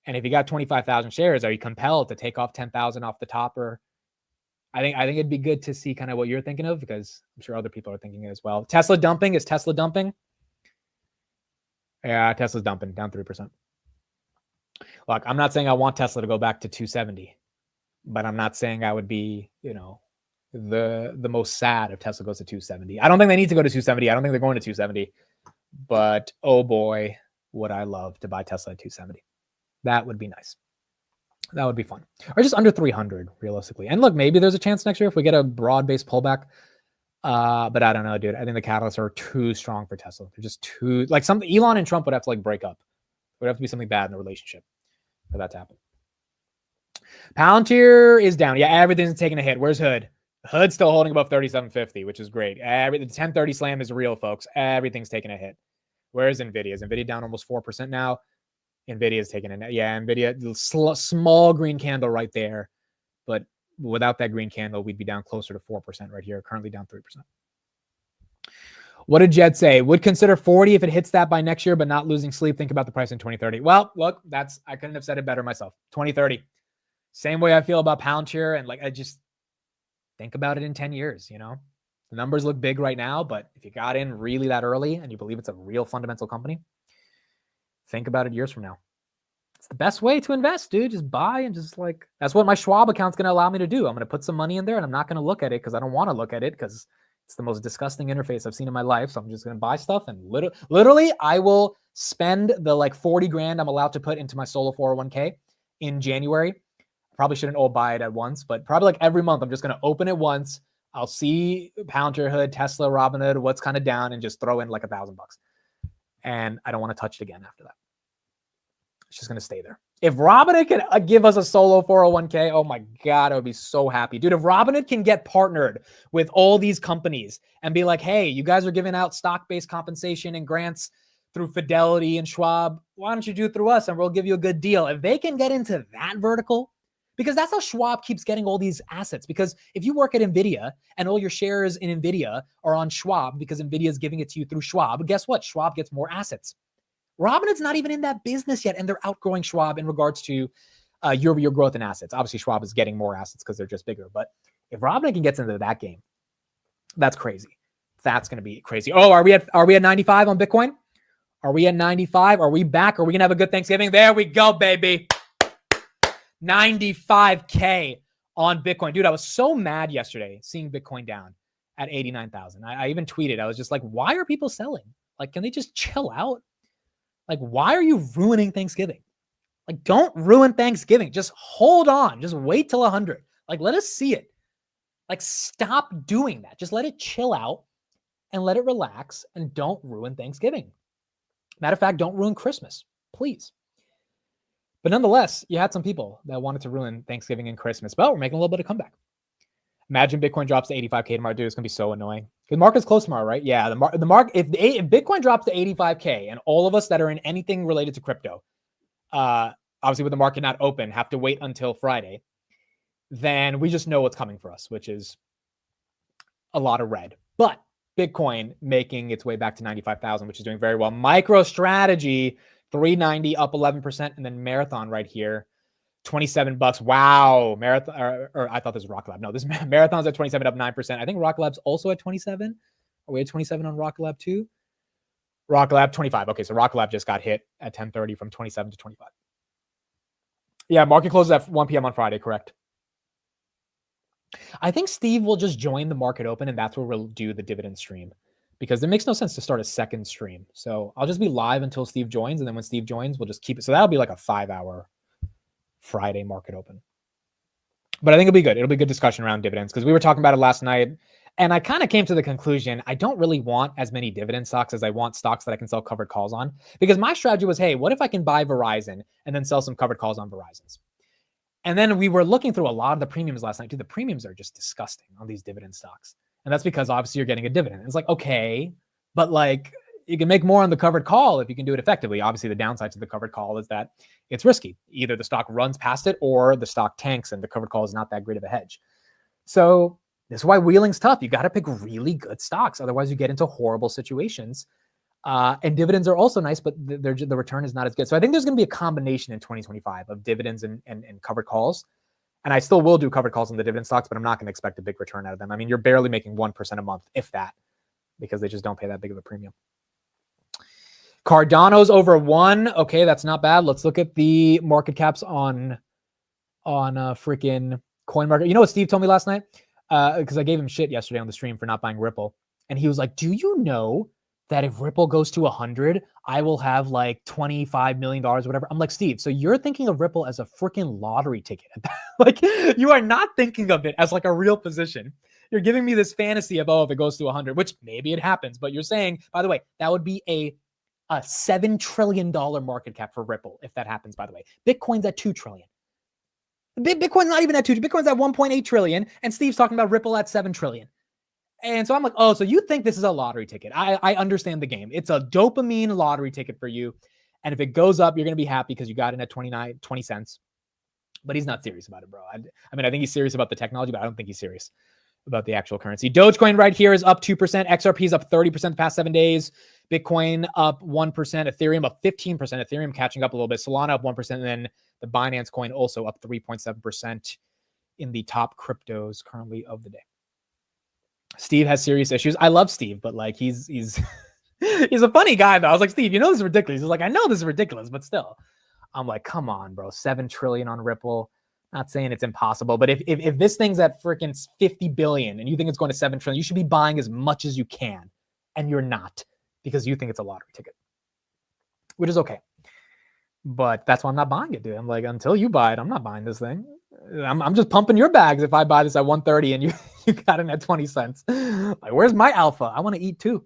Speaker 1: And if you got 25,000 shares, are you compelled to take off 10,000 off the top? Or I think it'd be good to see kind of what you're thinking of, because I'm sure other people are thinking it as well. Tesla dumping. Is Tesla dumping? Yeah, Tesla's dumping, down 3%. Look, I'm not saying I want Tesla to go back to 270, but I'm not saying I would be, the most sad if Tesla goes to 270. I don't think they need to go to 270. I don't think they're going to 270. But oh boy, would I love to buy Tesla at 270. That would be nice. That would be fun. Or just under 300, realistically. And look, maybe there's a chance next year if we get a broad-based pullback. But I don't know, dude. I think the catalysts are too strong for Tesla. They're just too, like, something Elon and Trump would have to break up. It would have to be something bad in the relationship for that to happen. Palantir is down. Yeah, everything's taking a hit. Where's Hood? Hood's still holding above 37.50, which is great. The 1030 slam is real, folks. Everything's taking a hit. Where's NVIDIA? Is NVIDIA down almost 4% now? NVIDIA is taking a, yeah, NVIDIA, small green candle right there. But without that green candle, we'd be down closer to 4% right here. Currently down 3%. What did Jed say? Would consider 40 if it hits that by next year, but not losing sleep. Think about the price in 2030. Well, look, I couldn't have said it better myself. 2030. Same way I feel about Palantir. And I just think about it in 10 years, The numbers look big right now, but if you got in really that early and you believe it's a real fundamental company, think about it years from now. It's the best way to invest, dude. Just buy and just that's what my Schwab account's going to allow me to do. I'm going to put some money in there and I'm not going to look at it because I don't want to look at it because it's the most disgusting interface I've seen in my life. So I'm just going to buy stuff and literally I will spend the 40 grand I'm allowed to put into my solo 401k in January. Probably shouldn't all buy it at once, but probably every month I'm just going to open it once. I'll see Palantir, Hood, Tesla, Robinhood, what's kind of down, and just throw in $1,000. And I don't want to touch it again after that. It's just going to stay there. If Robinhood can give us a solo 401k, oh my God, I would be so happy. Dude, if Robinhood can get partnered with all these companies and be like, hey, you guys are giving out stock-based compensation and grants through Fidelity and Schwab, why don't you do it through us and we'll give you a good deal. If they can get into that vertical, because that's how Schwab keeps getting all these assets. Because if you work at NVIDIA and all your shares in NVIDIA are on Schwab because NVIDIA is giving it to you through Schwab, guess what? Schwab gets more assets. Robinhood's not even in that business yet, and they're outgrowing Schwab in regards to year-over-year growth in assets. Obviously, Schwab is getting more assets because they're just bigger. But if Robinhood can get into that game, that's crazy. That's going to be crazy. Oh, are we at 95 on Bitcoin? Are we at 95? Are we back? Are we going to have a good Thanksgiving? There we go, baby. 95K on Bitcoin. Dude, I was so mad yesterday seeing Bitcoin down at 89,000. I even tweeted. I was just like, why are people selling? Can they just chill out? Why are you ruining Thanksgiving? Don't ruin Thanksgiving. Just hold on. Just wait till 100. Let us see it. Stop doing that. Just let it chill out and let it relax and don't ruin Thanksgiving. Matter of fact, don't ruin Christmas, please. But nonetheless, you had some people that wanted to ruin Thanksgiving and Christmas. But we're making a little bit of comeback. Imagine Bitcoin drops to 85K tomorrow, dude. It's going to be so annoying. The market's close tomorrow, right? Yeah, the market. If Bitcoin drops to 85K and all of us that are in anything related to crypto, obviously with the market not open, have to wait until Friday, then we just know what's coming for us, which is a lot of red. But Bitcoin making its way back to 95,000, which is doing very well. MicroStrategy, 390 up 11%, and then Marathon right here $27. Wow. Marathon, or I thought this was Rocket Lab. No, this Marathon's at 27, up 9%. I think Rocket Lab's also at 27. Are we at 27 on Rocket Lab too? Rocket Lab 25. Okay, so Rocket Lab just got hit at 10:30 from 27 to 25. Yeah, market closes at 1 p.m. on Friday, correct? I think Steve will just join the market open, and that's where we'll do the dividend stream, because it makes no sense to start a second stream. So I'll just be live until Steve joins, and then when Steve joins, we'll just keep it. So that'll be like a 5-hour Friday market open. But I think it'll be good. It'll be good discussion around dividends, because we were talking about it last night, and I kind of came to the conclusion I don't really want as many dividend stocks as I want stocks that I can sell covered calls on, because my strategy was, hey, what if I can buy Verizon and then sell some covered calls on Verizon's? And then we were looking through a lot of the premiums last night. Dude, the premiums are just disgusting on these dividend stocks. And that's because obviously you're getting a dividend. It's like, okay, but like you can make more on the covered call if you can do it effectively. Obviously, the downside to the covered call is that it's risky. Either the stock runs past it or the stock tanks and the covered call is not that great of a hedge. So this is why wheeling's tough. You got to pick really good stocks. Otherwise, you get into horrible situations. And dividends are also nice, but the return is not as good. So I think there's going to be a combination in 2025 of dividends and covered calls. And I still will do covered calls on the dividend stocks, but I'm not going to expect a big return out of them. I mean, you're barely making 1% a month, if that, because they just don't pay that big of a premium. Cardano's over 1. Okay, that's not bad. Let's look at the market caps on freaking coin market. You know what Steve told me last night? Because I gave him shit yesterday on the stream for not buying Ripple. And he was like, do you know that if Ripple goes to 100, I will have like $25 million or whatever? I'm like, Steve, so you're thinking of Ripple as a freaking lottery ticket. Like, you are not thinking of it as like a real position. You're giving me this fantasy of, oh, if it goes to 100, which maybe it happens, but you're saying, by the way, that would be a $7 trillion market cap for Ripple if that happens, by the way. Bitcoin's at 2 trillion. Bitcoin's not even at 2. Bitcoin's at 1.8 trillion, and Steve's talking about Ripple at 7 trillion. And so I'm like, oh, so you think this is a lottery ticket. I understand the game. It's a dopamine lottery ticket for you. And if it goes up, you're going to be happy because you got in at 20 cents. But he's not serious about it, bro. I mean, I think he's serious about the technology, but I don't think he's serious about the actual currency. Dogecoin right here is up 2%. XRP is up 30% the past 7 days. Bitcoin up 1%. Ethereum up 15%. Ethereum catching up a little bit. Solana up 1%. And then the Binance coin also up 3.7% in the top cryptos currently of the day. Steve has serious issues. I love Steve, but like he's he's a funny guy though. I was like, Steve, you know this is ridiculous. He's like, I know this is ridiculous, but still. I'm like, come on, bro. 7 trillion on Ripple. Not saying it's impossible, but if this thing's at freaking 50 billion and you think it's going to 7 trillion, you should be buying as much as you can. And you're not, because you think it's a lottery ticket, which is okay. But that's why I'm not buying it, dude. I'm like, until you buy it, I'm not buying this thing. I'm just pumping your bags if I buy this at 130 and you got it at 20 cents. Like, where's my alpha? I want to eat too.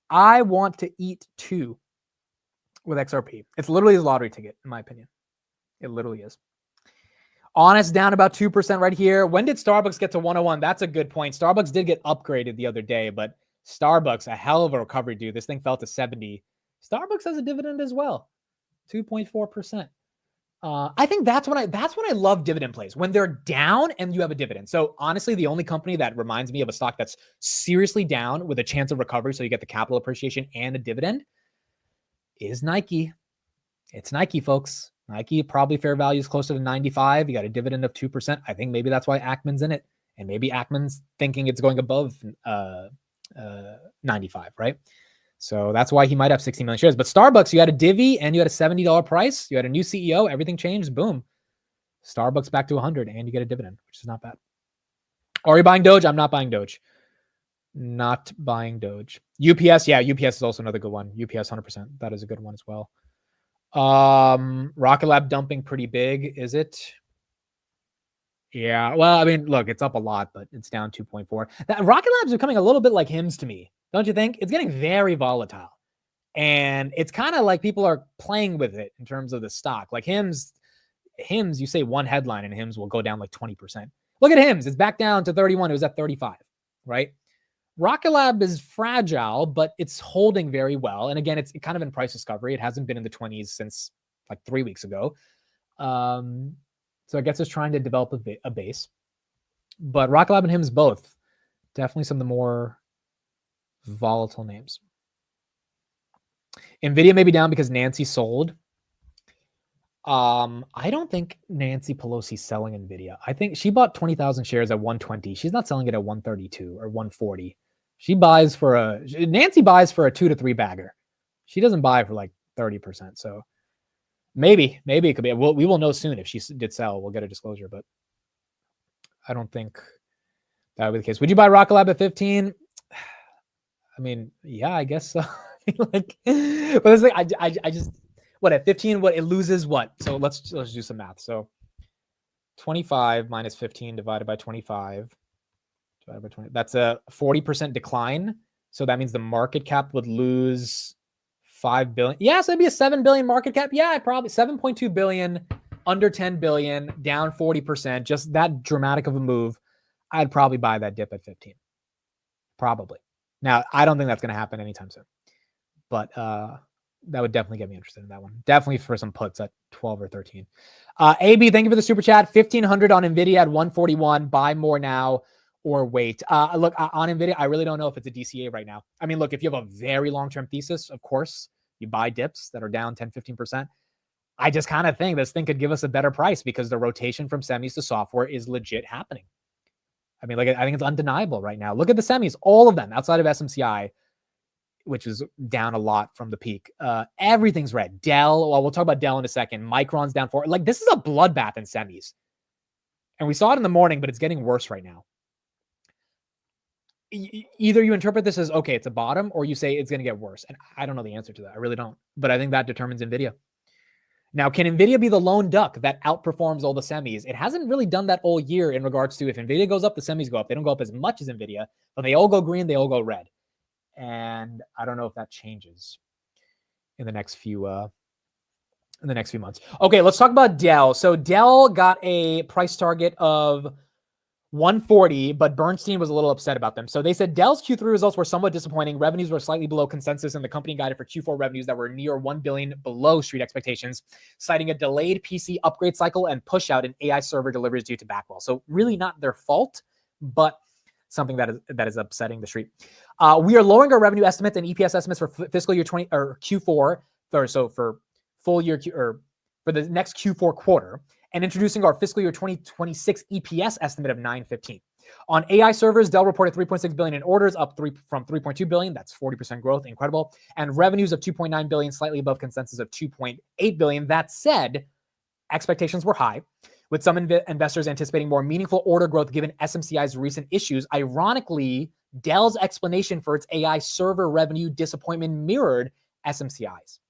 Speaker 1: I want to eat too with XRP. It's literally a lottery ticket, in my opinion. It literally is. Honest down about 2% right here. When did Starbucks get to 101? That's a good point. Starbucks did get upgraded the other day, but Starbucks, a hell of a recovery, dude. This thing fell to 70. Starbucks has a dividend as well, 2.4%. I think that's when I love dividend plays, when they're down and you have a dividend. So honestly, the only company that reminds me of a stock that's seriously down with a chance of recovery, so you get the capital appreciation and a dividend, is Nike. It's Nike, folks. Nike probably fair value is closer to 95. You got a dividend of 2%. I think maybe that's why Ackman's in it, and maybe Ackman's thinking it's going above 95, right? So that's why he might have 60 million shares. But Starbucks, you had a divvy and you had a $70 price. You had a new CEO. Everything changed. Boom. Starbucks back to 100 and you get a dividend, which is not bad. Are you buying Doge? I'm not buying Doge. Not buying Doge. UPS. Yeah, UPS is also another good one. UPS 100%. That is a good one as well. Rocket Lab dumping pretty big. Is it? Yeah. Well, I mean, look, it's up a lot, but it's down 2.4. That Rocket Lab's becoming a little bit like HIMS to me. Don't you think? It's getting very volatile. And it's kind of like people are playing with it in terms of the stock. Like HIMS, you say one headline and HIMS will go down like 20%. Look at HIMS. It's back down to 31. It was at 35, right? Rocket Lab is fragile, but it's holding very well. And again, it's kind of in price discovery. It hasn't been in the 20s since like 3 weeks ago. So I guess it's trying to develop a base. But Rocket Lab and HIMS both, definitely some of the more volatile names. NVIDIA may be down because Nancy sold. I don't think Nancy Pelosi's selling NVIDIA. I think she bought 20,000 shares at 120. She's not selling it at 132 or 140. Nancy buys for a 2 to 3 bagger. She doesn't buy for like 30%. So maybe it could be. We will know soon if she did sell. We'll get a disclosure, but I don't think that would be the case. Would you buy Rocket Lab at 15? I mean, yeah, I guess so. Like, but it's like I just what at 15? What it loses what? So let's do some math. So 25 minus 15 divided by 25 divided by 20. That's a 40% decline. So that means the market cap would lose 5 billion. Yeah, so it'd be a 7 billion market cap. Yeah, probably 7.2 billion, under 10 billion, down 40%. Just that dramatic of a move. I'd probably buy that dip at 15. Probably. Now, I don't think that's going to happen anytime soon. But that would definitely get me interested in that one. Definitely for some puts at 12 or 13. AB, thank you for the super chat. 1,500 on NVIDIA at 141. Buy more now or wait. Look, on NVIDIA, I really don't know if it's a DCA right now. I mean, look, if you have a very long-term thesis, of course, you buy dips that are down 10, 15%. I just kind of think this thing could give us a better price because the rotation from semis to software is legit happening. I mean, like, I think it's undeniable right now. Look at the semis, all of them outside of SMCI, which is down a lot from the peak. Everything's red. Dell, well, we'll talk about Dell in a second. Micron's down 4. Like, this is a bloodbath in semis. And we saw it in the morning, but it's getting worse right now. Either you interpret this as, okay, it's a bottom, or you say it's going to get worse. And I don't know the answer to that. I really don't. But I think that determines NVIDIA. Now, can NVIDIA be the lone duck that outperforms all the semis? It hasn't really done that all year in regards to if NVIDIA goes up, the semis go up. They don't go up as much as NVIDIA, but they all go green, they all go red. And I don't know if that changes in the next few months. Okay, let's talk about Dell. So Dell got a price target of 140, but Bernstein was a little upset about them. So they said Dell's Q3 results were somewhat disappointing. Revenues were slightly below consensus, and the company guided for Q4 revenues that were near 1 billion below street expectations, citing a delayed PC upgrade cycle and push out in AI server deliveries due to backlog. So really not their fault, but something that is upsetting the street. We are lowering our revenue estimates and EPS estimates for fiscal year 20 or Q4, for full year or for the next Q4 quarter, and introducing our fiscal year 2026 EPS estimate of 915. On AI servers, Dell reported 3.6 billion in orders, up from 3.2 billion. That's 40% growth, incredible. And revenues of 2.9 billion, slightly above consensus of 2.8 billion. That said, expectations were high, with some investors anticipating more meaningful order growth given SMCI's recent issues. Ironically, Dell's explanation for its AI server revenue disappointment mirrored SMCI's.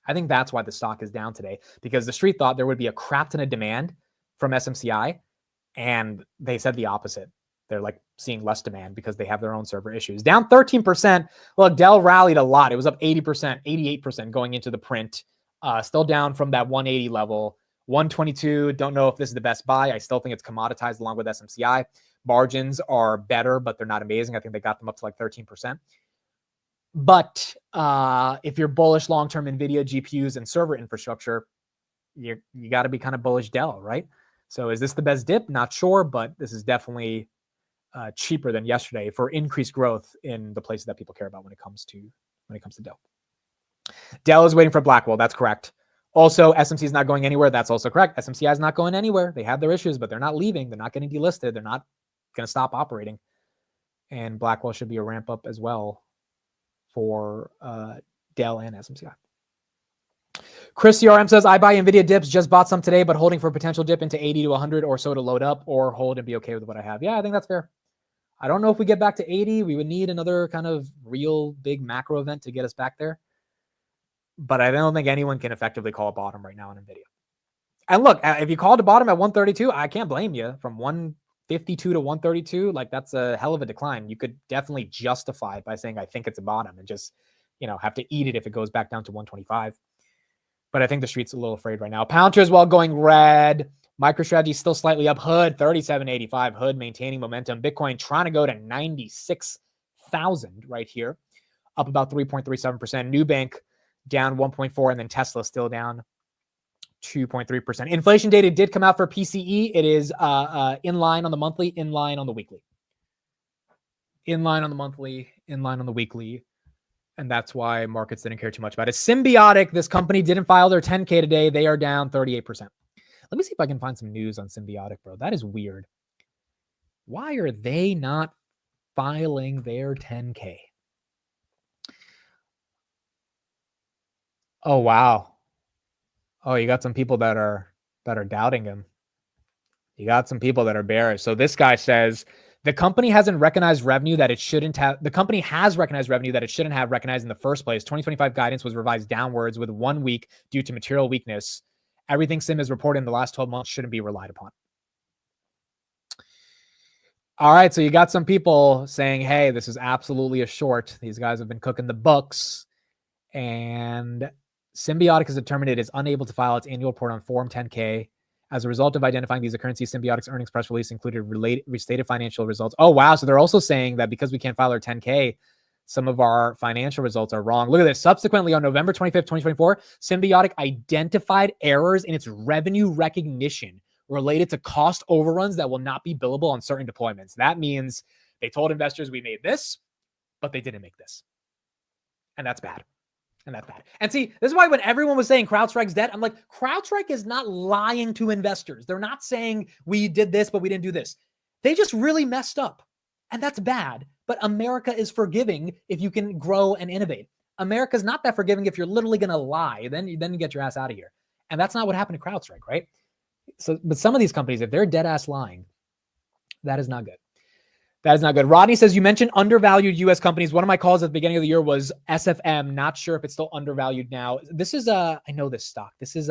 Speaker 1: I think that's why the stock is down today, because the street thought there would be a crap ton of demand from SMCI, and they said the opposite. They're like seeing less demand because they have their own server issues. Down 13%. Look, Dell rallied a lot. It was up 80%, 88% going into the print. Still down from that 180 level. 122, don't know if this is the best buy. I still think it's commoditized along with SMCI. Margins are better, but they're not amazing. I think they got them up to like 13%. But if you're bullish long-term NVIDIA GPUs and server infrastructure, you got to be kind of bullish Dell, right? So is this the best dip? Not sure, but this is definitely cheaper than yesterday for increased growth in the places that people care about when it comes to Dell. Dell is waiting for Blackwell. That's correct. Also, SMC is not going anywhere. That's also correct. SMCI is not going anywhere. They have their issues, but they're not leaving. They're not getting delisted. They're not going to stop operating. And Blackwell should be a ramp up as well for Dell and SMCI. Chris CRM says, I buy NVIDIA dips, just bought some today, but holding for a potential dip into 80 to 100 or so to load up, or hold and be okay with what I have. Yeah, I think that's fair. I don't know if we get back to 80. We would need another kind of real big macro event to get us back there. But I don't think anyone can effectively call a bottom right now on NVIDIA. And look, if you called a bottom at 132, I can't blame you. From 152 to 132, like that's a hell of a decline. You could definitely justify it by saying, I think it's a bottom, and just, have to eat it if it goes back down to 125. But I think the street's a little afraid right now. Palantir as well going red. MicroStrategy still slightly up. Hood 37.85. Hood maintaining momentum. Bitcoin trying to go to 96,000 right here, up about 3.37%. Nubank down 1.4%, and then Tesla still down 2.3%. Inflation data did come out for PCE. It is in line on the monthly, in line on the weekly. In line on the monthly, in line on the weekly And that's why markets didn't care too much about it. Symbiotic, this company didn't file their 10K today. They are down 38%. Let me see if I can find some news on Symbiotic, bro. That is weird. Why are they not filing their 10K? Oh, wow. Oh, you got some people that are doubting him. You got some people that are bearish. So this guy says the company hasn't recognized revenue that it shouldn't have. The company has recognized revenue that it shouldn't have recognized in the first place. 2025 guidance was revised downwards with 1 week due to material weakness. Everything Sim has reported in the last 12 months shouldn't be relied upon. All right, so you got some people saying, hey, this is absolutely a short. These guys have been cooking the books. And Symbiotic has determined it is unable to file its annual report on Form 10K. As a result of identifying these occurrences, Symbiotic's earnings press release included restated financial results. Oh, wow. So they're also saying that because we can't file our 10K, some of our financial results are wrong. Look at this. Subsequently, on November 25th, 2024, Symbiotic identified errors in its revenue recognition related to cost overruns that will not be billable on certain deployments. That means they told investors we made this, but they didn't make this. And that's bad. And that's bad. And see, this is why when everyone was saying CrowdStrike's dead, I'm like, CrowdStrike is not lying to investors. They're not saying we did this, but we didn't do this. They just really messed up. And that's bad. But America is forgiving if you can grow and innovate. America's not that forgiving if you're literally going to lie. Then you get your ass out of here. And that's not what happened to CrowdStrike, right? So, but some of these companies, if they're dead ass lying, that is not good. That is not good. Rodney says, you mentioned undervalued U.S. companies. One of my calls at the beginning of the year was SFM. Not sure if it's still undervalued now. This is, I know this stock. This is,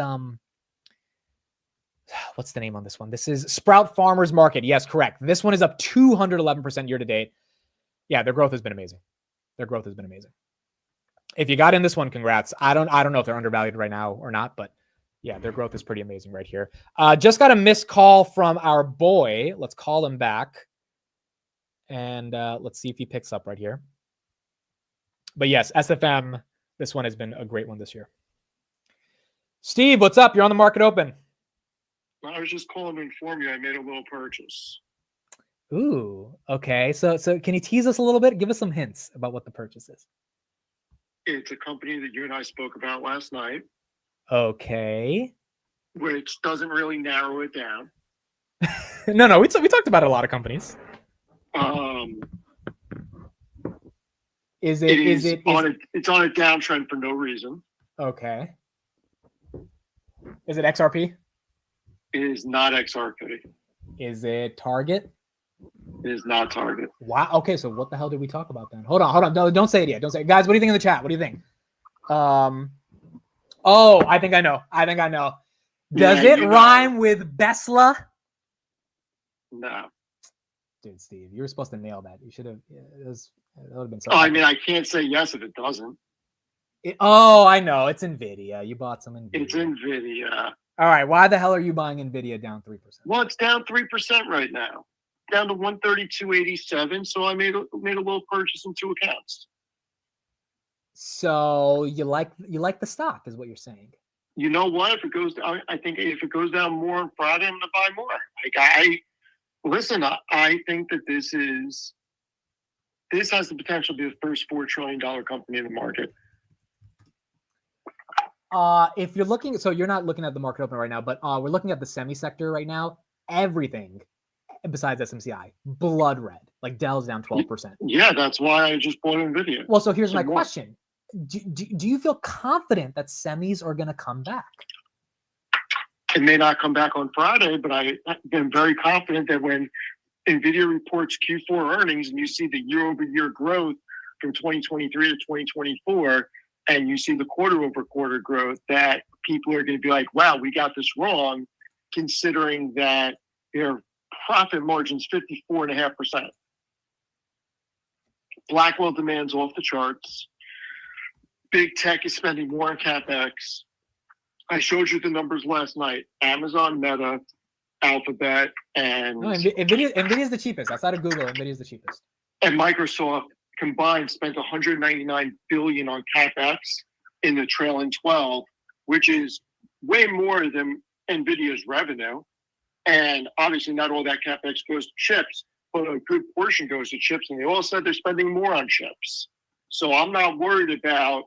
Speaker 1: what's the name on this one? This is Sprout Farmers Market. Yes, correct. This one is up 211% year to date. Yeah, their growth has been amazing. Their growth has been amazing. If you got in this one, congrats. I don't know if they're undervalued right now or not, but yeah, their growth is pretty amazing right here. Just got a missed call from our boy. Let's call him back. And let's see if he picks up right here. But yes, SFM, this one has been a great one this year. Steve, what's up? You're on the Market Open.
Speaker 12: I was just calling to inform you I made a little purchase.
Speaker 1: Ooh, okay. So can you tease us a little bit? Give us some hints about what the purchase is.
Speaker 12: It's a company that you and I spoke about last night.
Speaker 1: Okay.
Speaker 12: Which doesn't really narrow it down.
Speaker 1: No, we talked about a lot of companies. It's
Speaker 12: on a downtrend for no reason.
Speaker 1: Okay. Is it XRP?
Speaker 12: It is not XRP.
Speaker 1: Is it Target?
Speaker 12: It is not Target.
Speaker 1: Wow. Okay, so what the hell did we talk about then? Hold on. No, don't say it yet. Don't say it. Guys, what do you think in the chat? What do you think? Oh, I think I know. Does it rhyme with Besla?
Speaker 12: No.
Speaker 1: Dude, Steve, you were supposed to nail that. You should have. That would have been so.
Speaker 12: Oh, I mean, I can't say yes if it doesn't.
Speaker 1: I know. It's NVIDIA. You bought some NVIDIA.
Speaker 12: It's NVIDIA.
Speaker 1: All right. Why the hell are you buying NVIDIA down 3%?
Speaker 12: Well, it's down 3% right now, down to 132.87. So I made a little purchase in 2 accounts.
Speaker 1: So you like the stock, is what you're saying.
Speaker 12: You know what? If it goes, I think if it goes down more on Friday, I'm going to buy more. Listen, I think that this has the potential to be the first $4 trillion company in the market.
Speaker 1: If you're looking, so you're not looking at the Market Open right now, but we're looking at the semi sector right now. Everything besides SMCI, blood red. Like Dell's down 12%.
Speaker 12: Yeah, that's why I just bought NVIDIA.
Speaker 1: Well, so here's my question. Do you feel confident that semis are going to come back?
Speaker 12: It may not come back on Friday, but I've been very confident that when NVIDIA reports Q4 earnings and you see the year-over-year growth from 2023 to 2024, and you see the quarter-over-quarter growth, that people are going to be like, wow, we got this wrong, considering that their profit margin's 54.5%. Blackwell demand's off the charts. Big tech is spending more on CapEx. I showed you the numbers last night. Amazon, Meta, Alphabet, and
Speaker 1: NVIDIA is the cheapest. Outside of Google, NVIDIA is the cheapest.
Speaker 12: And Microsoft combined spent $199 billion on CapEx in the trailing 12, which is way more than NVIDIA's revenue. And obviously not all that CapEx goes to chips, but a good portion goes to chips. And they all said they're spending more on chips. So I'm not worried about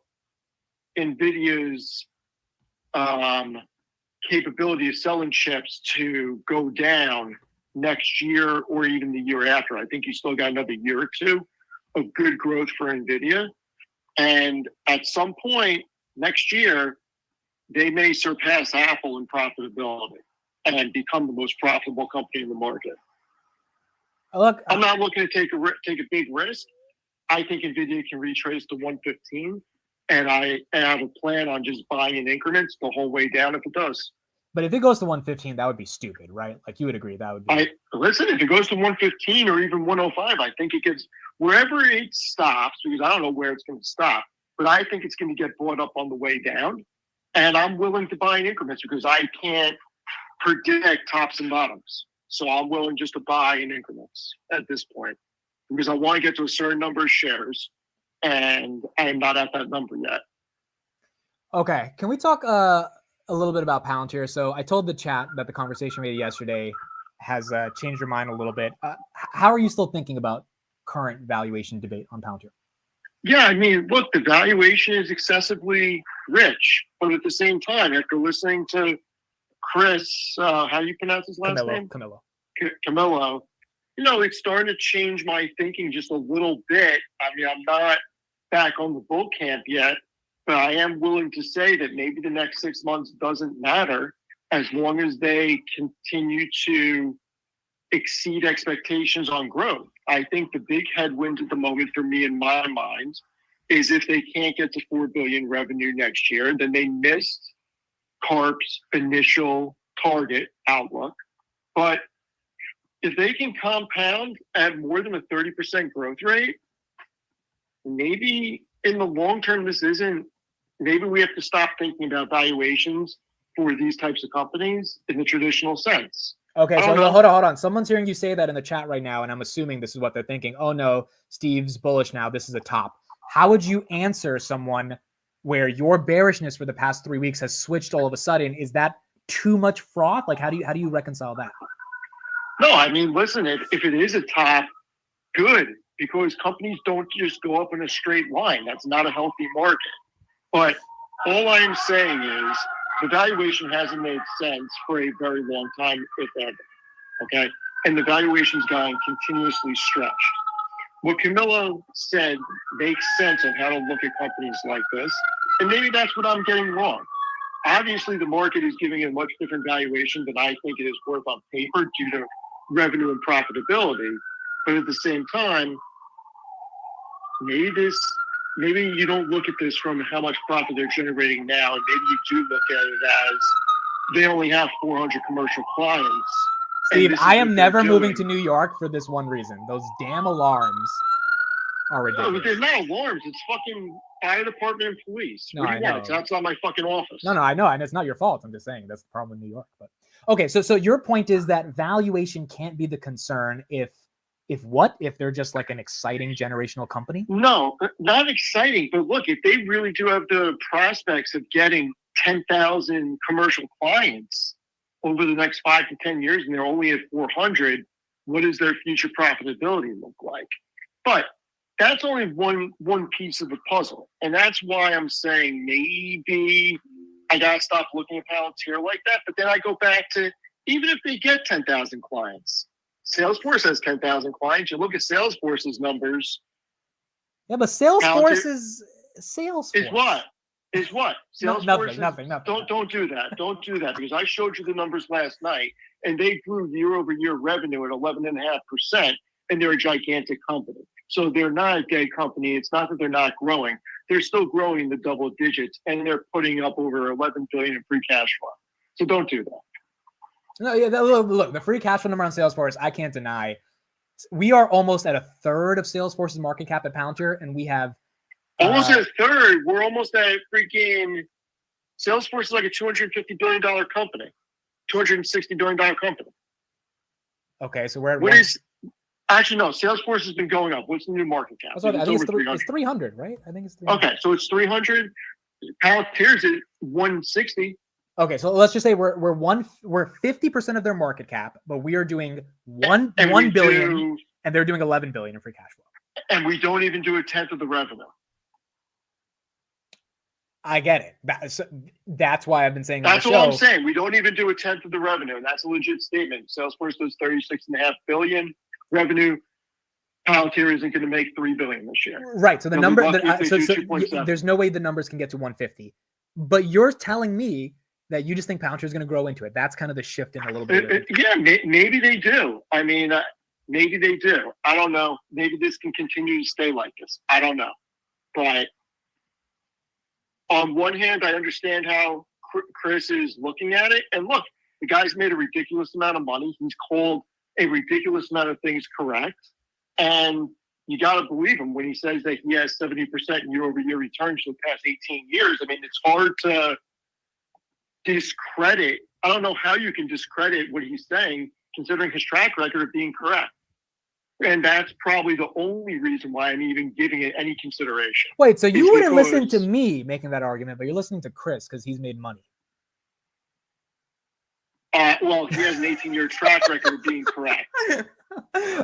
Speaker 12: NVIDIA's capability of selling chips to go down next year or even the year after. I think you still got another year or two of good growth for NVIDIA. And at some point next year, they may surpass Apple in profitability and become the most profitable company in the market.
Speaker 1: Look,
Speaker 12: I'm not looking to take a big risk. I think NVIDIA can retrace to 115, and I have a plan on just buying in increments the whole way down if it does.
Speaker 1: but if it goes to 115, that would be stupid, right? Like you would agree that would be.
Speaker 12: Listen, if it goes to 115 or even 105, I think it gets wherever it stops, because I don't know where it's going to stop, but I think it's going to get bought up on the way down. And I'm willing to buy in increments because I can't predict tops and bottoms. So I'm willing just to buy in increments at this point because I want to get to a certain number of shares, and I am not at that number yet.
Speaker 1: Okay, can we talk a little bit about Palantir? So I told the chat that the conversation we had yesterday has changed your mind a little bit. How are you still thinking about current valuation debate on Palantir?
Speaker 12: Yeah, I mean, look, the valuation is excessively rich, but at the same time, after listening to Kris, how do you pronounce his last name? Camillo. You know, it's starting to change my thinking just a little bit. I mean, I'm not back on the bull camp yet, but I am willing to say that maybe the next 6 months doesn't matter as long as they continue to exceed expectations on growth. I think the big headwind at the moment for me in my mind is if they can't get to 4 billion revenue next year, then they missed CARP's initial target outlook. But if they can compound at more than a 30% growth rate, maybe in the long term, maybe we have to stop thinking about valuations for these types of companies in the traditional sense.
Speaker 1: Okay, so hold on. Someone's hearing you say that in the chat right now, and I'm assuming this is what they're thinking. Oh no, Steve's bullish now. This is a top. How would you answer someone where your bearishness for the past 3 weeks has switched all of a sudden? Is that too much froth? Like, how do you reconcile that?
Speaker 12: No, I mean, listen, if it is a top, good, because companies don't just go up in a straight line. That's not a healthy market. But all I'm saying is the valuation hasn't made sense for a very long time, if ever. Okay? And the valuation's gotten continuously stretched. What Camillo said makes sense on how to look at companies like this. And maybe that's what I'm getting wrong. Obviously, the market is giving a much different valuation than I think it is worth on paper due to revenue and profitability. But at the same time, maybe you don't look at this from how much profit they're generating now, and maybe you do look at it as they only have 400 commercial clients.
Speaker 1: Steve, I am never moving to New York for this one reason. Those damn alarms are ridiculous.
Speaker 12: No, but they're not alarms. It's fucking fire department and police.
Speaker 1: No,
Speaker 12: what do you
Speaker 1: I
Speaker 12: want?
Speaker 1: know.
Speaker 12: It's outside my fucking office.
Speaker 1: No, I know, and it's not your fault. I'm just saying that's the problem in New York. But okay, so your point is that valuation can't be the concern if they're just like an exciting generational company?
Speaker 12: No, not exciting. But look, if they really do have the prospects of getting 10,000 commercial clients over the next 5 to 10 years, and they're only at 400, what does their future profitability look like? But that's only one piece of the puzzle. And that's why I'm saying maybe I got to stop looking at Palantir like that. But then I go back to, even if they get 10,000 clients, Salesforce has 10,000 clients. You look at Salesforce's numbers.
Speaker 1: Yeah, but Salesforce is Salesforce. Is what? Salesforce nothing.
Speaker 12: Don't do that. Don't do that, because I showed you the numbers last night, and they grew year-over-year revenue at 11.5%, and they're a gigantic company. So they're not a dead company. It's not that they're not growing. They're still growing in the double digits, and they're putting up over 11 billion in free cash flow. So don't do that.
Speaker 1: No, yeah. Look, the free cash flow number on Salesforce, I can't deny. We are almost at a third of Salesforce's market cap at Palantir, and we have
Speaker 12: almost at a third. We're almost at freaking Salesforce is like a $250 billion company, $260 billion company.
Speaker 1: Okay, so we're
Speaker 12: at actually no. Salesforce has been going up. What's the new market cap?
Speaker 1: I think it's 300, right? I think it's 300.
Speaker 12: Okay, so it's 300. Palantir's at 160.
Speaker 1: Okay, so let's just say we're 50% of their market cap, but we are doing 1 billion, and they're doing 11 billion in free cash flow.
Speaker 12: And we don't even do a tenth of the revenue.
Speaker 1: I get it. So that's why I've been saying
Speaker 12: that's
Speaker 1: on
Speaker 12: all
Speaker 1: the
Speaker 12: I'm
Speaker 1: show,
Speaker 12: saying. We don't even do a tenth of the revenue, and that's a legit statement. Salesforce does $36.5 billion revenue. Palantir isn't going to make $3 billion this year.
Speaker 1: Right. So the
Speaker 12: They'll
Speaker 1: number
Speaker 12: be lucky if they do
Speaker 1: so
Speaker 12: 2.7.
Speaker 1: there's no way the numbers can get to 150. But you're telling me that you just think Palantir is going to grow into it. That's kind of the shift in a little bit.
Speaker 12: Yeah, maybe they do. I mean, maybe they do. I don't know. Maybe this can continue to stay like this. I don't know. But on one hand, I understand how Kris is looking at it. And look, the guy's made a ridiculous amount of money. He's called a ridiculous amount of things correct. And you got to believe him when he says that he has 70% year-over-year returns for the past 18 years. I mean, it's hard to discredit. I don't know how you can discredit what he's saying, considering his track record of being correct. And that's probably the only reason why I'm even giving it any consideration.
Speaker 1: Wait, so you wouldn't listen to me making that argument, but you're listening to Kris because he's made money.
Speaker 12: Well, he has an 18-year track record of being correct.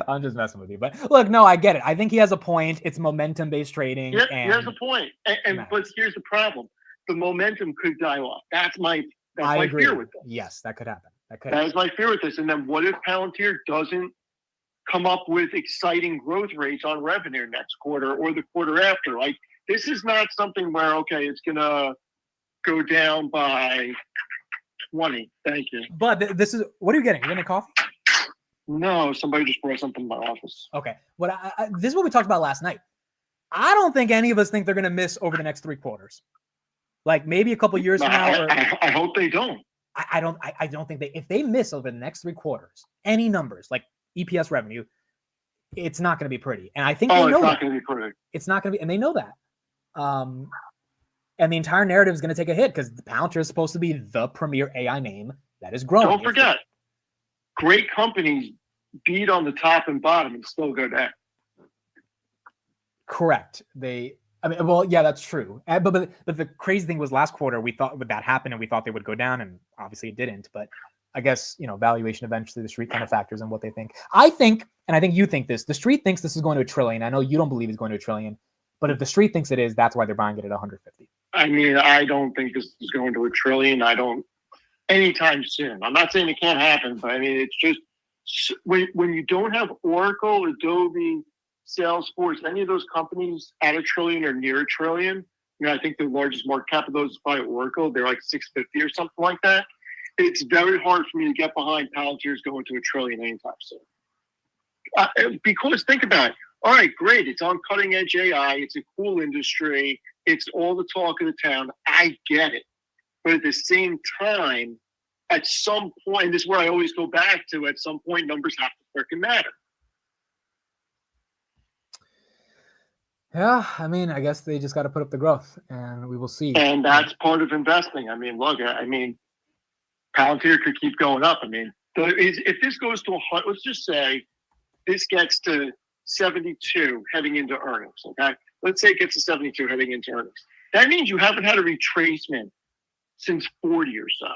Speaker 1: I'm just messing with you. But look, no, I get it. I think he has a point. It's momentum-based trading.
Speaker 12: Yeah,
Speaker 1: and
Speaker 12: he has a point. But here's the problem. The momentum could die off. That's my fear with this.
Speaker 1: Yes, that could happen.
Speaker 12: That is my fear with this. And then what if Palantir doesn't come up with exciting growth rates on revenue next quarter or the quarter after? Like, this is not something where, okay, it's going to go down by 20. Thank you.
Speaker 1: But this is, what are you getting? Are you getting a coffee?
Speaker 12: No, somebody just brought something in my office.
Speaker 1: Okay. This is what we talked about last night. I don't think any of us think they're going to miss over the next 3 quarters. Like maybe a couple years from now.
Speaker 12: I hope they don't.
Speaker 1: I don't think if they miss over the next 3 quarters, any numbers like EPS revenue, it's not going to be pretty. And I think they know
Speaker 12: it's not
Speaker 1: that.
Speaker 12: going to be pretty.
Speaker 1: It's not going to be, and they know that. And the entire narrative is going to take a hit because Palantir is supposed to be the premier AI name that is growing.
Speaker 12: Don't forget, great companies beat on the top and bottom and still go down.
Speaker 1: Correct. Yeah, that's true. But the crazy thing was last quarter, we thought would that happen and we thought they would go down, and obviously it didn't. But I guess, valuation eventually, the street kind of factors in what they think. I think, and I think you think this, the street thinks this is going to $1 trillion. I know you don't believe it's going to $1 trillion, but if the street thinks it is, that's why they're buying it at 150.
Speaker 12: I mean, I don't think this is going to $1 trillion. I don't anytime soon. I'm not saying it can't happen, but I mean, it's just when you don't have Oracle, Adobe, Salesforce, any of those companies at $1 trillion or near $1 trillion. I think the largest market cap of those is probably Oracle. They're like 650 or something like that. It's very hard for me to get behind Palantir's going to $1 trillion anytime soon. Because think about it. All right, great. It's on cutting edge AI. It's a cool industry. It's all the talk of the town. I get it. But at the same time, at some point, this is where I always go back to, at some point, numbers have to freaking matter.
Speaker 1: Yeah, I mean, I guess they just got to put up the growth, and we will see.
Speaker 12: And that's part of investing. I mean, look, Palantir could keep going up. I mean, if this goes to 100, let's just say this gets to 72 heading into earnings, okay? Let's say it gets to 72 heading into earnings. That means you haven't had a retracement since 40 or so.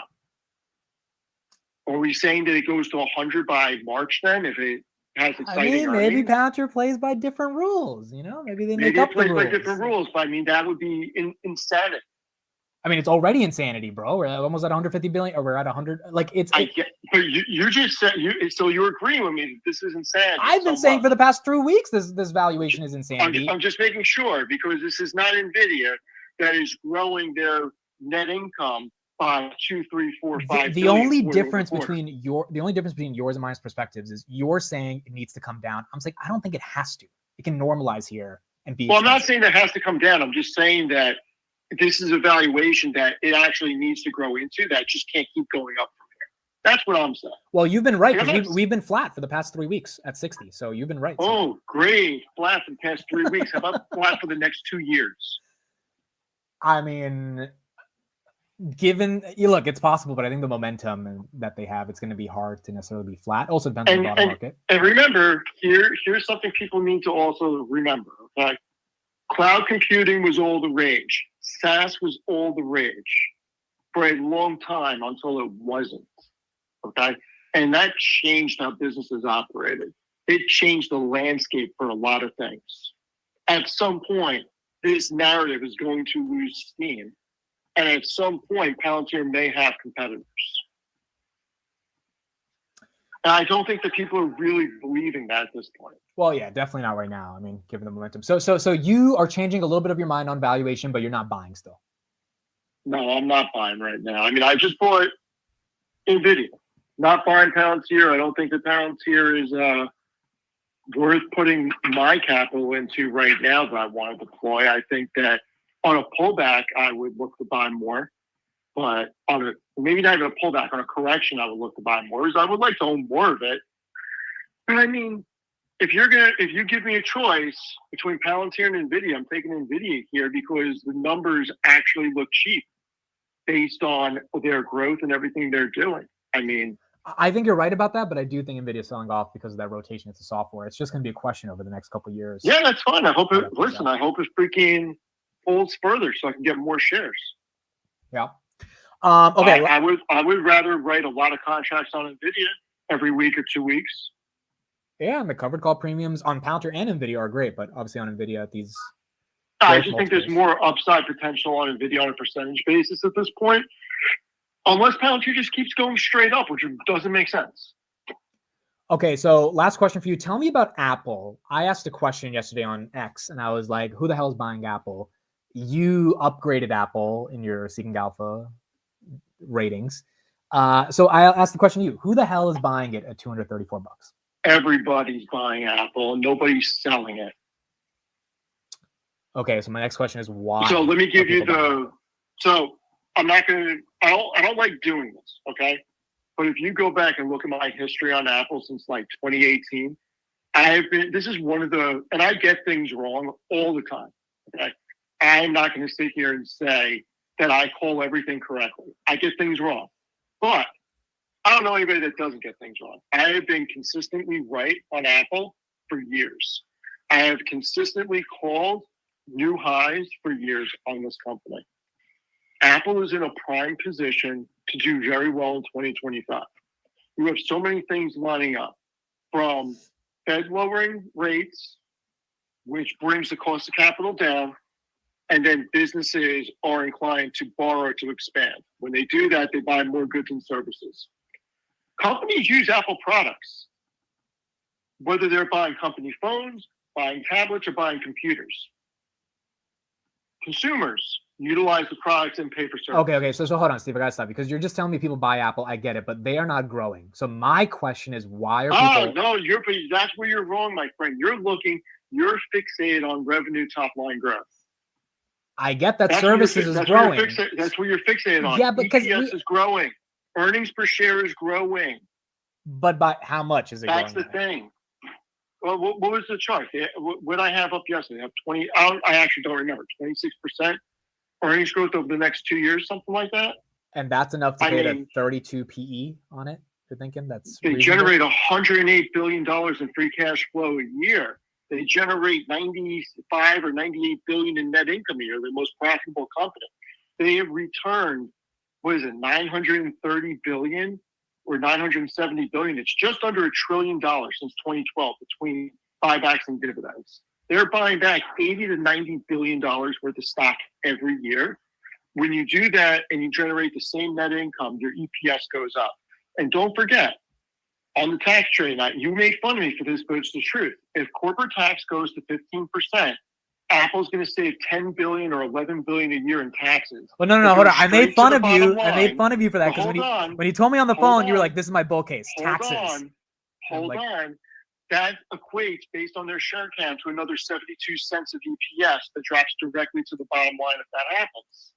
Speaker 12: Are we saying that it goes to 100 by March then, if it has exciting earnings?
Speaker 1: Maybe Palantir plays by different rules, Maybe they make
Speaker 12: maybe
Speaker 1: up
Speaker 12: it plays
Speaker 1: the rules.
Speaker 12: by different rules, but I mean, that would be insanity.
Speaker 1: I mean, it's already insanity, bro. We're almost at 150 billion, or we're at 100. Like
Speaker 12: but you just said so you're agreeing with me that this is insanity.
Speaker 1: I've been saying for the past 3 weeks this valuation is insanity.
Speaker 12: I'm just making sure, because this is not NVIDIA that is growing their net income by 2, 3, 4, 5.
Speaker 1: The only difference between yours and mine's perspectives is you're saying it needs to come down. I'm saying I don't think it has to. It can normalize here and be.
Speaker 12: Well, I'm not saying that has to come down. I'm just saying that this is a valuation that it actually needs to grow into, that just can't keep going up from here. That's what I'm saying.
Speaker 1: Well, you've been right, because we've been flat for the past 3 weeks at 60. So you've been right.
Speaker 12: Oh, great. Flat for the past 3 weeks. How about flat for the next 2 years?
Speaker 1: I mean, look, it's possible, but I think the momentum that they have, it's going to be hard to necessarily be flat. Also depends on the bottom market.
Speaker 12: And remember, here's something people need to also remember, okay? Cloud computing was all the rage. SaaS was all the rage for a long time until it wasn't, okay? And that changed how businesses operated. It changed the landscape for a lot of things. At some point, this narrative is going to lose steam. And at some point, Palantir may have competitors. And I don't think that people are really believing that at this point.
Speaker 1: Well, yeah, definitely not right now. I mean, given the momentum. So you are changing a little bit of your mind on valuation, but you're not buying still.
Speaker 12: No, I'm not buying right now. I mean, I just bought NVIDIA. Not buying Palantir. I don't think that Palantir is worth putting my capital into right now that I want to deploy. I think that on a pullback, I would look to buy more. But on a maybe not even a pullback, on a correction, I would look to buy more. I would like to own more of it. But I mean, if you give me a choice between Palantir and NVIDIA, I'm taking NVIDIA here because the numbers actually look cheap based on their growth and everything they're doing. I mean,
Speaker 1: I think you're right about that, but I do think NVIDIA is selling off because of that rotation into software. It's just going to be a question over the next couple of years.
Speaker 12: Yeah, that's fine. I hope it freaking holds further so I can get more shares.
Speaker 1: Yeah. Okay.
Speaker 12: I would rather write a lot of contracts on NVIDIA every week or 2 weeks.
Speaker 1: Yeah, and the covered call premiums on Palantir and NVIDIA are great, but obviously on NVIDIA at these.
Speaker 12: I just think there's more upside potential on NVIDIA on a percentage basis at this point, unless Palantir just keeps going straight up, which doesn't make sense.
Speaker 1: Okay, so last question for you. Tell me about Apple. I asked a question yesterday on X, and I was like, who the hell is buying Apple? You upgraded Apple in your Seeking Alpha ratings. So I asked the question to you. Who the hell is buying it at $234?
Speaker 12: Everybody's buying Apple and nobody's selling it.
Speaker 1: Okay, so my next question is why?
Speaker 12: So let me give you so I'm not gonna I don't like doing this, okay? But if you go back and look at my history on Apple since like 2018, this is one of the, and I get things wrong all the time. Okay. I'm not going to sit here and say that I call everything correctly. I get things wrong, but I don't know anybody that doesn't get things wrong. I have been consistently right on Apple for years. I have consistently called new highs for years on this company. Apple is in a prime position to do very well in 2025. You have so many things lining up, from Fed lowering rates, which brings the cost of capital down, and then businesses are inclined to borrow to expand. When they do that, they buy more goods and services. Companies use Apple products, whether they're buying company phones, buying tablets, or buying computers. Consumers utilize the products and pay for service.
Speaker 1: Okay. So hold on, Steve. I gotta stop because you're just telling me people buy Apple. I get it, but they are not growing. So my question is, why are people?
Speaker 12: Oh no, that's where you're wrong, my friend. You're fixated on revenue top line growth.
Speaker 1: I get that services is growing.
Speaker 12: That's where you're fixated on.
Speaker 1: Yeah, because
Speaker 12: EPS is growing. Earnings per share is growing.
Speaker 1: But by how much is it growing?
Speaker 12: That's the thing. Well, what was the chart? What I have up yesterday? I have 20. I actually don't remember. 26% earnings growth over the next 2 years, something like that.
Speaker 1: And that's enough to pay a 32 PE on it. You're thinking that's
Speaker 12: they
Speaker 1: reasonable?
Speaker 12: Generate $108 billion in free cash flow a year. They generate 95 or 98 billion in net income a year. They're the most profitable company. They have returned, what is it, 930 billion or 970 billion? It's just under $1 trillion since 2012 between buybacks and dividends. They're buying back 80 to 90 billion dollars worth of stock every year. When you do that and you generate the same net income, your EPS goes up. And don't forget, on the tax train, you make fun of me for this, but it's the truth. If corporate tax goes to 15%, Apple's going to save 10 billion or 11 billion a year in taxes.
Speaker 1: Well, no, hold on. I made fun of you. I made fun of you for that because when you told me on the phone, you were like, "This is my bull case, taxes."
Speaker 12: Hold on. That equates, based on their share count, to another 72 cents of EPS that drops directly to the bottom line if that happens.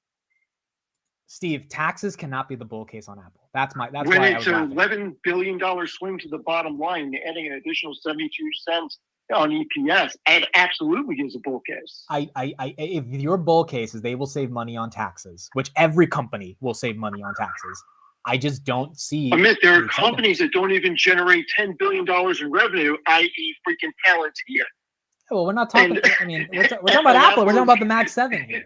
Speaker 1: Steve, taxes cannot be the bull case on Apple. That's
Speaker 12: when
Speaker 1: why
Speaker 12: it's an $11 billion swing to the bottom line, and adding an additional 72 cents on EPS, it absolutely is a bull case.
Speaker 1: If your bull case is they will save money on taxes, which every company will save money on taxes, I just don't see.
Speaker 12: Admit there are companies that don't even generate $10 billion in revenue, i.e., freaking Palantir.
Speaker 1: Well, we're not talking. I mean, we're talking about Apple. We're talking about the Mac 7 here.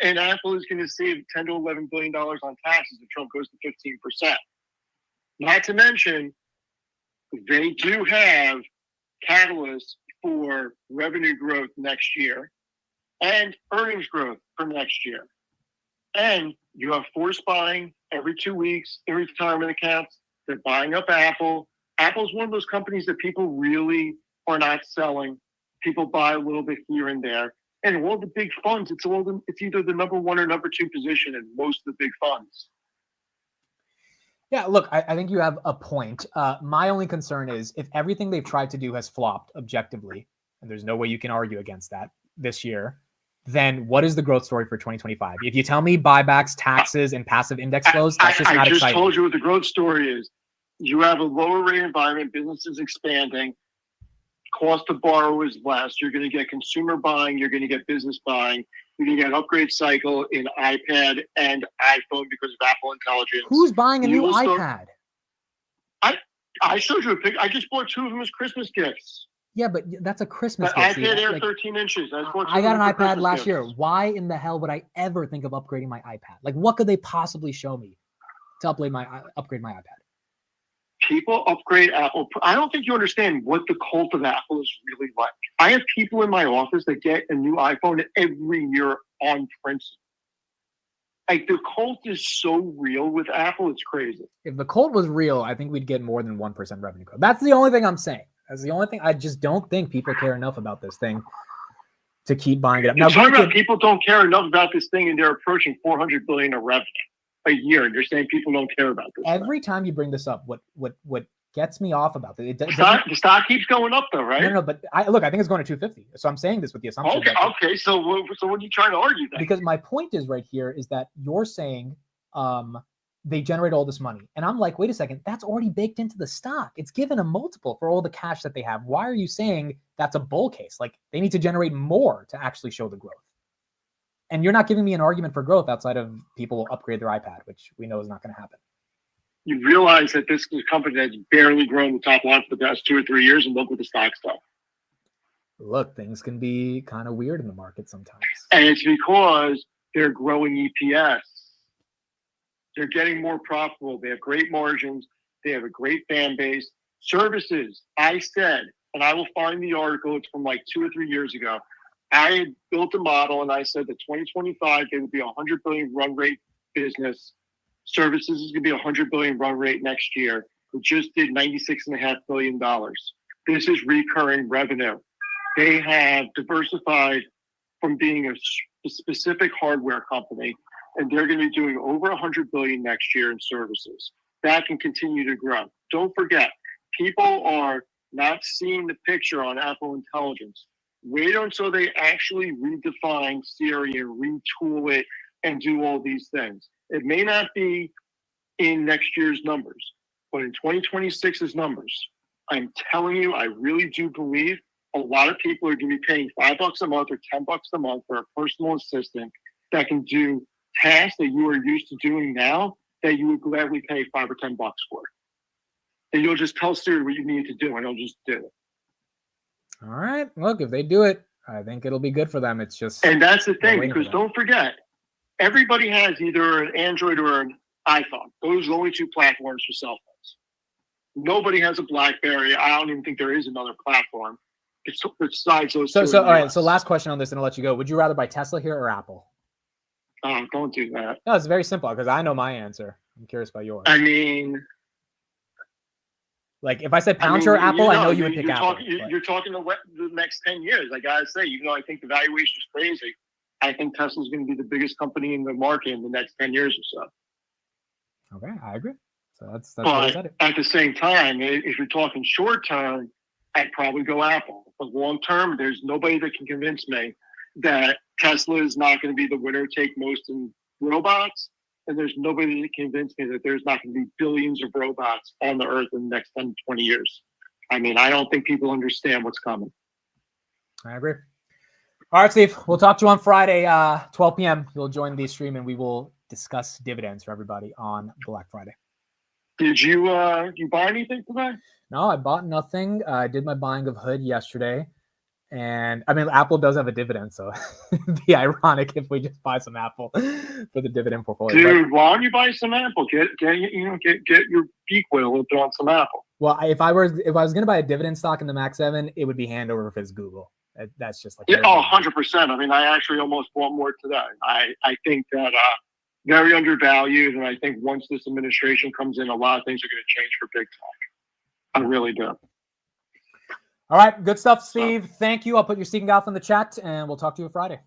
Speaker 12: And Apple is going to save $10 to $11 billion on taxes if Trump goes to 15%. Not to mention, they do have catalysts for revenue growth next year and earnings growth for next year. And you have forced buying every 2 weeks in retirement accounts. They're buying up Apple. Apple's one of those companies that people really are not selling. People buy a little bit here and there. And all the big funds, it's either the number 1 or number 2 position in most of the big funds.
Speaker 1: Yeah, look, I think you have a point. My only concern is if everything they've tried to do has flopped objectively, and there's no way you can argue against that this year, then what is the growth story for 2025? If you tell me buybacks, taxes, and passive index flows, that's just not exciting.
Speaker 12: I just told you what the growth story is. You have a lower rate environment, business is expanding, cost to borrow is less, you're going to get consumer buying, you're going to get business buying, you're going to get an upgrade cycle in iPad and iPhone because of Apple Intelligence.
Speaker 1: Who's buying a new iPad?
Speaker 12: I showed you a picture. I just bought 2 of them as Christmas gifts.
Speaker 1: Yeah, but that's a Christmas
Speaker 12: The
Speaker 1: gift.
Speaker 12: iPad Air 13 inches.
Speaker 1: I got an iPad last year. Why in the hell would I ever think of upgrading my iPad? Like, what could they possibly show me to upgrade my iPad?
Speaker 12: People upgrade Apple. I don't think you understand what the cult of Apple is really like. I have people in my office that get a new iPhone every year on principle. Like, the cult is so real with Apple, it's crazy.
Speaker 1: If the cult was real, I think we'd get more than 1% revenue growth. That's the only thing I'm saying. That's the only thing. I just don't think people care enough about this thing to keep buying it up.
Speaker 12: Now, talking about people don't care enough about this thing, and they're approaching $400 billion of revenue a year, and you're saying people don't care about this.
Speaker 1: Every time you bring this up, what gets me off about it,
Speaker 12: the stock keeps going up, though, right?
Speaker 1: No, but I think it's going to 250. So I'm saying this with the assumption.
Speaker 12: Okay. So what are you trying to argue then?
Speaker 1: Because my point is right here is that you're saying they generate all this money, and I'm like, wait a second, that's already baked into the stock. It's given a multiple for all the cash that they have. Why are you saying that's a bull case? Like, they need to generate more to actually show the growth. And you're not giving me an argument for growth outside of people will upgrade their iPad, which we know is not going to happen.
Speaker 12: You realize that this is a company that's barely grown the top line for the past 2 or 3 years, and look what the stock's done.
Speaker 1: Look, things can be kind of weird in the market sometimes.
Speaker 12: And it's because they're growing EPS. They're getting more profitable. They have great margins. They have a great fan base. Services, I said, and I will find the article, it's from like 2 or 3 years ago. I had built a model, and I said that 2025, they would be a $100 billion run rate business. Services is going to be a $100 billion run rate next year. We just did $96.5 billion. This is recurring revenue. They have diversified from being a specific hardware company, and they're going to be doing over $100 billion next year in services. That can continue to grow. Don't forget, people are not seeing the picture on Apple Intelligence. Wait until they actually redefine Siri and retool it and do all these things. It may not be in next year's numbers, but in 2026's numbers, I'm telling you, I really do believe a lot of people are going to be paying $5 a month or $10 a month for a personal assistant that can do tasks that you are used to doing now that you would gladly pay $5 or $10 for. And you'll just tell Siri what you need to do, and it'll just do it.
Speaker 1: All right. Look, if they do it, I think it'll be good for them. It's just...
Speaker 12: And that's the thing, because don't forget, everybody has either an Android or an iPhone. Those are the only 2 platforms for cell phones. Nobody has a BlackBerry. I don't even think there is another platform besides those 2.
Speaker 1: So all right. So last question on this, and I'll let you go. Would you rather buy Tesla here or Apple?
Speaker 12: Oh, don't do that.
Speaker 1: No, it's very simple because I know my answer. I'm curious about yours.
Speaker 12: I mean...
Speaker 1: Like, if I said Palantir or Apple, I know you would pick Apple.
Speaker 12: You're talking the next 10 years. I got to say, even though I think the valuation is crazy, I think Tesla's going to be the biggest company in the market in the next 10 years or so.
Speaker 1: Okay, I agree. So that's
Speaker 12: but I said it. At the same time, if you're talking short term, I'd probably go Apple. But long term, there's nobody that can convince me that Tesla is not going to be the winner take most in robots. And there's nobody that convinced me that there's not going to be billions of robots on the earth in the next 10 to 20 years. I mean, I don't think people understand what's coming.
Speaker 1: I agree. All right, Steve, we'll talk to you on Friday, 12 p.m. You'll join the stream, and we will discuss dividends for everybody on Black Friday.
Speaker 12: Did you buy anything today?
Speaker 1: No, I bought nothing. I did my buying of Hood yesterday. And I mean, Apple does have a dividend, so it'd be ironic if we just buy some Apple for the dividend portfolio.
Speaker 12: Dude, why don't you buy some Apple? Get your beak wet a little bit on some Apple.
Speaker 1: Well, if I was going to buy a dividend stock in the Max 7, it would be hand over fist Google. That's just like
Speaker 12: 100%. I mean, I actually almost bought more today. I think that very undervalued. And I think once this administration comes in, a lot of things are going to change for big tech. I really do.
Speaker 1: All right. Good stuff, Steve. Thank you. I'll put your Seeking Alpha in the chat, and we'll talk to you Friday.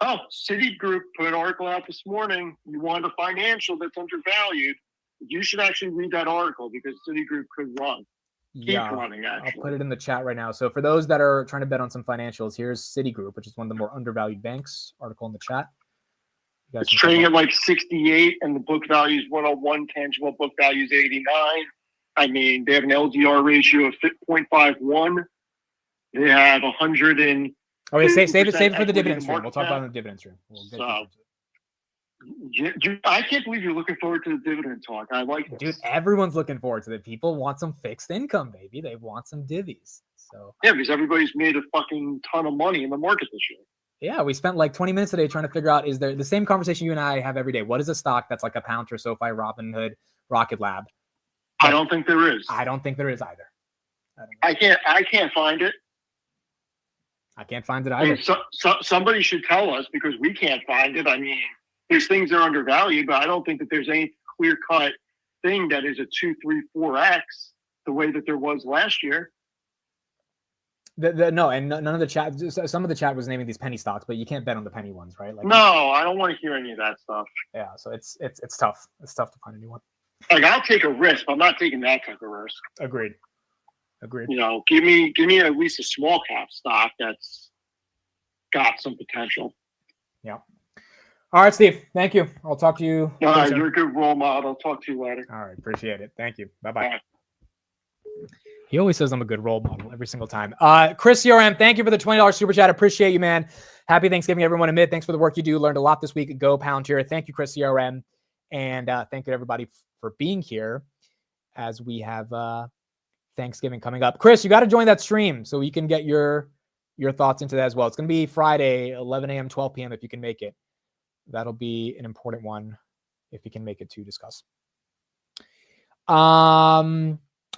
Speaker 12: Oh, Citigroup put an article out this morning. You want a financial that's undervalued. You should actually read that article because Citigroup could run. Keep running, actually.
Speaker 1: I'll put it in the chat right now. So for those that are trying to bet on some financials, here's Citigroup, which is one of the more undervalued banks. Article in the chat.
Speaker 12: It's trading at like 68, and the book value is 101. Tangible book value is 89. I mean, they have an LDR ratio of 0.51. They have 100 and.
Speaker 1: Okay, save it for the dividend stream. We'll talk about it in the dividend stream.
Speaker 12: I can't believe you're looking forward to the dividend talk. I like it.
Speaker 1: Dude, everyone's looking forward to it. People want some fixed income, baby. They want some divvies. So
Speaker 12: yeah, because everybody's made a fucking ton of money in the market this year.
Speaker 1: Yeah, we spent like 20 minutes today trying to figure out, is there the same conversation you and I have every day? What is a stock that's like a Palantir, SoFi, Robinhood, Rocket Lab?
Speaker 12: I don't think there is.
Speaker 1: I don't think there is either.
Speaker 12: I can't find it.
Speaker 1: I can't find it either.
Speaker 12: I mean, somebody should tell us because we can't find it. I mean, there's things that are undervalued, but I don't think that there's any clear-cut thing that is a 2, 3, 4x the way that there was last year.
Speaker 1: No, and none of the chat. Some of the chat was naming these penny stocks, but you can't bet on the penny ones, right? Like,
Speaker 12: no, I don't want to hear any of that stuff.
Speaker 1: Yeah, so it's tough. It's tough to find a new one.
Speaker 12: Like, I'll take a risk, but I'm not taking that type of risk.
Speaker 1: Agreed.
Speaker 12: You know, give me at least a small cap stock that's got some potential.
Speaker 1: Yeah. All right, Steve. Thank you. I'll talk to you.
Speaker 12: All right, you're a good role model. I'll talk to you later.
Speaker 1: All right, appreciate it. Thank you. Bye-bye. He always says I'm a good role model every single time. Kris CRM, thank you for the $20 super chat. Appreciate you, man. Happy Thanksgiving, everyone. Amit, thanks for the work you do. Learned a lot this week. Go Palantir. Thank you, Kris CRM. And thank you, everybody, for being here as we have Thanksgiving coming up. Kris, you got to join that stream so you can get your thoughts into that as well. It's going to be Friday, 11 a.m., 12 p.m. if you can make it. That'll be an important one if you can make it to discuss.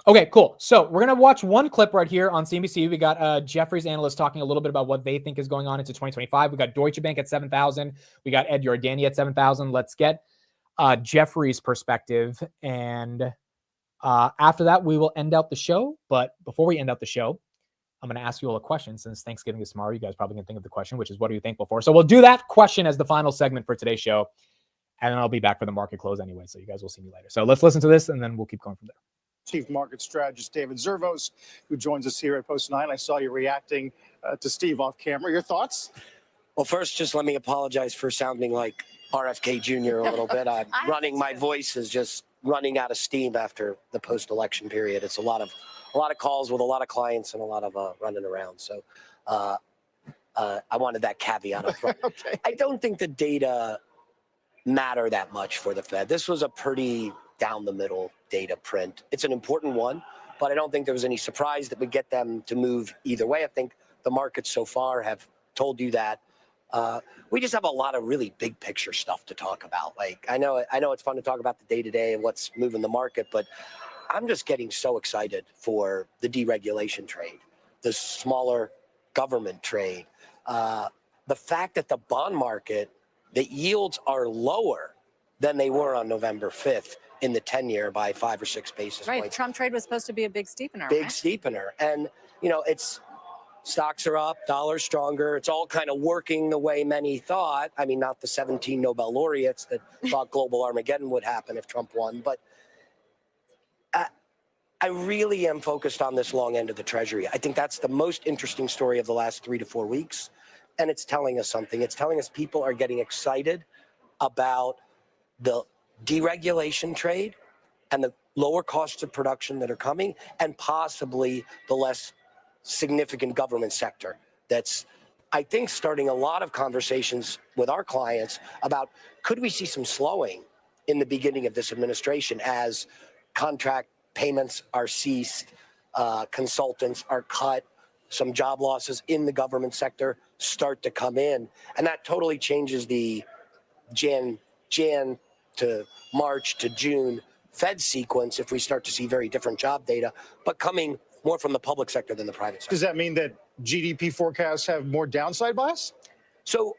Speaker 1: Okay, cool. So we're going to watch one clip right here on CNBC. We got Jeffries analyst talking a little bit about what they think is going on into 2025. We got Deutsche Bank at 7,000. We got Ed Yardeni at 7,000. Let's get Jeffries' perspective. And after that, we will end out the show. But before we end out the show, I'm going to ask you all a question. Since Thanksgiving is tomorrow, you guys probably can think of the question, which is, what are you thankful for? So we'll do that question as the final segment for today's show. And then I'll be back for the market close anyway. So you guys will see me later. So let's listen to this, and then we'll keep going from there.
Speaker 13: Chief Market Strategist David Zervos, who joins us here at Post 9. I saw you reacting to Steve off camera. Your thoughts?
Speaker 14: Well, first, just let me apologize for sounding like RFK Jr. a little bit. I'm running. My voice is just running out of steam after the post-election period. It's a lot of calls with a lot of clients and a lot of running around. So I wanted that caveat up front.
Speaker 13: Okay.
Speaker 14: I don't think the data matter that much for the Fed. This was a pretty down the middle data print. It's an important one, but I don't think there was any surprise that would get them to move either way. I think the markets so far have told you that. We just have a lot of really big picture stuff to talk about. Like, I know it's fun to talk about the day to day and what's moving the market, but I'm just getting so excited for the deregulation trade, the smaller government trade, the fact that the bond market, the yields are lower than they were on November 5th in the 10-year by 5 or 6 basis
Speaker 10: right.
Speaker 14: points.
Speaker 10: Trump trade was supposed to be a big steepener.
Speaker 14: Big
Speaker 10: right?
Speaker 14: steepener. And, it's stocks are up, dollar's stronger. It's all kind of working the way many thought. I mean, not the 17 Nobel laureates that thought global Armageddon would happen if Trump won. But I really am focused on this long end of the Treasury. I think that's the most interesting story of the last 3 to 4 weeks. And it's telling us something. It's telling us people are getting excited about the deregulation trade and the lower costs of production that are coming, and possibly the less significant government sector that's, I think, starting a lot of conversations with our clients about, could we see some slowing in the beginning of this administration as contract payments are ceased, consultants are cut, some job losses in the government sector start to come in, and that totally changes the Jan to March to June Fed sequence if we start to see very different job data, but coming more from the public sector than the private sector.
Speaker 13: Does that mean that GDP forecasts have more downside bias?
Speaker 14: So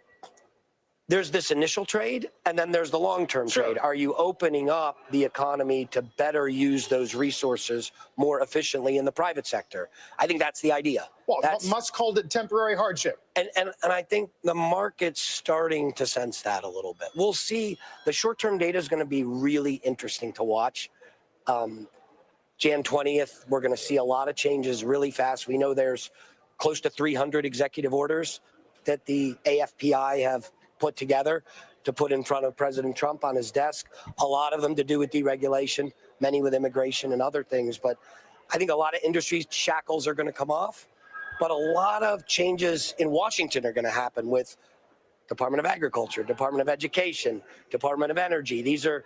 Speaker 14: there's this initial trade and then there's the long-term trade. Are you opening up the economy to better use those resources more efficiently in the private sector? I think that's the idea.
Speaker 13: Well, Musk called it temporary hardship.
Speaker 14: And I think the market's starting to sense that a little bit. We'll see. The short-term data is going to be really interesting to watch. Jan 20th, we're going to see a lot of changes really fast. We know there's close to 300 executive orders that the AFPI have put together to put in front of President Trump on his desk. A lot of them to do with deregulation, many with immigration and other things. But I think a lot of industry shackles are going to come off. But a lot of changes in Washington are going to happen with Department of Agriculture, Department of Education, Department of Energy. These are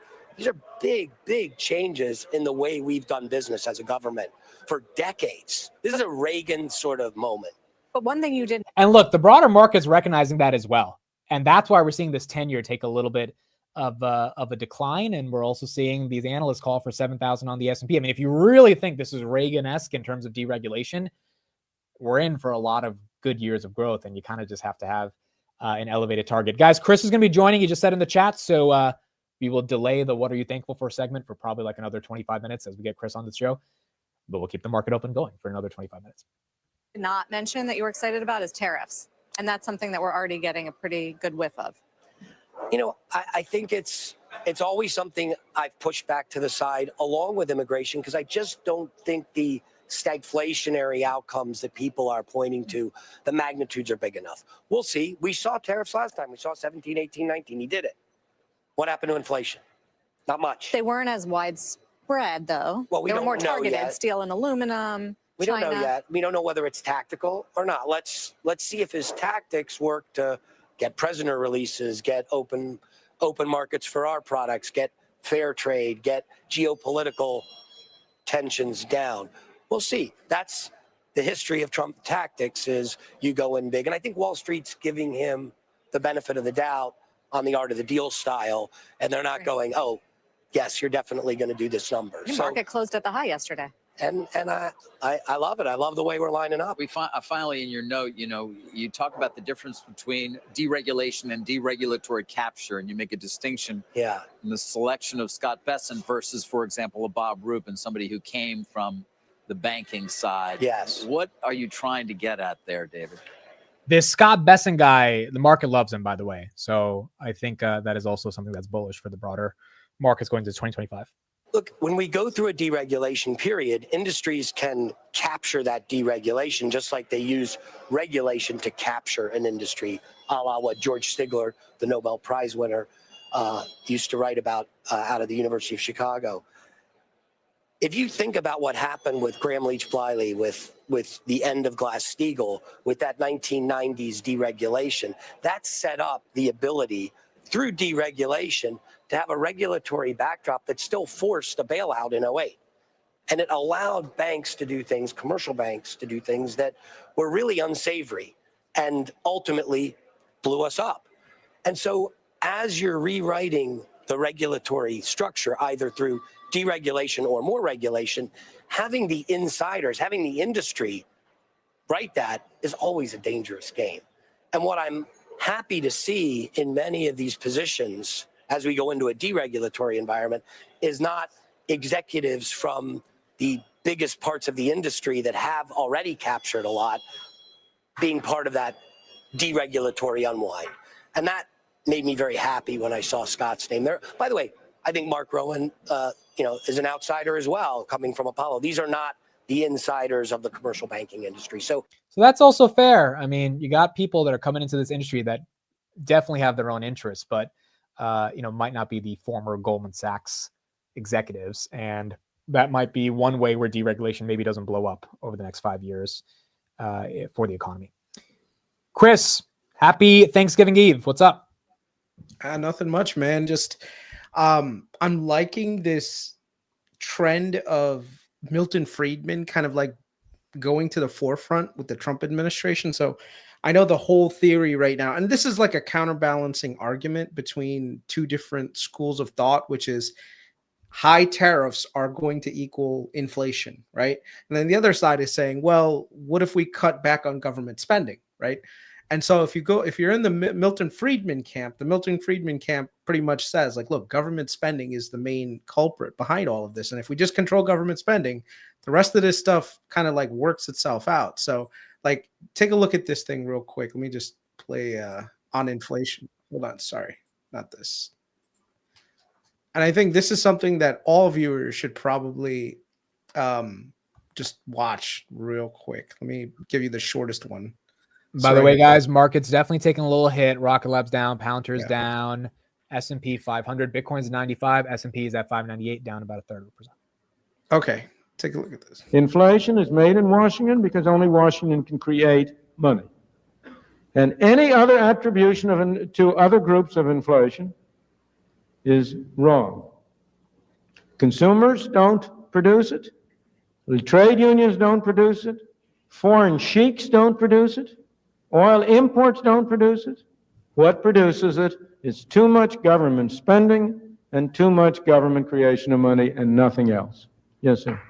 Speaker 14: big, big changes in the way we've done business as a government for decades. This is a Reagan sort of moment.
Speaker 10: But one thing you did.
Speaker 1: And look, the broader market's recognizing that as well. And that's why we're seeing this 10-year take a little bit of a decline. And we're also seeing these analysts call for 7,000 on the S&P. I mean, if you really think this is Reagan-esque in terms of deregulation, we're in for a lot of good years of growth. And you kind of just have to have an elevated target. Guys, Kris is going to be joining. He just said in the chat. So we will delay the What Are You Thankful For segment for probably like another 25 minutes as we get Kris on the show. But we'll keep the market open going for another 25 minutes.
Speaker 10: Not mention that you were excited about is tariffs. And that's something that we're already getting a pretty good whiff of.
Speaker 14: You know, I think it's always something I've pushed back to the side along with immigration, because I just don't think the stagflationary outcomes that people are pointing to, the magnitudes are big enough. We'll see. We saw tariffs last time. We saw 17, 18, 19. He did it. What happened to inflation? Not much.
Speaker 10: They weren't as widespread, though.
Speaker 14: Well, we
Speaker 10: they were
Speaker 14: don't
Speaker 10: more
Speaker 14: know
Speaker 10: targeted,
Speaker 14: yet.
Speaker 10: Steel and aluminum.
Speaker 14: We
Speaker 10: China.
Speaker 14: don't know yet. We don't know whether it's tactical or not. Let's see if his tactics work to get prisoner releases, get open markets for our products, get fair trade, get geopolitical tensions down. We'll see. That's the history of Trump tactics, is you go in big. And I think Wall Street's giving him the benefit of the doubt on the art of the deal style. And they're not going, oh, yes, you're definitely going to do this number.
Speaker 10: The market closed at the high yesterday.
Speaker 14: And I love it. I love the way we're lining up.
Speaker 15: We finally, in your note, you talk about the difference between deregulation and deregulatory capture, and you make a distinction in the selection of Scott Bessent versus, for example, a Bob Rubin, somebody who came from the banking side.
Speaker 14: Yes.
Speaker 15: What are you trying to get at there, David?
Speaker 1: This Scott Bessent guy, the market loves him, by the way. So I think that is also something that's bullish for the broader markets going into 2025.
Speaker 14: Look, when we go through a deregulation period, industries can capture that deregulation just like they use regulation to capture an industry, a la what George Stigler, the Nobel Prize winner, used to write about out of the University of Chicago. If you think about what happened with Graham Leach Bliley, with the end of Glass-Steagall, with that 1990s deregulation, that set up the ability through deregulation to have a regulatory backdrop that still forced a bailout in 2008. And it allowed banks to do things, commercial banks to do things that were really unsavory and ultimately blew us up. And so as you're rewriting the regulatory structure, either through deregulation or more regulation, having the insiders, having the industry write that is always a dangerous game. And what I'm happy to see in many of these positions as we go into a deregulatory environment is not executives from the biggest parts of the industry that have already captured a lot being part of that deregulatory unwind. And that made me very happy when I saw Scott's name there. By the way, I think Mark Rowan, is an outsider as well, coming from Apollo. These are not the insiders of the commercial banking industry. So
Speaker 1: that's also fair. I mean, you got people that are coming into this industry that definitely have their own interests, but might not be the former Goldman Sachs executives. And that might be one way where deregulation maybe doesn't blow up over the next 5 years for the economy. Kris, happy Thanksgiving Eve. What's up?
Speaker 16: Nothing much, man. Just I'm liking this trend of Milton Friedman kind of like going to the forefront with the Trump administration. So I know the whole theory right now, and this is like a counterbalancing argument between two different schools of thought, which is high tariffs are going to equal inflation, right? And then the other side is saying, well, what if we cut back on government spending, right? And so if you're in the Milton Friedman camp, the Milton Friedman camp pretty much says like, look, government spending is the main culprit behind all of this. And if we just control government spending, the rest of this stuff kind of like works itself out. So like, take a look at this thing real quick. Let me just play on inflation. Hold on. Sorry, not this. And I think this is something that all viewers should probably just watch real quick. Let me give you the shortest one.
Speaker 1: By the way, guys, market's definitely taking a little hit. Rocket Lab's down, Palantir's down, S&P 500, Bitcoin's 95, S&P is at 598, down about 1/3%.
Speaker 16: Okay, take a look at this.
Speaker 17: Inflation is made in Washington because only Washington can create money. And any other attribution to other groups of inflation is wrong. Consumers don't produce it. The trade unions don't produce it. Foreign sheiks don't produce it. Oil imports don't produce it. What produces it is too much government spending and too much government creation of money and nothing else. Yes, sir.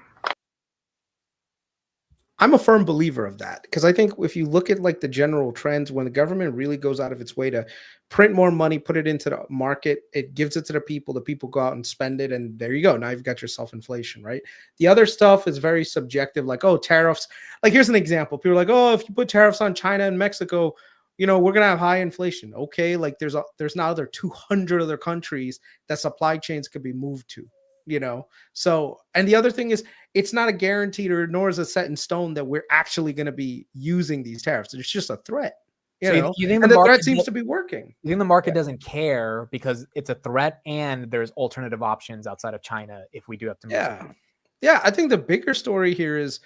Speaker 16: I'm a firm believer of that because I think if you look at like the general trends, when the government really goes out of its way to print more money, put it into the market, it gives it to the people go out and spend it. And there you go. Now you've got yourself inflation, right? The other stuff is very subjective, like, oh, tariffs. Like, here's an example. People are like, oh, if you put tariffs on China and Mexico, you know, we're going to have high inflation. Okay. Like there's now other 200 other countries that supply chains could be moved to. You know, so, and the other thing is it's not a guaranteed or nor is it set in stone that we're actually going to be using these tariffs. It's just a threat, you know,
Speaker 1: you think
Speaker 16: and the threat seems to be working.
Speaker 1: You think the market doesn't care because it's a threat and there's alternative options outside of China if we do have to move something?
Speaker 16: Yeah. I think the bigger story here is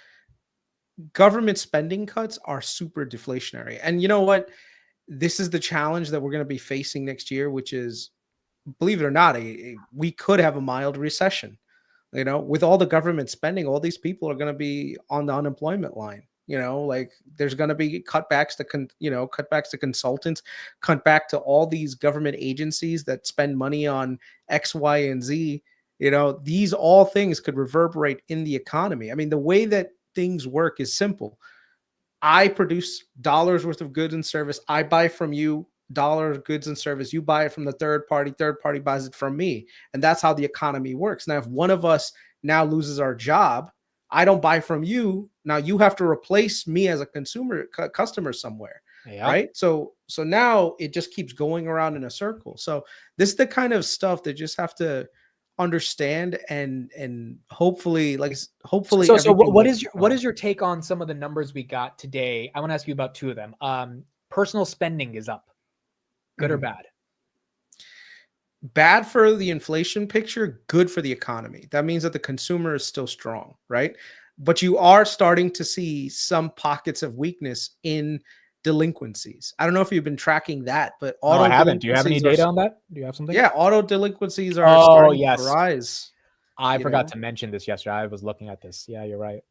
Speaker 16: government spending cuts are super deflationary. And you know what? This is the challenge that we're going to be facing next year, which is, believe it or not, we could have a mild recession. You know, with all the government spending, all these people are going to be on the unemployment line. You know, like there's going to be cutbacks to consultants, cut back to all these government agencies that spend money on X, Y, and Z. You know, these all things could reverberate in the economy. I mean, the way that things work is simple. I produce dollars worth of goods and service. I buy from you dollars, goods and service. You buy it from the third party buys it from me. And that's how the economy works. Now, if one of us now loses our job, I don't buy from you. Now you have to replace me as a customer somewhere. Yeah. Right. So now it just keeps going around in a circle. So this is the kind of stuff that just have to understand and hopefully.
Speaker 1: So what is your take on some of the numbers we got today? I want to ask you about two of them. Personal spending is up. Good or bad?
Speaker 16: Bad for the inflation picture, good for the economy. That means that the consumer is still strong, right? But you are starting to see some pockets of weakness in delinquencies. I don't know if you've been tracking that, but
Speaker 1: I haven't. Do you have any data on that? Do you have something?
Speaker 16: Yeah, auto delinquencies are starting to rise.
Speaker 1: I forgot to mention this yesterday. I was looking at this. Yeah, you're right.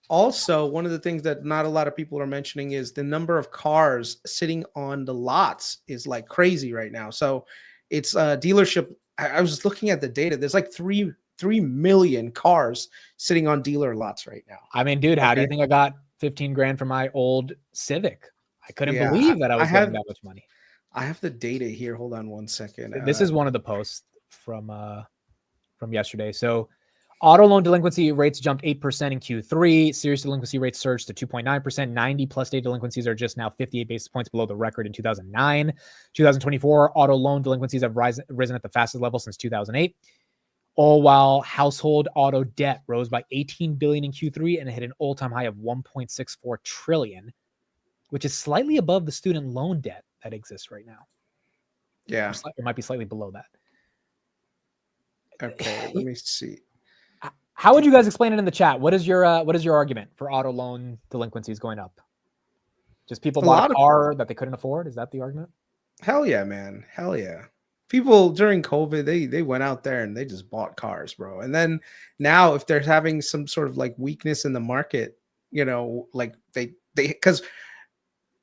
Speaker 16: Also, one of the things that not a lot of people are mentioning is the number of cars sitting on the lots is like crazy right now. So it's a dealership. I was looking at the data. There's like 3 million cars sitting on dealer lots right now.
Speaker 1: I mean, dude, how do you think I got 15 grand for my old Civic? I couldn't believe that I was getting that much money.
Speaker 16: I have the data here. Hold on one second.
Speaker 1: This is one of the posts from yesterday. So auto loan delinquency rates jumped 8% in Q3. Serious delinquency rates surged to 2.9%. 90+ day delinquencies are just now 58 basis points below the record in 2009. 2024, auto loan delinquencies have risen at the fastest level since 2008. All while household auto debt rose by $18 billion in Q3 and hit an all-time high of $1.64 trillion, which is slightly above the student loan debt that exists right now.
Speaker 16: Yeah.
Speaker 1: It might be slightly below that.
Speaker 16: Okay, let me see.
Speaker 1: How would you guys explain it in the chat? What is your argument for auto loan delinquencies going up? Just people bought a car that they couldn't afford? Is that the argument?
Speaker 16: Hell yeah, man. Hell yeah. People during COVID, they went out there and they just bought cars, bro. And then now if they're having some sort of like weakness in the market, you know, like they because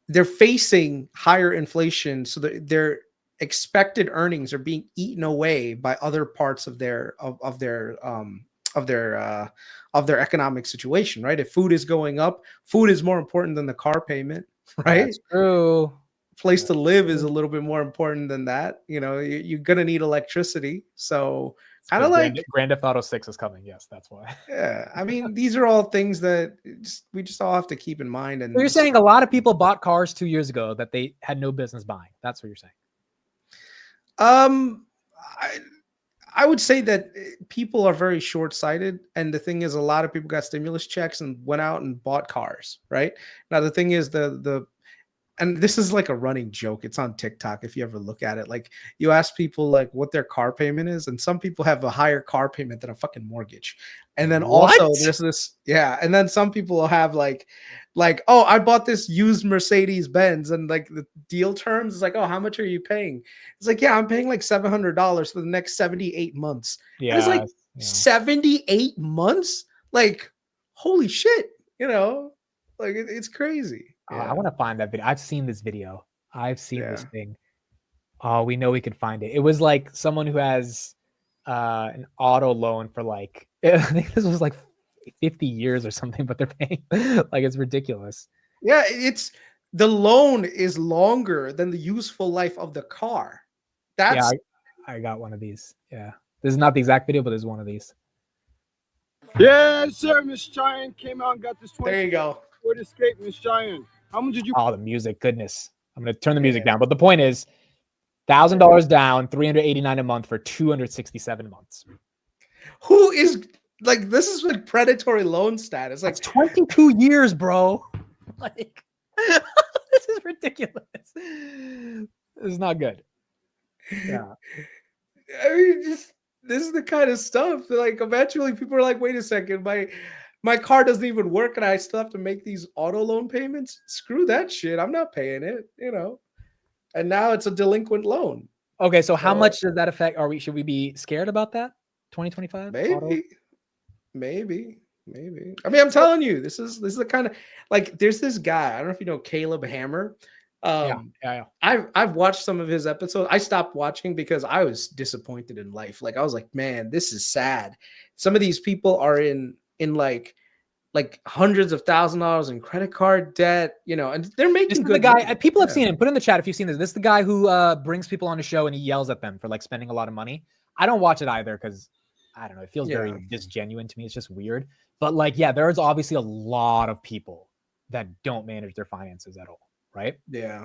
Speaker 16: they're facing higher inflation, so their expected earnings are being eaten away by other parts of their economic situation, right? If food is going up, food is more important than the car payment, right?
Speaker 1: That's true.
Speaker 16: Place to live is a little bit more important than that. You know, you're gonna need electricity, so kind of like
Speaker 1: Grand Theft Auto 6 is coming. Yes, that's why.
Speaker 16: yeah. I mean, these are all things that we just all have to keep in mind. And
Speaker 1: So you're saying a lot of people bought cars 2 years ago that they had no business buying. That's what you're saying.
Speaker 16: I would say that people are very short-sighted, and the thing is, a lot of people got stimulus checks and went out and bought cars. Right now, the thing is, and this is like a running joke. It's on TikTok. If you ever look at it, like you ask people like what their car payment is, and some people have a higher car payment than a fucking mortgage. And then also there's this, yeah. And then some people will have like, oh, I bought this used Mercedes Benz, and like the deal terms is like, oh, how much are you paying? It's like, yeah, I'm paying like $700 for the next 78 months.
Speaker 1: Yeah,
Speaker 16: and it's like 78 months. Like, holy shit, you know, like it's crazy.
Speaker 1: I want to find that video. I've seen this video. I've seen this thing. Oh, we know we could find it. It was like someone who has an auto loan for like, I think this was like 50 years or something, but they're paying like it's ridiculous.
Speaker 16: Yeah, it's the loan is longer than the useful life of the car. That's
Speaker 1: I got one of these. Yeah, this is not the exact video, but there's one of these.
Speaker 18: Yes, sir. Miss Giant came out and got this 20.
Speaker 16: There you go.
Speaker 18: What escape, Miss Giant? How much did you?
Speaker 1: Oh, the music, goodness. I'm gonna turn the music down. But the point is, $1,000 down, $389 a month for 267 months.
Speaker 16: Who is like this is like predatory loan status? Like
Speaker 1: 22 years, bro. Like this is ridiculous. This is not good. Yeah.
Speaker 16: I mean, this is the kind of stuff that, like, eventually people are like, wait a second, my car doesn't even work and I still have to make these auto loan payments. Screw that shit. I'm not paying it, you know. And now it's a delinquent loan.
Speaker 1: Okay, so how much does that affect? Should we be scared about that? 2025?
Speaker 16: Maybe. I mean, I'm telling you, this is the kind of like there's this guy. I don't know if you know Caleb Hammer.
Speaker 1: Yeah.
Speaker 16: I've watched some of his episodes. I stopped watching because I was disappointed in life. Like I was like, man, this is sad. Some of these people are in like hundreds of $1,000s in credit card debt, you know, and they're making good.
Speaker 1: The guy,
Speaker 16: money.
Speaker 1: people have seen him. Put in the chat if you've seen this. This is the guy who brings people on the show and he yells at them for like spending a lot of money. I don't watch it either because I don't know. It feels very disgenuine to me. It's just weird. But like, yeah, there's obviously a lot of people that don't manage their finances at all, right?
Speaker 16: Yeah.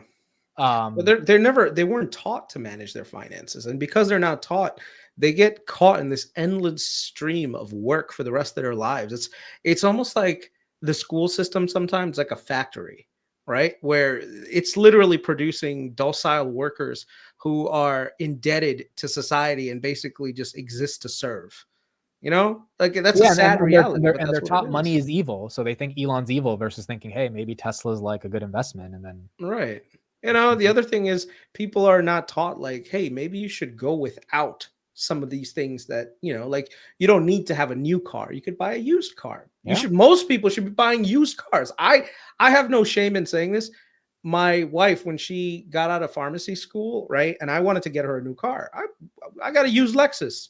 Speaker 16: But they weren't taught to manage their finances, and because they're not taught, they get caught in this endless stream of work for the rest of their lives. It's almost like the school system sometimes like a factory, right? Where it's literally producing docile workers who are indebted to society and basically just exist to serve. You know, like that's a sad reality.
Speaker 1: And they're taught money is evil, so they think Elon's evil versus thinking, hey, maybe Tesla's like a good investment, and then
Speaker 16: right. You know, the other thing is people are not taught like, hey, maybe you should go without some of these things that, you know, like you don't need to have a new car. You could buy a used car.
Speaker 1: Yeah.
Speaker 16: Most people should be buying used cars. I have no shame in saying this. My wife, when she got out of pharmacy school, right, and I wanted to get her a new car, I got a used Lexus.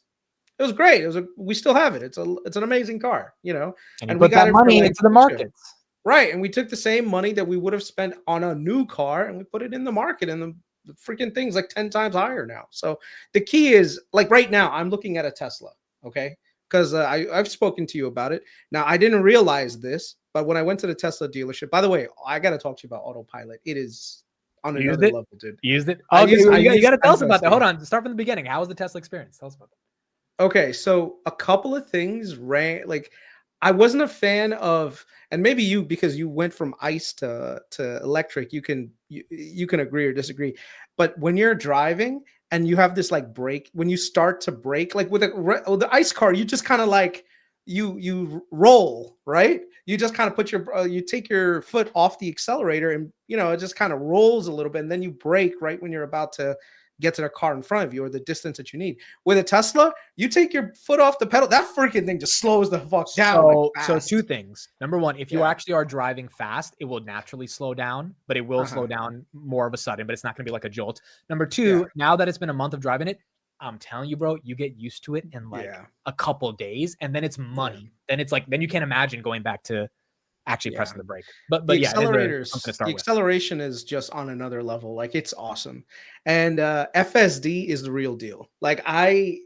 Speaker 16: It was great. We still have it. It's an amazing car, you know.
Speaker 1: And we got that money into the markets.
Speaker 16: Right. And we took the same money that we would have spent on a new car and we put it in the market, and the freaking thing's like 10 times higher now. So the key is like right now I'm looking at a Tesla. Okay. Because I've spoken to you about it. Now, I didn't realize this, but when I went to the Tesla dealership, by the way, I got to talk to you about autopilot. It is on another level, dude.
Speaker 1: Used it? Oh, you got to tell us about that. Hold on. Start from the beginning. How was the Tesla experience? Tell us about that.
Speaker 16: Okay. So a couple of things ran like I wasn't a fan of, and maybe you, because you went from ICE to electric, you can agree or disagree. But when you're driving and you have this like brake, when you start to brake, like with the ICE car, you just kind of like you roll, right? You just kind of put you take your foot off the accelerator, and you know it just kind of rolls a little bit, and then you brake right when you're about to get to the car in front of you or the distance that you need. With a Tesla, you take your foot off the pedal, that freaking thing just slows the fuck down.
Speaker 1: So two things. Number one, if you actually are driving fast, it will naturally slow down, but it will slow down more of a sudden, but it's not going to be like a jolt. Number two, now that it's been a month of driving it, I'm telling you, bro, you get used to it in like a couple days, and then it's money. Then it's like, then you can't imagine going back to actually
Speaker 16: Yeah.
Speaker 1: pressing the brake. But
Speaker 16: The
Speaker 1: yeah, it is something to
Speaker 16: accelerators,
Speaker 1: start
Speaker 16: the
Speaker 1: with.
Speaker 16: acceleration is just on another level. Like it's awesome. And FSD is the real deal. Like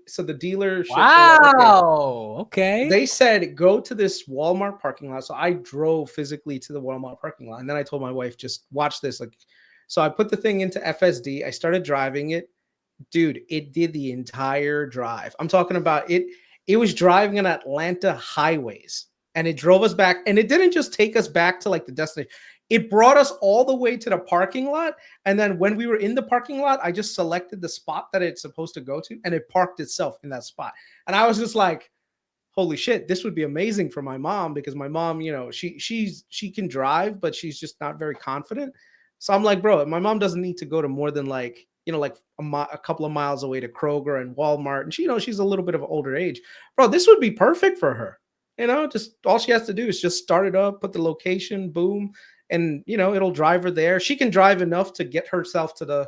Speaker 16: so the dealership,
Speaker 1: Wow. Okay.
Speaker 16: they said go to this Walmart parking lot. So I drove physically to the Walmart parking lot, and then I told my wife, just watch this. Like, so I put the thing into FSD. I started driving it. Dude, it did the entire drive. I'm talking about it. It was driving on Atlanta highways, and it drove us back. And it didn't just take us back to like the destination. It brought us all the way to the parking lot. And then when we were in the parking lot, I just selected the spot that it's supposed to go to, and it parked itself in that spot. And I was just like, holy shit, this would be amazing for my mom, because my mom, you know, she can drive, but she's just not very confident. So I'm like, bro, my mom doesn't need to go to more than like, you know, like a couple of miles away to Kroger and Walmart. And she, you know, she's a little bit of older age. Bro, this would be perfect for her. You know, just all she has to do is just start it up, put the location, boom, and you know, it'll drive her there. She can drive enough to get herself to the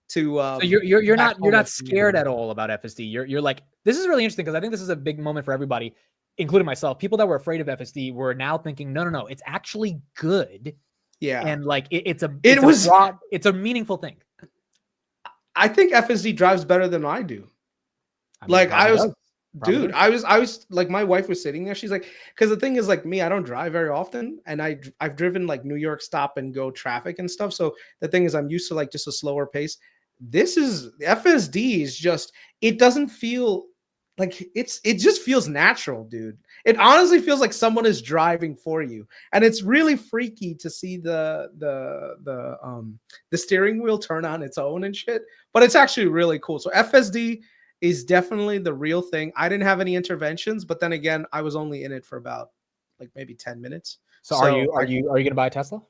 Speaker 1: so you're not scared at all about FSD. You're like, this is really interesting, because I think this is a big moment for everybody, including myself. People that were afraid of FSD were now thinking, no, it's actually good.
Speaker 16: Yeah.
Speaker 1: And like it's a meaningful thing.
Speaker 16: I think FSD drives better than I do. Dude, I was like, my wife was sitting there. She's like, because the thing is, like me, I don't drive very often, and I've driven like New York stop and go traffic and stuff. So the thing is, I'm used to like just a slower pace. This is FSD is just, it doesn't feel like it just feels natural, dude. It honestly feels like someone is driving for you, and it's really freaky to see the steering wheel turn on its own and shit. But it's actually really cool. So FSD is definitely the real thing. I didn't have any interventions, but then again, I was only in it for about like maybe 10 minutes.
Speaker 1: So are you going to buy a Tesla?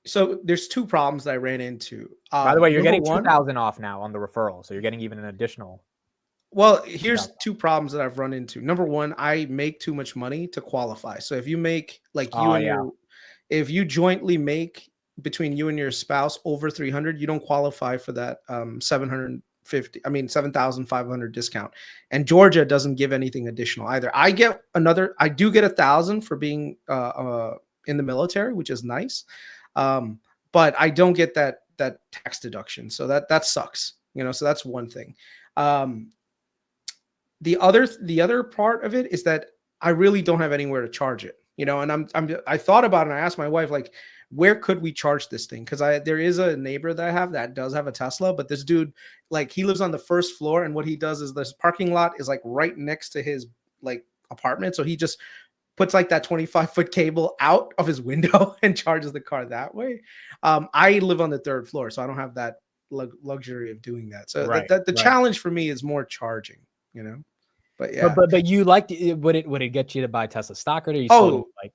Speaker 16: So there's two problems that I ran into.
Speaker 1: By the way, you're getting 2,000 off now on the referral, so you're getting even an additional.
Speaker 16: Well, here's two problems that I've run into. Number one, I make too much money to qualify. So if you make like if you jointly make between you and your spouse over 300, you don't qualify for that 7,500 discount. And Georgia doesn't give anything additional either. I do get 1,000 for being in the military, which is nice. But I don't get that tax deduction. So that sucks, you know, so that's one thing. The other part of it is that I really don't have anywhere to charge it, you know, and I thought about it, and I asked my wife, like, where could we charge this thing? Because there is a neighbor that I have that does have a Tesla, but this dude, like, he lives on the first floor, and what he does is this parking lot is like right next to his like apartment, so he just puts like that 25-foot cable out of his window and charges the car that way. I live on the third floor, so I don't have that luxury of doing that. So the challenge for me is more charging, you know. But yeah,
Speaker 1: but you liked it. Would it get you to buy Tesla stock, or do you still like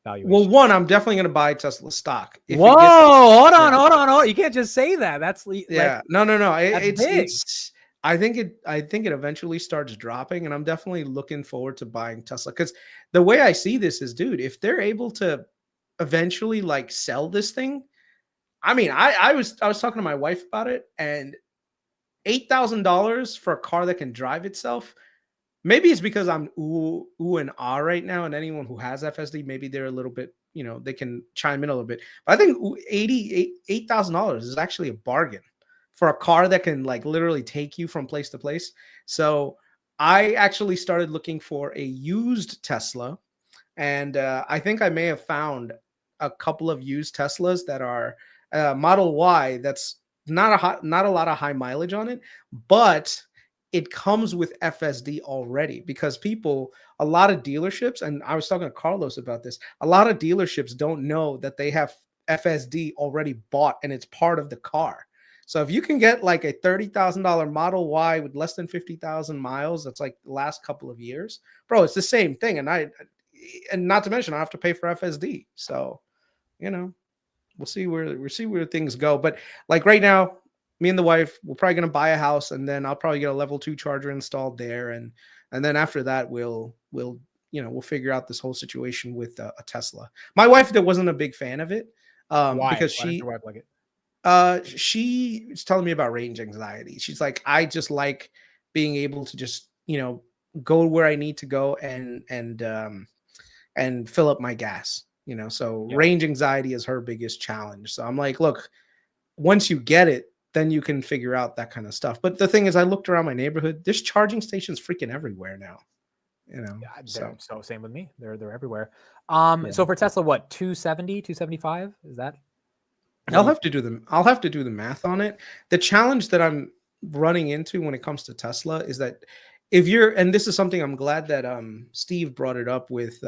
Speaker 1: valuation?
Speaker 16: Well, one, I'm definitely going to buy Tesla stock.
Speaker 1: Whoa, hold on. You can't just say that. That's
Speaker 16: yeah, no. It's I think it eventually starts dropping, and I'm definitely looking forward to buying Tesla, because the way I see this is, dude, if they're able to eventually like sell this thing, I mean, I was talking to my wife about it, and $8,000 for a car that can drive itself. Maybe it's because I'm ooh and ah right now, and anyone who has FSD, maybe they're a little bit, you know, they can chime in a little bit. But I think $8,000 is actually a bargain for a car that can like literally take you from place to place. So I actually started looking for a used Tesla, and I think I may have found a couple of used Teslas that are Model Y. That's not a lot of high mileage on it, but it comes with FSD already, because a lot of dealerships, and I was talking to Carlos about this, a lot of dealerships don't know that they have FSD already bought and it's part of the car. So if you can get like a $30,000 Model Y with less than 50,000 miles, that's like the last couple of years, bro, it's the same thing. And not to mention, I have to pay for FSD. So, you know, we'll see where things go. But like right now, me and the wife, we're probably going to buy a house, and then I'll probably get a level 2 charger installed there. And then after that, we'll figure out this whole situation with a Tesla. My wife, that wasn't a big fan of it.
Speaker 1: Why?
Speaker 16: Because
Speaker 1: Why did your wife like it?
Speaker 16: She was telling me about range anxiety. She's like, I just like being able to just, you know, go where I need to go and and fill up my gas, so range anxiety is her biggest challenge. So I'm like, look, once you get it, then you can figure out that kind of stuff. But the thing is, I looked around my neighborhood, there's charging stations freaking everywhere now.
Speaker 1: So same with me. They're everywhere. So for Tesla, what, 270, 275? Is that?
Speaker 16: I'll have to do the math on it. The challenge that I'm running into when it comes to Tesla is that and this is something I'm glad that Steve brought it up with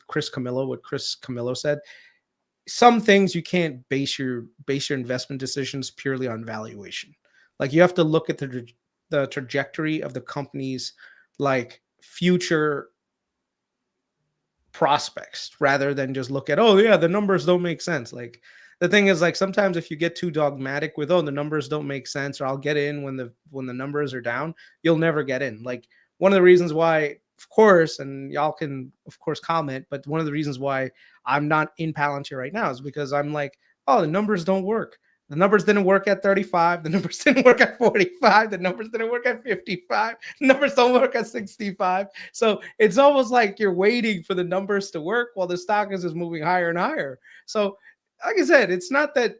Speaker 16: Chris Camillo, what Chris Camillo said. Some things you can't base your investment decisions purely on valuation. Like you have to look at the trajectory of the company's like future prospects rather than just look at, oh yeah, the numbers don't make sense. Like the thing is, like, sometimes if you get too dogmatic with, oh, the numbers don't make sense, or I'll get in when the numbers are down, you'll never get in. Like one of the reasons why, of course, and y'all can of course comment, but one of the reasons why I'm not in Palantir right now is because I'm like, oh, the numbers don't work. The numbers didn't work at 35. The numbers didn't work at 45. The numbers didn't work at 55. The numbers don't work at 65. So it's almost like you're waiting for the numbers to work while the stock is just moving higher and higher. So like I said, it's not that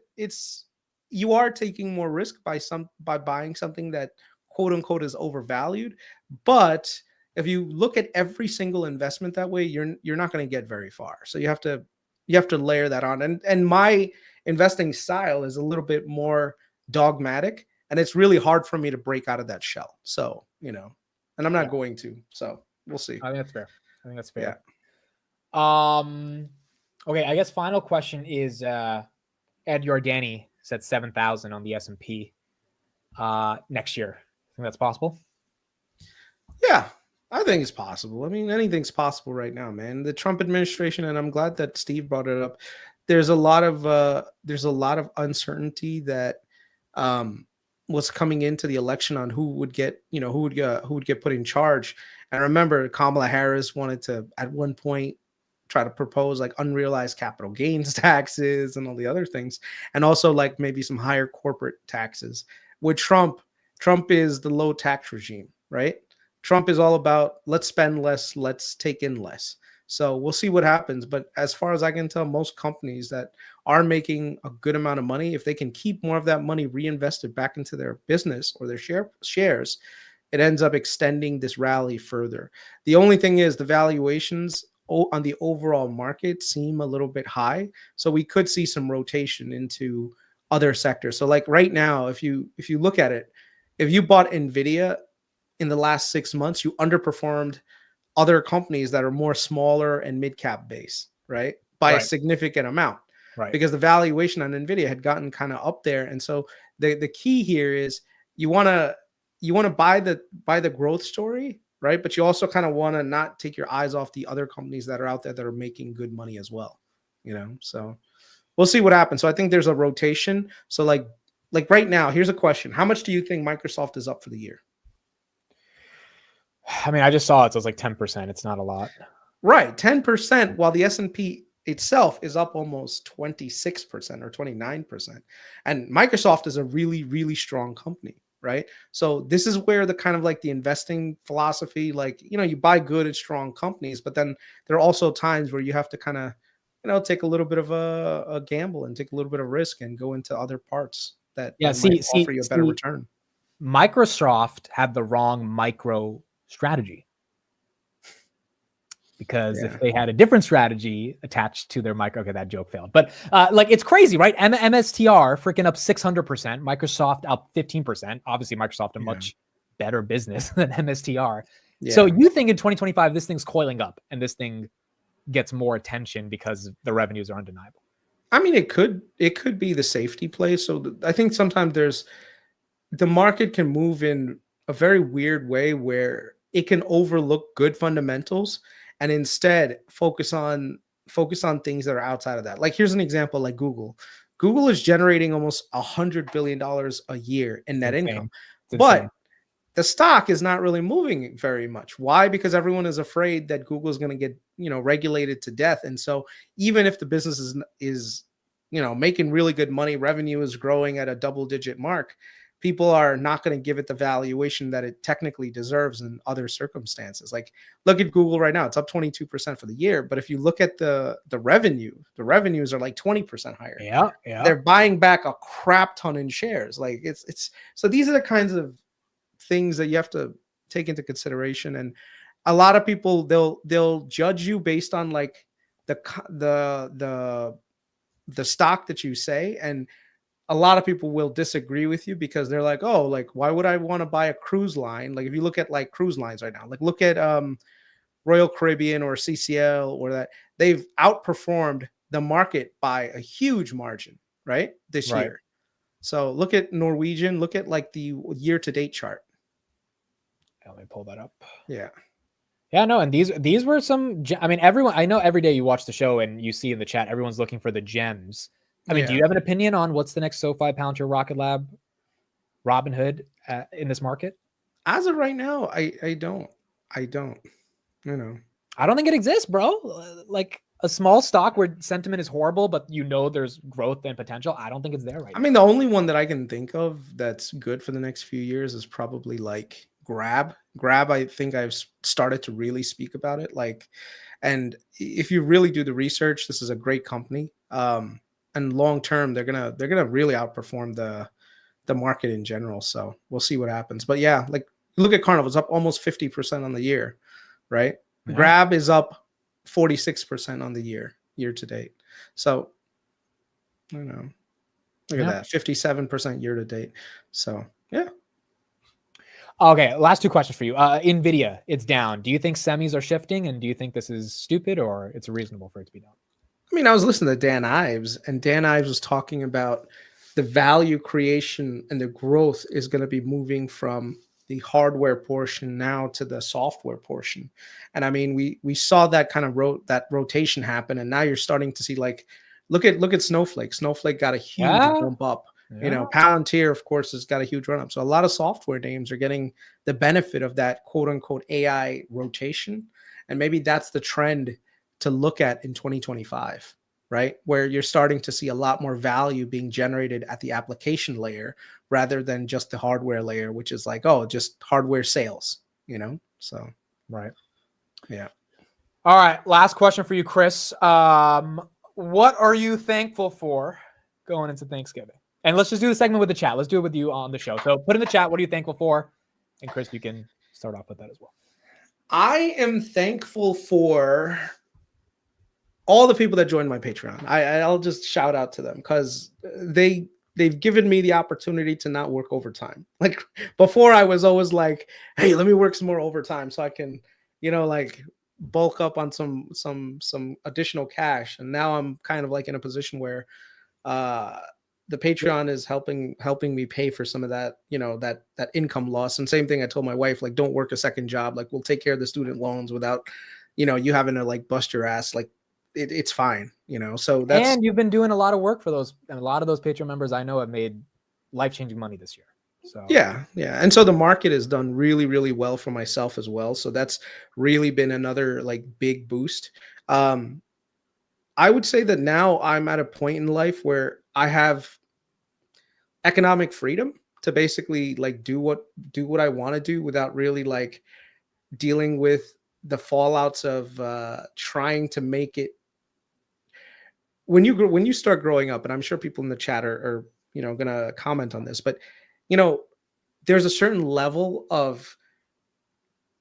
Speaker 16: you are taking more risk by buying something that quote unquote is overvalued. But if you look at every single investment that way, you're not going to get very far. So you have to layer that on. And my investing style is a little bit more dogmatic, and it's really hard for me to break out of that shell. So, and I'm not going to. So we'll see.
Speaker 1: I think that's fair. Yeah. Okay, I guess final question is Ed Yardeni said 7,000 on the S&P next year. Think that's possible?
Speaker 16: Yeah, I think it's possible. I mean, anything's possible right now, man. The Trump administration, and I'm glad that Steve brought it up. There's a lot of uncertainty that was coming into the election on who would get put in charge. And remember, Kamala Harris wanted to at one point try to propose like unrealized capital gains taxes and all the other things, and also like maybe some higher corporate taxes. With Trump is the low tax regime, right? Trump is all about let's spend less, let's take in less. So we'll see what happens. But as far as I can tell, most companies that are making a good amount of money, if they can keep more of that money reinvested back into their business or their shares, it ends up extending this rally further. The only thing is the valuations on the overall market seem a little bit high. So we could see some rotation into other sectors. So like right now, if you look at it, if you bought NVDA in the last 6 months, you underperformed other companies that are more smaller and mid-cap base, right? By a significant amount,
Speaker 1: right?
Speaker 16: Because the valuation on NVIDIA had gotten kind of up there. And so the key here is you want to buy the growth story, right? But you also kind of want to not take your eyes off the other companies that are out there that are making good money as well, So we'll see what happens. So I think there's a rotation. So like right now, here's a question. How much do you think Microsoft is up for the year?
Speaker 1: I mean, I just saw it, so it's like 10%. It's not a lot.
Speaker 16: Right, 10%, while the S&P itself is up almost 26% or 29%. And Microsoft is a really, really strong company, right? So this is where the kind of like the investing philosophy, like, you buy good and strong companies, but then there are also times where you have to kind of, take a little bit of a gamble and take a little bit of risk and go into other parts that might offer you a better return.
Speaker 1: Microsoft had the wrong micro strategy, because if they had a different strategy attached to their micro, okay, that joke failed, but it's crazy, right? MSTR freaking up 600%, Microsoft up 15%. Obviously Microsoft a much better business than MSTR. So you think in 2025 this thing's coiling up and this thing gets more attention because the revenues are undeniable?
Speaker 16: I mean, it could be the safety play. So I think sometimes the market can move in a very weird way where it can overlook good fundamentals and instead focus on things that are outside of that. Like here's an example, like Google. Google is generating almost $100 billion a year in net income, but the stock is not really moving very much. Why? Because everyone is afraid that Google is going to get, regulated to death. And so even if the business is making really good money, revenue is growing at a double-digit mark, people are not going to give it the valuation that it technically deserves in other circumstances. Like, look at Google right now; it's up 22% for the year. But if you look at the revenues are like 20% higher.
Speaker 1: Yeah.
Speaker 16: They're buying back a crap ton in shares. Like, it's so these are the kinds of things that you have to take into consideration. And a lot of people, they'll judge you based on like the stock that you say, and a lot of people will disagree with you because they're like, oh, like, why would I want to buy a cruise line? Like, if you look at like cruise lines right now, like look at Royal Caribbean or CCL, or that, they've outperformed the market by a huge margin, right? This year. So look at Norwegian, look at like the year-to-date chart.
Speaker 1: Let me pull that up.
Speaker 16: Yeah.
Speaker 1: Yeah, no, and these were some, I mean, everyone, I know every day you watch the show and you see in the chat, everyone's looking for the gems. I mean, do you have an opinion on what's the next SoFi, Palantir, Rocket Lab, Robinhood in this market?
Speaker 16: As of right now, I don't. I don't
Speaker 1: think it exists, bro. Like a small stock where sentiment is horrible, but you know there's growth and potential. I don't think it's there right now.
Speaker 16: I mean, the only one that I can think of that's good for the next few years is probably like Grab. I think I've started to really speak about it. Like, and if you really do the research, this is a great company. And long term, they're gonna really outperform the market in general. So we'll see what happens. But yeah, like look at Carnival, it's up almost 50% on the year, right? Yeah. Grab is up 46% on the year to date. So I don't know. Look at that, 57% year to date. So yeah.
Speaker 1: Okay, last two questions for you. NVIDIA, it's down. Do you think semis are shifting, and do you think this is stupid or it's reasonable for it to be down?
Speaker 16: I mean, I was listening to Dan Ives, and Dan Ives was talking about the value creation and the growth is going to be moving from the hardware portion now to the software portion. And I mean, we saw that kind of rotation happen, and now you're starting to see, like, look at Snowflake. Snowflake got a huge bump up. Yeah. You know, Palantir, of course, has got a huge run up. So a lot of software names are getting the benefit of that quote unquote AI rotation. And maybe that's the trend to look at in 2025, right? Where you're starting to see a lot more value being generated at the application layer rather than just the hardware layer, which is like, oh, just hardware sales, you know? So,
Speaker 1: right.
Speaker 16: Yeah.
Speaker 1: All right. Last question for you, Kris. What are you thankful for going into Thanksgiving? And let's just do the segment with the chat. Let's do it with you on the show. So put in the chat, what are you thankful for? And Kris, you can start off with that as well.
Speaker 16: I am thankful for all the people that joined my Patreon. I'll just shout out to them because they've given me the opportunity to not work overtime. Like before, I was always like, hey, let me work some more overtime so I can, you know, like bulk up on some additional cash. And now I'm kind of like in a position where the Patreon is helping me pay for some of that, you know, that income loss. And same thing, I told my wife, like, don't work a second job. Like, we'll take care of the student loans without, you know, you having to like bust your ass. Like, it's fine, you know. So that's,
Speaker 1: and you've been doing a lot of work for those, and a lot of those Patreon members I know have made life-changing money this year. So
Speaker 16: yeah. And so the market has done really, really well for myself as well. So that's really been another like big boost. I would say that now I'm at a point in life where I have economic freedom to basically like do what I want to do without really like dealing with the fallouts of trying to make it. When you start growing up, and I'm sure people in the chat are you know, gonna comment on this, but you know, there's a certain level of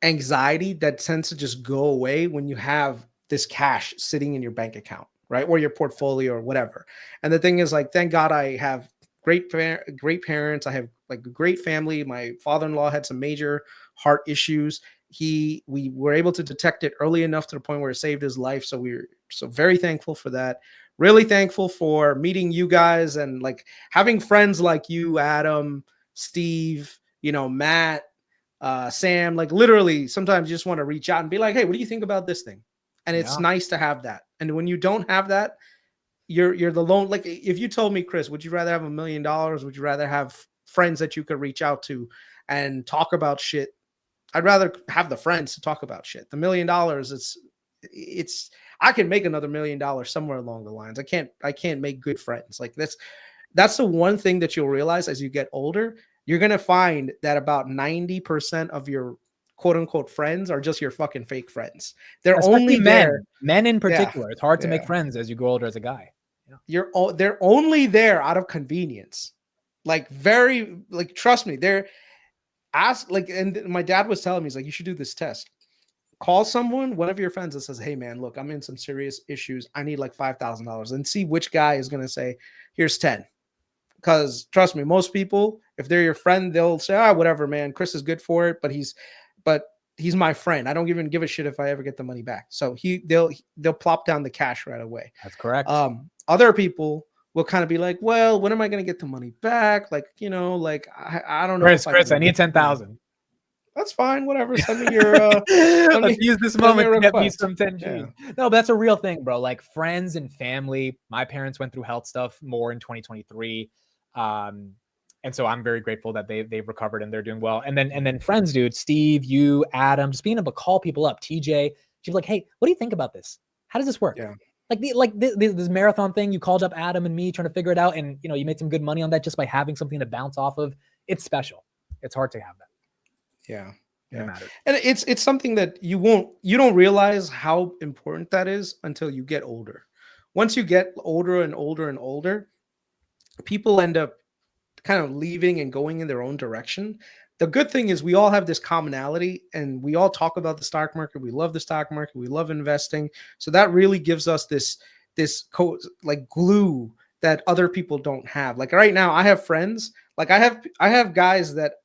Speaker 16: anxiety that tends to just go away when you have this cash sitting in your bank account, right? Or your portfolio or whatever. And the thing is, like, thank God I have great parents. I have like a great family. My father-in-law had some major heart issues. We were able to detect it early enough to the point where it saved his life. So we're so very thankful for that. Really thankful for meeting you guys and like having friends like you, Adam, Steve, you know, Matt, Sam. Like literally sometimes you just want to reach out and be like, hey, what do you think about this thing? And it's nice to have that. And when you don't have that, you're the lone. Like if you told me, Kris, would you rather have $1 million? Would you rather have friends that you could reach out to and talk about shit? I'd rather have the friends to talk about shit. The $1 million, it's I can make another $1 million somewhere along the lines. I can't make good friends. Like that's the one thing that you'll realize as you get older. you're going to find that about 90% of your quote unquote friends are just your fucking fake friends. They're
Speaker 1: Especially
Speaker 16: only there.
Speaker 1: Men in
Speaker 16: Yeah.
Speaker 1: particular. It's hard to make
Speaker 16: Yeah.
Speaker 1: friends as you grow older as a guy.
Speaker 16: They're only there out of convenience. Like trust me, they're and my dad was telling me, he's like, you should do this test. Call someone, one of your friends, that says, hey man, look, I'm in some serious issues. I need like $5,000, and see which guy is going to say, here's 10. Because trust me, most people, if they're your friend, they'll say, whatever, man, Kris is good for it, but he's my friend. I don't even give a shit if I ever get the money back. So they'll plop down the cash right away.
Speaker 1: That's correct.
Speaker 16: Other people will kind of be like, well, when am I going to get the money back? Like, like I don't know.
Speaker 1: Chris, I need 10,000.
Speaker 16: That's fine. Whatever. Send me your.
Speaker 1: Let's use this moment to get me
Speaker 16: request.
Speaker 1: some 10G.
Speaker 16: Yeah.
Speaker 1: No, but that's a real thing, bro. Like friends and family. My parents went through health stuff more in 2023, and so I'm very grateful that they've recovered and they're doing well. And then friends, dude, Steve, you, Adam, just being able to call people up. TJ, she's like, hey, what do you think about this? How does this work?
Speaker 16: Yeah.
Speaker 1: This marathon thing, you called up Adam and me trying to figure it out, and you made some good money on that just by having something to bounce off of. It's special. It's hard to have that.
Speaker 16: Yeah.
Speaker 1: It matters.
Speaker 16: And it's something that you don't realize how important that is until you get older. Once you get older and older and older, people end up kind of leaving and going in their own direction. The good thing is we all have this commonality, and we all talk about the stock market. We love the stock market. We love investing. So that really gives us this glue that other people don't have. Like right now, I have friends. Like I have guys that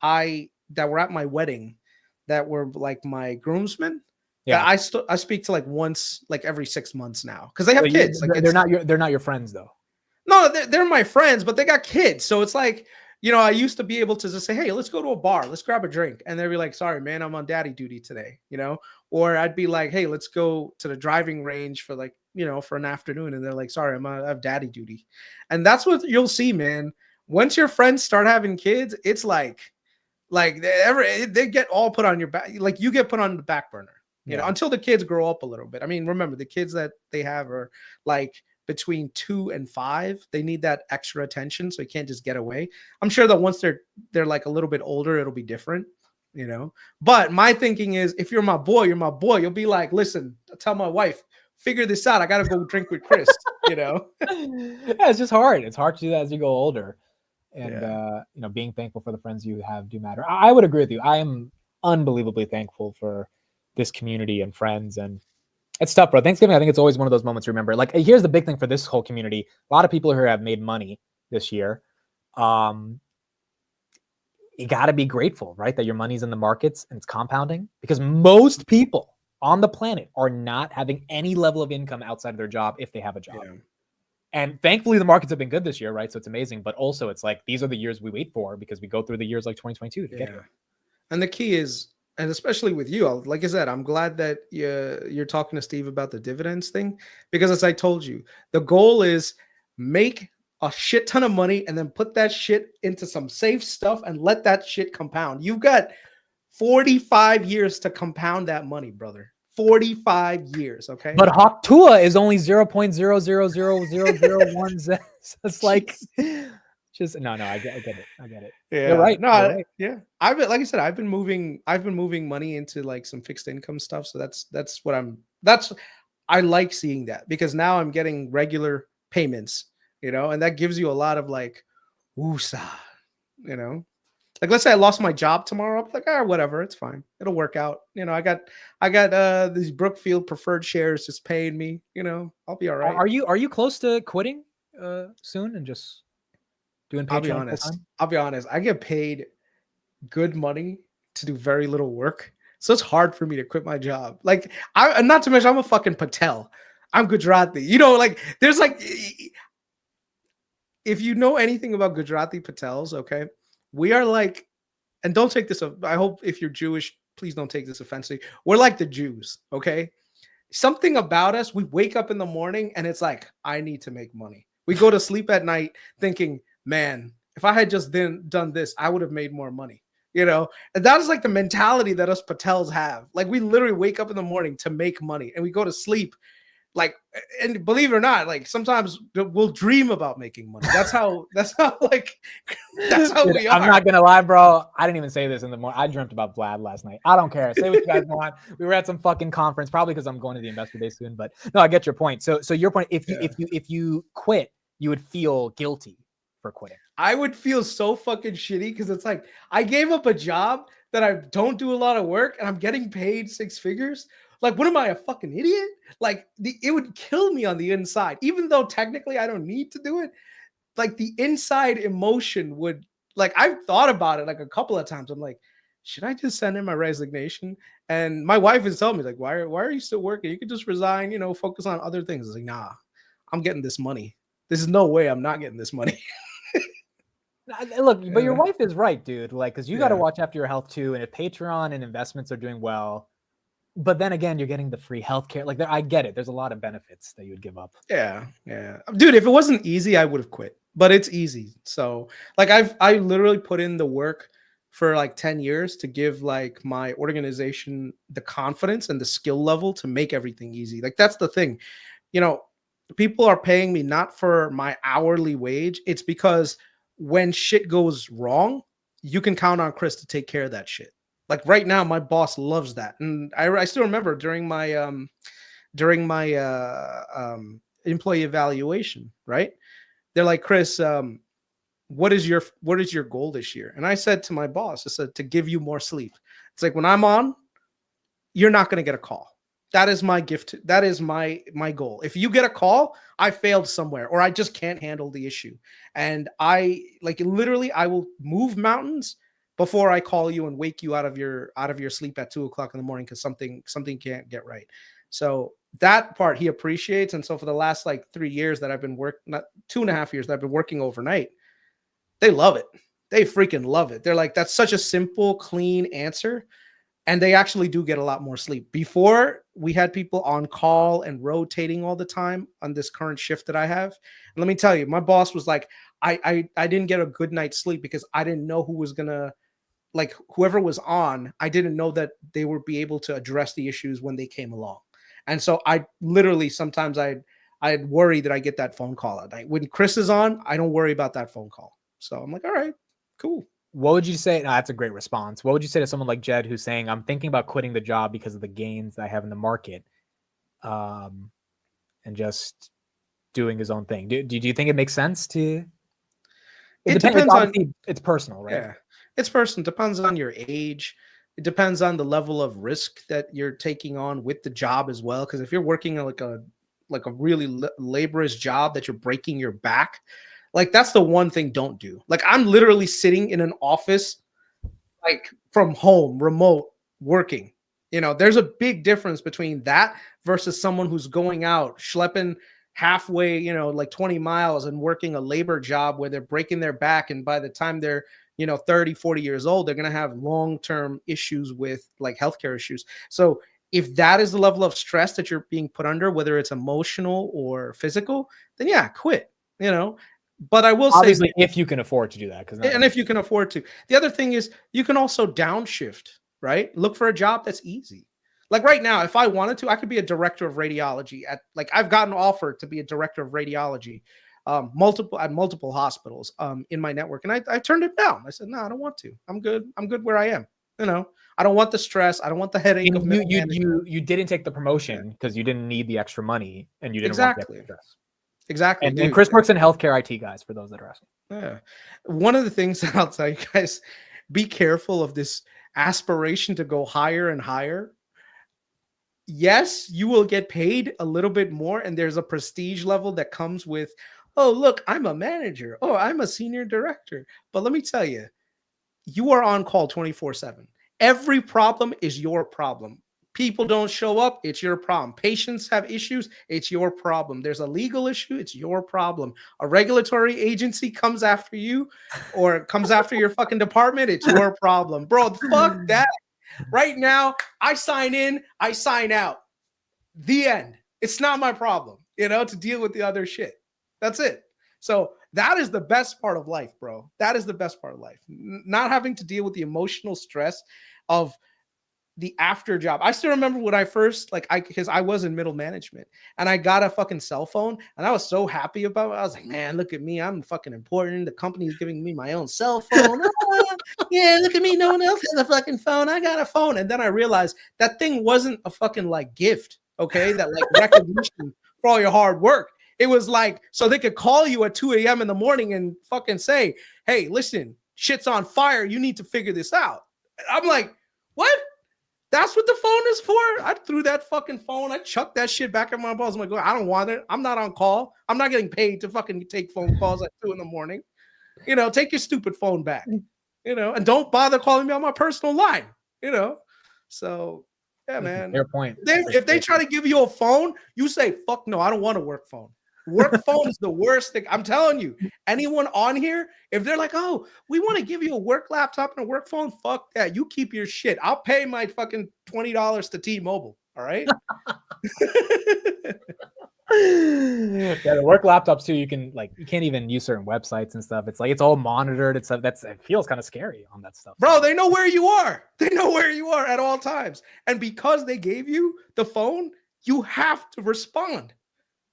Speaker 16: were at my wedding that were like my groomsmen. Yeah, I speak to like once like every 6 months now because they have kids. Like
Speaker 1: they're not your friends though.
Speaker 16: No, they're my friends, but they got kids. So it's like, I used to be able to just say, hey, let's go to a bar, let's grab a drink, and they'd be like, sorry man, I'm on daddy duty today, or I'd be like, hey, let's go to the driving range for like, for an afternoon, and they're like, sorry, I have daddy duty. And that's what you'll see, man. Once your friends start having kids, it's like they get all put on your back. Like you get put on the back burner, until the kids grow up a little bit. I mean, remember the kids that they have are like between 2 and 5. They need that extra attention, so you can't just get away. I'm sure that once they're like a little bit older, it'll be different, But my thinking is, if you're my boy, you're my boy. You'll be like, listen, tell my wife, figure this out. I gotta go drink with Kris.
Speaker 1: Yeah, it's just hard. It's hard to do that as you go older. And being thankful for the friends you have do matter. I would agree with you. I am unbelievably thankful for this community and friends, and it's tough, bro. Thanksgiving, I think it's always one of those moments to remember. Like, here's the big thing for this whole community. A lot of people here have made money this year. You got to be grateful, right, that your money's in the markets and it's compounding, because most people on the planet are not having any level of income outside of their job if they have a job. Yeah. And thankfully, the markets have been good this year, right? So it's amazing. But also, it's like these are the years we wait for, because we go through the years like 2022 to get here.
Speaker 16: And the key is, and especially with you, like I said, I'm glad that you're talking to Steve about the dividends thing, because as I told you, the goal is make a shit ton of money and then put that shit into some safe stuff and let that shit compound. You've got 45 years to compound that money, brother. 45 years, okay?
Speaker 1: But Haktua is only 0.0000001 cents. It's like, just no, I get it.
Speaker 16: Yeah,
Speaker 1: you're right.
Speaker 16: No,
Speaker 1: you're right.
Speaker 16: Yeah. Like I said, I've been moving money into like some fixed income stuff. So I like seeing that, because now I'm getting regular payments, and that gives you a lot of like, woosah, Like, let's say I lost my job tomorrow. I'm like, whatever, it's fine. It'll work out. I got these Brookfield preferred shares just paying me. I'll be all right.
Speaker 1: Are you close to quitting soon and just doing Patreon?
Speaker 16: I'll be honest. I get paid good money to do very little work, so it's hard for me to quit my job. Like, not to mention I'm a fucking Patel. I'm Gujarati. Like there's like, if you know anything about Gujarati Patels, okay. We are like, and don't take this, I hope if you're Jewish, please don't take this offensively. We're like the Jews, okay? Something about us, we wake up in the morning and it's like, I need to make money. We go to sleep at night thinking, man, if I had just done this, I would have made more money, And that is like the mentality that us Patels have. Like, we literally wake up in the morning to make money, and we go to sleep Like, and believe it or not, like sometimes we'll dream about making money. That's how like that's how
Speaker 1: Dude,
Speaker 16: we are.
Speaker 1: I'm not gonna lie, bro. I didn't even say this in the morning. I dreamt about Vlad last night. I don't care. Say what you guys want. We were at some fucking conference, probably because I'm going to the investor day soon. But no, I get your point. So your point, if you quit, you would feel guilty for quitting.
Speaker 16: I would feel so fucking shitty because it's like I gave up a job that I don't do a lot of work and I'm getting paid 6 figures. Like, what am I, a fucking idiot? Like, it would kill me on the inside, even though technically I don't need to do it. Like, the inside emotion would, like, I've thought about it like a couple of times. I'm like, should I just send in my resignation? And my wife is telling me, like, why are you still working? You could just resign, focus on other things. It's like, nah, I'm getting this money. There's no way I'm not getting this money.
Speaker 1: Look, but your wife is right, dude. Like, because you got to watch after your health too. And if Patreon and investments are doing well, but then again, you're getting the free healthcare. Like, I get it. There's a lot of benefits that you would give up.
Speaker 16: Yeah. Dude, if it wasn't easy, I would have quit. But it's easy. So, like, I literally put in the work for like 10 years to give like my organization the confidence and the skill level to make everything easy. Like, that's the thing. People are paying me not for my hourly wage. It's because when shit goes wrong, you can count on Kris to take care of that shit. Like right now, my boss loves that, and I still remember during my employee evaluation, right? They're like, Kris, what is your goal this year? And I said to my boss, I said, to give you more sleep. It's like when I'm on, you're not going to get a call. That is my gift. That is my goal. If you get a call, I failed somewhere or I just can't handle the issue. And I I will move mountains before I call you and wake you out of your sleep at 2:00 in the morning because something can't get right. So that part he appreciates. And so for the last like 3 years that I've been not 2.5 years that I've been working overnight, they love it. They freaking love it. They're like, that's such a simple, clean answer. And they actually do get a lot more sleep. Before, we had people on call and rotating all the time on this current shift that I have. And let me tell you, my boss was like, I didn't get a good night's sleep because I didn't know who was gonna, like, whoever was on, I didn't know that they would be able to address the issues when they came along. And so I literally sometimes I'd worry that I get that phone call at night. When Kris is on, I don't worry about that phone call. So I'm like, all right, cool.
Speaker 1: What would you say? No, that's a great response. What would you say to someone like Jed who's saying, I'm thinking about quitting the job because of the gains I have in the market, and just doing his own thing? Do you think it makes sense to?
Speaker 16: It depends on.
Speaker 1: It's personal, right?
Speaker 16: Yeah, it's personal. It depends on your age. It depends on the level of risk that you're taking on with the job as well. Because if you're working like a really laborious job that you're breaking your back. Like, that's the one thing don't do. Like, I'm literally sitting in an office, like, from home, remote, working. There's a big difference between that versus someone who's going out, schlepping halfway, like 20 miles and working a labor job where they're breaking their back. And by the time they're, 30, 40 years old, they're going to have long-term issues with, like, healthcare issues. So if that is the level of stress that you're being put under, whether it's emotional or physical, then yeah, quit, But I will
Speaker 1: obviously
Speaker 16: say,
Speaker 1: if you can afford to do that,
Speaker 16: and if you can afford to. The other thing is you can also downshift, right? Look for a job that's easy. Like right now, if I wanted to, I could be a director of radiology I've gotten offered to be a director of radiology, multiple hospitals in my network, and I turned it down. I said, no, I don't want to. I'm good. I'm good where I am. I don't want the stress. I don't want the headache.
Speaker 1: You didn't take the promotion because you didn't need the extra money and you didn't want the extra stress.
Speaker 16: Exactly.
Speaker 1: And Kris works in healthcare IT, guys, for those that are asking.
Speaker 16: Yeah. One of the things that I'll tell you guys, be careful of this aspiration to go higher and higher. Yes, you will get paid a little bit more, and there's a prestige level that comes with, oh, look, I'm a manager. Oh, I'm a senior director. But let me tell you, you are on call 24/7. Every problem is your problem. People don't show up, it's your problem. Patients have issues, it's your problem. There's a legal issue, it's your problem. A regulatory agency comes after you or comes after your fucking department, it's your problem. Bro, fuck that. Right now, I sign in, I sign out. The end. It's not my problem, to deal with the other shit. That's it. So that is the best part of life, bro. That is the best part of life. Not having to deal with the emotional stress of the after job. I still remember when I first because I was in middle management and I got a fucking cell phone and I was so happy about it. I was like, man, look at me. I'm fucking important. The company's giving me my own cell phone. Yeah, look at me. No one else has a fucking phone. I got a phone. And then I realized that thing wasn't a fucking like gift. Okay. That like recognition for all your hard work. It was like, so they could call you at 2 a.m. in the morning and fucking say, hey, listen, shit's on fire. You need to figure this out. I'm like, what? That's what the phone is for? I threw that fucking phone. I chucked that shit back at my boss. I'm like, I don't want it. I'm not on call. I'm not getting paid to fucking take phone calls at 2 in the morning. You know, take your stupid phone back. You know, and don't bother calling me on my personal line. You know, so yeah, man.
Speaker 1: Fair point.
Speaker 16: If they try to give you a phone, you say, fuck no, I don't want a work phone. Work phone is the worst thing. I'm telling you, anyone on here, if they're like, oh, we want to give you a work laptop and a work phone, fuck that. You keep your shit. I'll pay my fucking $20 to T-Mobile. All right.
Speaker 1: Yeah, the work laptops too. You can't even use certain websites and stuff. It's like it's all monitored. It feels kind of scary on that stuff.
Speaker 16: Bro, they know where you are. They know where you are at all times. And because they gave you the phone, you have to respond.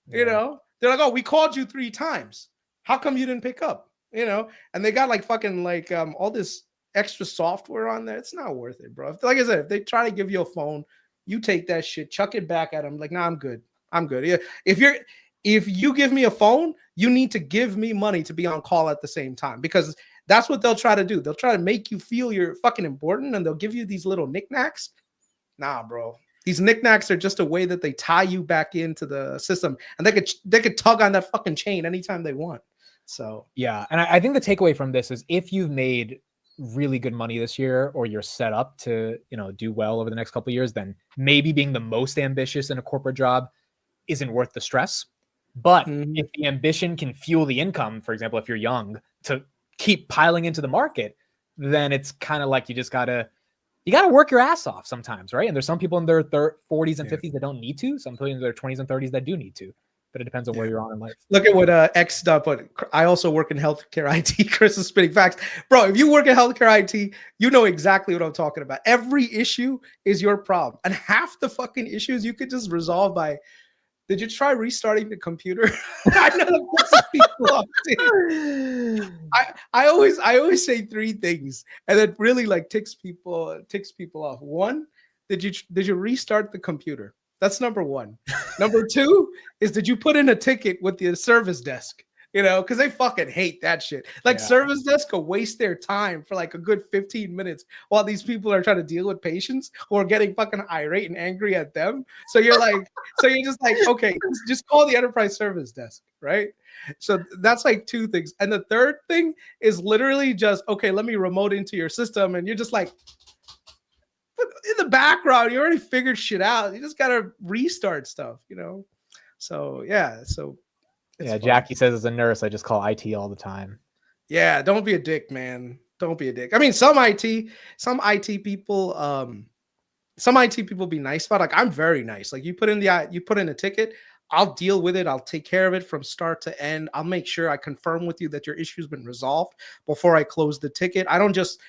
Speaker 16: You know, they're like, oh, we called you 3 times. How come you didn't pick up? You know, and they got like fucking like all this extra software on there. It's not worth it, bro. Like I said, if they try to give you a phone, you take that shit, chuck it back at them. Like, nah, I'm good. I'm good. Yeah. If you give me a phone, you need to give me money to be on call at the same time, because that's what they'll try to do. They'll try to make you feel you're fucking important, and they'll give you these little knickknacks. Nah, bro. These knickknacks are just a way that they tie you back into the system, and they could tug on that fucking chain anytime they want. So
Speaker 1: yeah, and I think the takeaway from this is if you've made really good money this year, or you're set up to do well over the next couple of years, then maybe being the most ambitious in a corporate job isn't worth the stress. But if the ambition can fuel the income, for example, if you're young, to keep piling into the market, then it's kind of like you gotta work your ass off sometimes, right? And there's some people in their 40s and 50s that don't need to. Some people in their 20s and 30s that do need to. But it depends on where you're on in life.
Speaker 16: Look at what X put. I also work in healthcare IT. Chris is spitting facts. Bro, if you work in healthcare IT, you know exactly what I'm talking about. Every issue is your problem. And half the fucking issues you could just resolve by, did you try restarting the computer? I know that pisses people off too. I always say 3 things, and it really like ticks people off. 1, did you restart the computer? That's number 1. Number 2 is, did you put in a ticket with the service desk? You know, because they fucking hate that shit. Like service desk will waste their time for like a good 15 minutes while these people are trying to deal with patients who are getting fucking irate and angry at them. So you're just like, okay, just call the enterprise service desk, right? So that's like 2 things. And the third thing is literally just, okay, let me remote into your system. And you're just like, in the background, you already figured shit out. You just gotta restart stuff, you know? So yeah,
Speaker 1: yeah, Jackie says as a nurse, I just call IT all the time.
Speaker 16: Yeah, don't be a dick, man. Don't be a dick. I mean, some IT people be nice about it. Like, I'm very nice. Like, you put in a ticket, I'll deal with it. I'll take care of it from start to end. I'll make sure I confirm with you that your issue's been resolved before I close the ticket. I don't just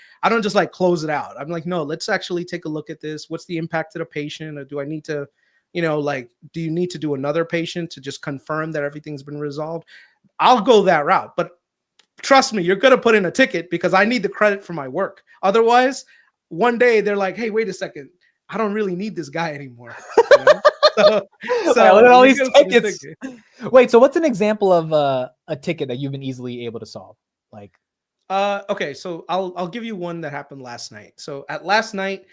Speaker 16: like close it out. I'm like, no, let's actually take a look at this. What's the impact to the patient? Or do I need to, do you need to do another patient to just confirm that everything's been resolved? I'll go that route. But trust me, you're going to put in a ticket because I need the credit for my work. Otherwise, one day they're like, hey, wait a second. I don't really need this guy anymore. You know? So
Speaker 1: look at all these tickets. Wait, so what's an example of a ticket that you've been easily able to solve? Like,
Speaker 16: okay, so I'll give you one that happened last night. So at last night,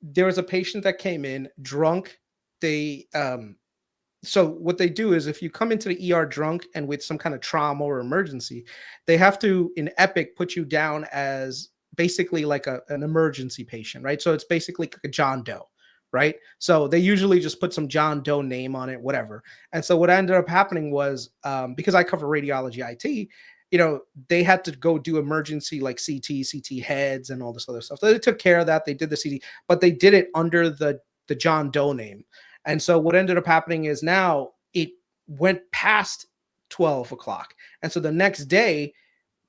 Speaker 16: there was a patient that came in drunk. So what they do is, if you come into the ER drunk and with some kind of trauma or emergency, they have to, in Epic, put you down as basically like an emergency patient, right? So it's basically like a John Doe, right? So they usually just put some John Doe name on it, whatever. And so what ended up happening was, because I cover radiology IT, they had to go do emergency like CT heads and all this other stuff. So they took care of that. They did the CT, but they did it under the John Doe name. And so what ended up happening is now it went past 12 o'clock. And so the next day,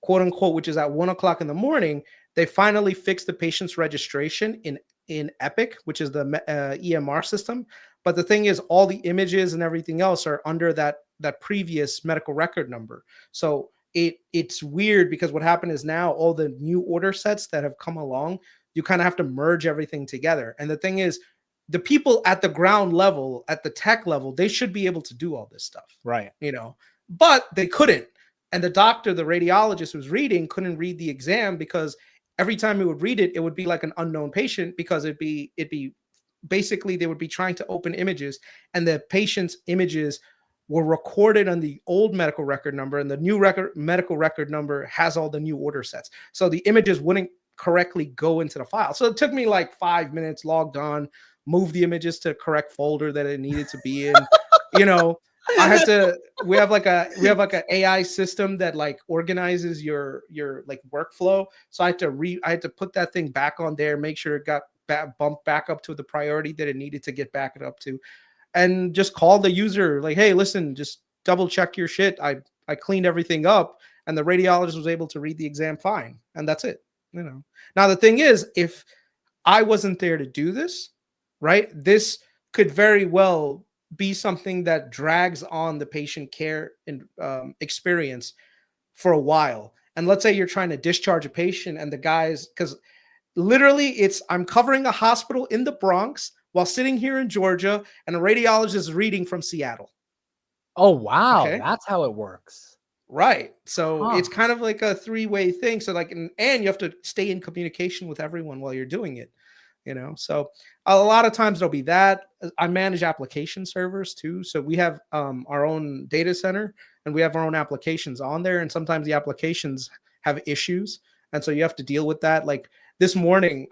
Speaker 16: quote unquote, which is at 1 o'clock in the morning, they finally fixed the patient's registration in in Epic, which is the EMR system. But the thing is, all the images and everything else are under that previous medical record number. So it's weird because what happened is now all the new order sets that have come along, you kind of have to merge everything together. And the thing is, the people at the ground level, at the tech level, they should be able to do all this stuff.
Speaker 1: Right.
Speaker 16: You know, but they couldn't. And the doctor, the radiologist who was reading, couldn't read the exam because every time he would read it, it would be like an unknown patient because it'd be basically they would be trying to open images and the patient's images were recorded on the old medical record number, and the new medical record number has all the new order sets. So the images wouldn't correctly go into the file. So it took me like 5 minutes, logged on, moved the images to the correct folder that it needed to be in. You know, I had to, we have like a AI system that like organizes your like workflow. So I had to put that thing back on there, make sure it got bumped back up to the priority that it needed to get back up to. And just call the user like, hey, listen, just double check your shit. I cleaned everything up, and the radiologist was able to read the exam fine, and that's it. You know. Now the thing is, if I wasn't there to do this, right, this could very well be something that drags on the patient care and experience for a while. And let's say you're trying to discharge a patient, and the guys, because literally I'm covering a hospital in the Bronx while sitting here in Georgia, and a radiologist is reading from Seattle.
Speaker 1: Oh, wow.
Speaker 16: Okay.
Speaker 1: That's how it works.
Speaker 16: Right. So it's kind of like a three-way thing. So like, and you have to stay in communication with everyone while you're doing it, you know? So a lot of times there'll be that. I manage application servers too. So we have our own data center, and we have our own applications on there. And sometimes the applications have issues. And so you have to deal with that. Like this morning,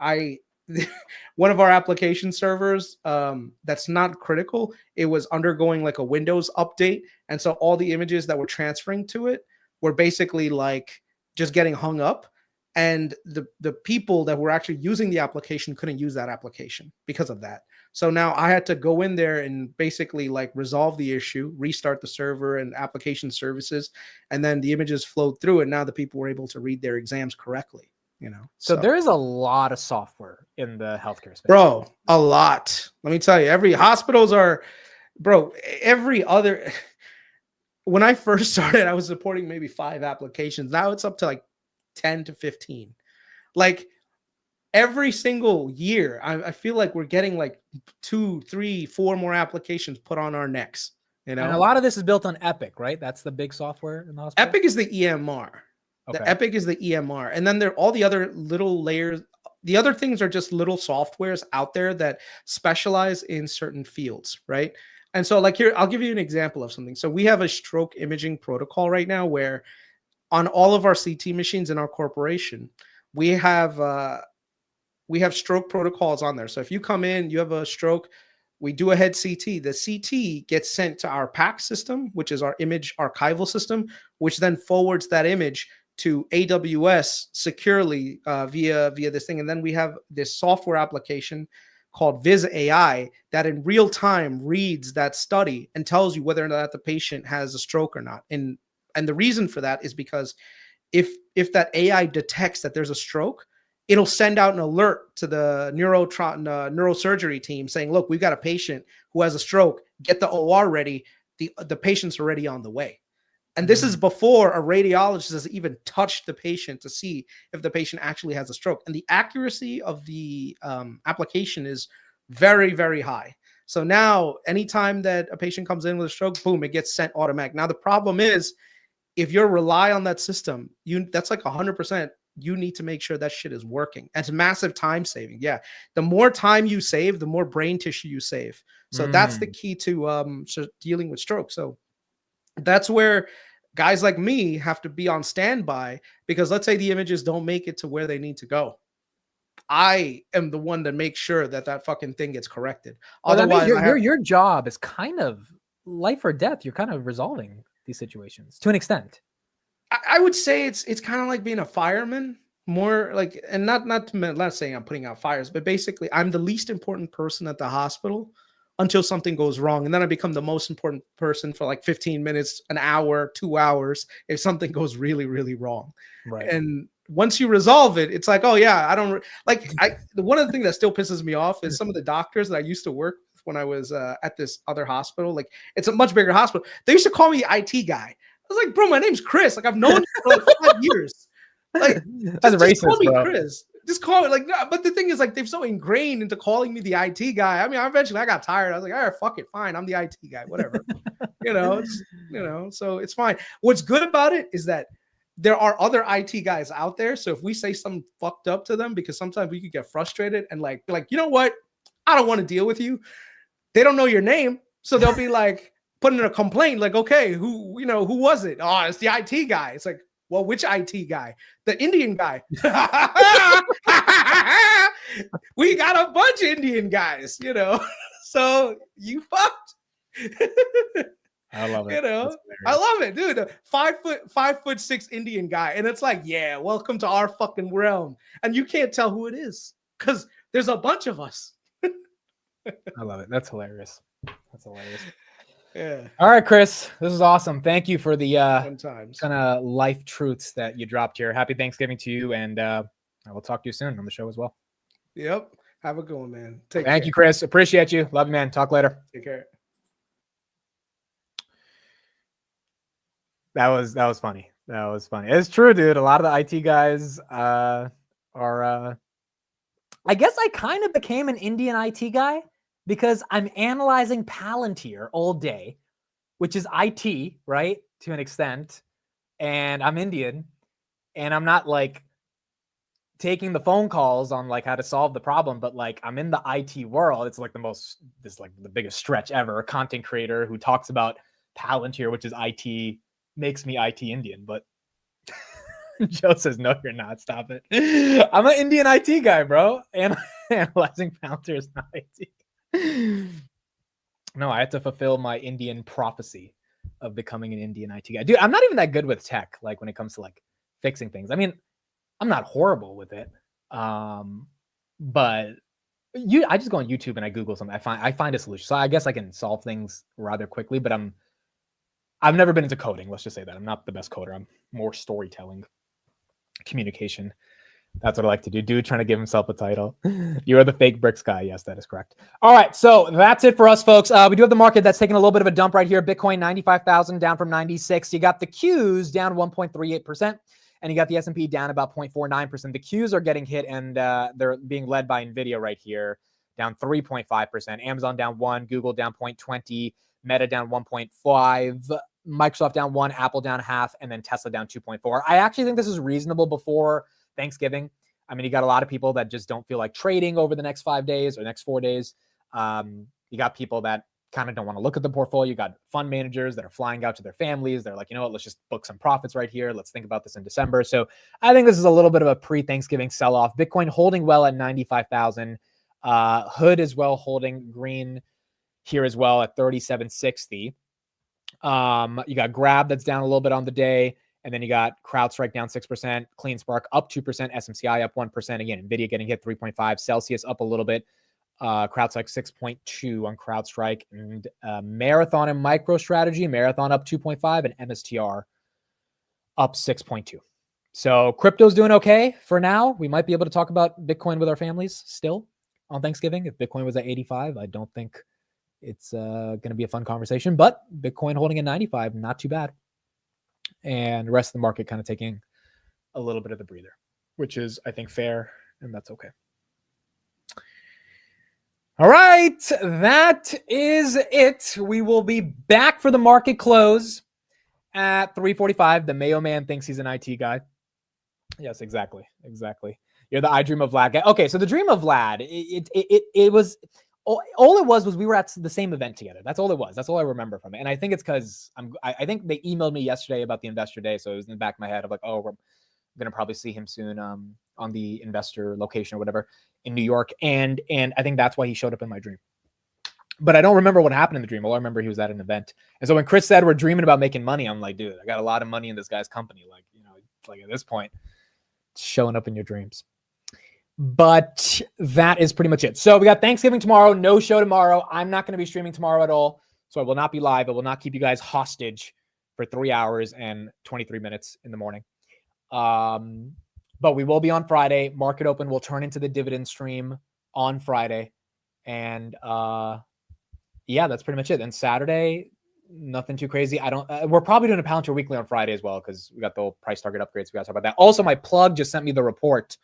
Speaker 16: one of our application servers that's not critical, it was undergoing like a Windows update, and so all the images that were transferring to it were basically like just getting hung up, and the people that were actually using the application couldn't use that application because of that. So now I had to go in there and basically like resolve the issue, restart the server and application services, and then the images flowed through, and now the people were able to read their exams correctly. You know,
Speaker 1: so there is a lot of software in the healthcare space,
Speaker 16: bro. A lot. Let me tell you, every other. When I first started, I was supporting maybe 5 applications. Now it's up to like 10 to 15. Like every single year, I feel like we're getting like 2, 3, 4 more applications put on our necks. You know,
Speaker 1: and a lot of this is built on Epic, right? That's the big software in the hospital.
Speaker 16: Epic is the EMR.
Speaker 1: Okay.
Speaker 16: The Epic is the EMR. And then there are all the other little layers. The other things are just little softwares out there that specialize in certain fields, right? And so like here, I'll give you an example of something. So we have a stroke imaging protocol right now where on all of our CT machines in our corporation, we have stroke protocols on there. So if you come in, you have a stroke, we do a head CT. The CT gets sent to our PAC system, which is our image archival system, which then forwards that image to AWS securely via this thing. And then we have this software application called Viz AI that in real time reads that study and tells you whether or not the patient has a stroke or not. And the reason for that is because if that AI detects that there's a stroke, it'll send out an alert to the neurosurgery team saying, look, we've got a patient who has a stroke. Get the OR ready. The patient's already on the way. And this is before a radiologist has even touched the patient to see if the patient actually has a stroke. And the accuracy of the application is very, very high. So now anytime that a patient comes in with a stroke, boom, it gets sent automatic. Now the problem is if you rely on that system, that's like 100%. You need to make sure that shit is working. It's massive time saving. Yeah. The more time you save, the more brain tissue you save. So that's the key to dealing with stroke. So that's where guys like me have to be on standby, because let's say the images don't make it to where they need to go. I am the one that makes sure that fucking thing gets corrected.
Speaker 1: Well, otherwise, your job is kind of life or death. You're kind of resolving these situations to an extent.
Speaker 16: I would say it's kind of like being a fireman, more like, and not saying I'm putting out fires, but basically I'm the least important person at the hospital until something goes wrong. And then I become the most important person for like 15 minutes, an hour, 2 hours, if something goes really, really wrong.
Speaker 1: Right.
Speaker 16: And once you resolve it, it's like, oh yeah, I don't like. One of the things that still pisses me off is some of the doctors that I used to work with when I was at this other hospital. Like, it's a much bigger hospital. They used to call me the IT guy. I was like, bro, my name's Kris. Like, I've known you for like 5 years. Like,
Speaker 1: that's
Speaker 16: just call
Speaker 1: racist,
Speaker 16: me
Speaker 1: bro.
Speaker 16: Kris. Just call it like. No, but the thing is, like, they've so ingrained into calling me the IT guy. I mean, eventually I got tired. I was like, all right, fuck it, fine. I'm the IT guy, whatever. So it's fine. What's good about it is that there are other IT guys out there. So if we say something fucked up to them, because sometimes we could get frustrated and like, you know what? I don't want to deal with you. They don't know your name. So they'll be like putting in a complaint, like, okay, who was it? Oh, it's the IT guy. It's like, well, which IT guy? The Indian guy. We got a bunch of Indian guys, so you fucked.
Speaker 1: I love it.
Speaker 16: I love it, dude. A 5'6" Indian guy. And it's like, yeah, welcome to our fucking realm. And you can't tell who it is because there's a bunch of us.
Speaker 1: I love it. That's hilarious.
Speaker 16: Yeah.
Speaker 1: All right, Kris. This is awesome. Thank you for the
Speaker 16: Sometimes.
Speaker 1: kind of life truths that you dropped here. Happy Thanksgiving to you. And I will talk to you soon on the show as well.
Speaker 16: Yep. Have a good one, man.
Speaker 1: Thank you, Kris. Appreciate you. Love you, man. Talk later.
Speaker 16: Take care.
Speaker 1: That was funny. That was funny. It's true, dude. A lot of the IT guys are I guess I kind of became an Indian IT guy because I'm analyzing Palantir all day, which is IT, right? To an extent. And I'm Indian and I'm not like taking the phone calls on like how to solve the problem, but like I'm in the IT world. It's like the biggest stretch ever. A content creator who talks about Palantir, which is IT, makes me IT Indian, but Joe says, no, you're not. Stop it. I'm an Indian IT guy, bro. And analyzing Palantir is not IT. No, I have to fulfill my Indian prophecy of becoming an Indian IT guy. Dude, I'm not even that good with tech, like when it comes to like fixing things. I mean, I'm not horrible with it. But I just go on YouTube and I Google something. I find a solution. So I guess I can solve things rather quickly, but I've never been into coding. Let's just say that. I'm not the best coder. I'm more storytelling, communication. That's what I like to do. Dude trying to give himself a title. You are the fake bricks guy. Yes, that is correct. All right. So that's it for us, folks. We do have the market that's taking a little bit of a dump right here. Bitcoin, 95,000 down from 96. You got the Qs down 1.38%. And you got the S&P down about 0.49%. The Qs are getting hit, and they're being led by NVIDIA right here, down 3.5%. Amazon down 1, Google down 0.20, Meta down 1.5, Microsoft down 1, Apple down half, and then Tesla down 2.4. I actually think this is reasonable before Thanksgiving. I mean, you got a lot of people that just don't feel like trading over the next 5 days or next 4 days. You got people that kind of don't want to look at the portfolio. You got fund managers that are flying out to their families. They're like, you know what, let's just book some profits right here. Let's think about this in December. So I think this is a little bit of a pre-Thanksgiving sell-off. Bitcoin holding well at 95,000. Hood as well holding green here as well at 3760. You got Grab that's down a little bit on the day. And then you got CrowdStrike down 6%, CleanSpark up 2%, SMCI up 1%. Again, NVIDIA getting hit 3.5, Celsius up a little bit. CrowdStrike 6.2 on CrowdStrike, and Marathon and MicroStrategy, Marathon up 2.5 and MSTR up 6.2. So crypto's doing okay for now. We might be able to talk about Bitcoin with our families still on Thanksgiving. If Bitcoin was at 85, I don't think it's going to be a fun conversation, but Bitcoin holding at 95, not too bad. And the rest of the market kind of taking a little bit of the breather, which is, I think, fair, and that's okay. All right, that is it. We will be back for the market close at 3:45. The Mayo Man thinks he's an IT guy. Yes, exactly. You're the I Dream of Vlad guy. Okay, so the Dream of Vlad, it was all it was we were at the same event together. That's all it was. That's all I remember from it. And I think it's because I think they emailed me yesterday about the investor day, so it was in the back of my head of like, oh, we're gonna probably see him soon on the investor location or whatever in New York, and I think that's why he showed up in my dream. But I don't remember what happened in the dream. All I remember, he was at an event. And so when Kris said we're dreaming about making money, I'm like, dude, I got a lot of money in this guy's company. Like, you know, like at this point, it's showing up in your dreams. But that is pretty much it. So we got Thanksgiving tomorrow, no show tomorrow. I'm not going to be streaming tomorrow at all. So I will not be live. I will not keep you guys hostage for 3 hours and 23 minutes in the morning. But we will be on Friday. Market open will turn into the dividend stream on Friday. And yeah, that's pretty much it. And Saturday, nothing too crazy. We're probably doing a Palantir weekly on Friday as well, because we got the whole price target upgrades. We got to talk about that. Also, my plug just sent me the report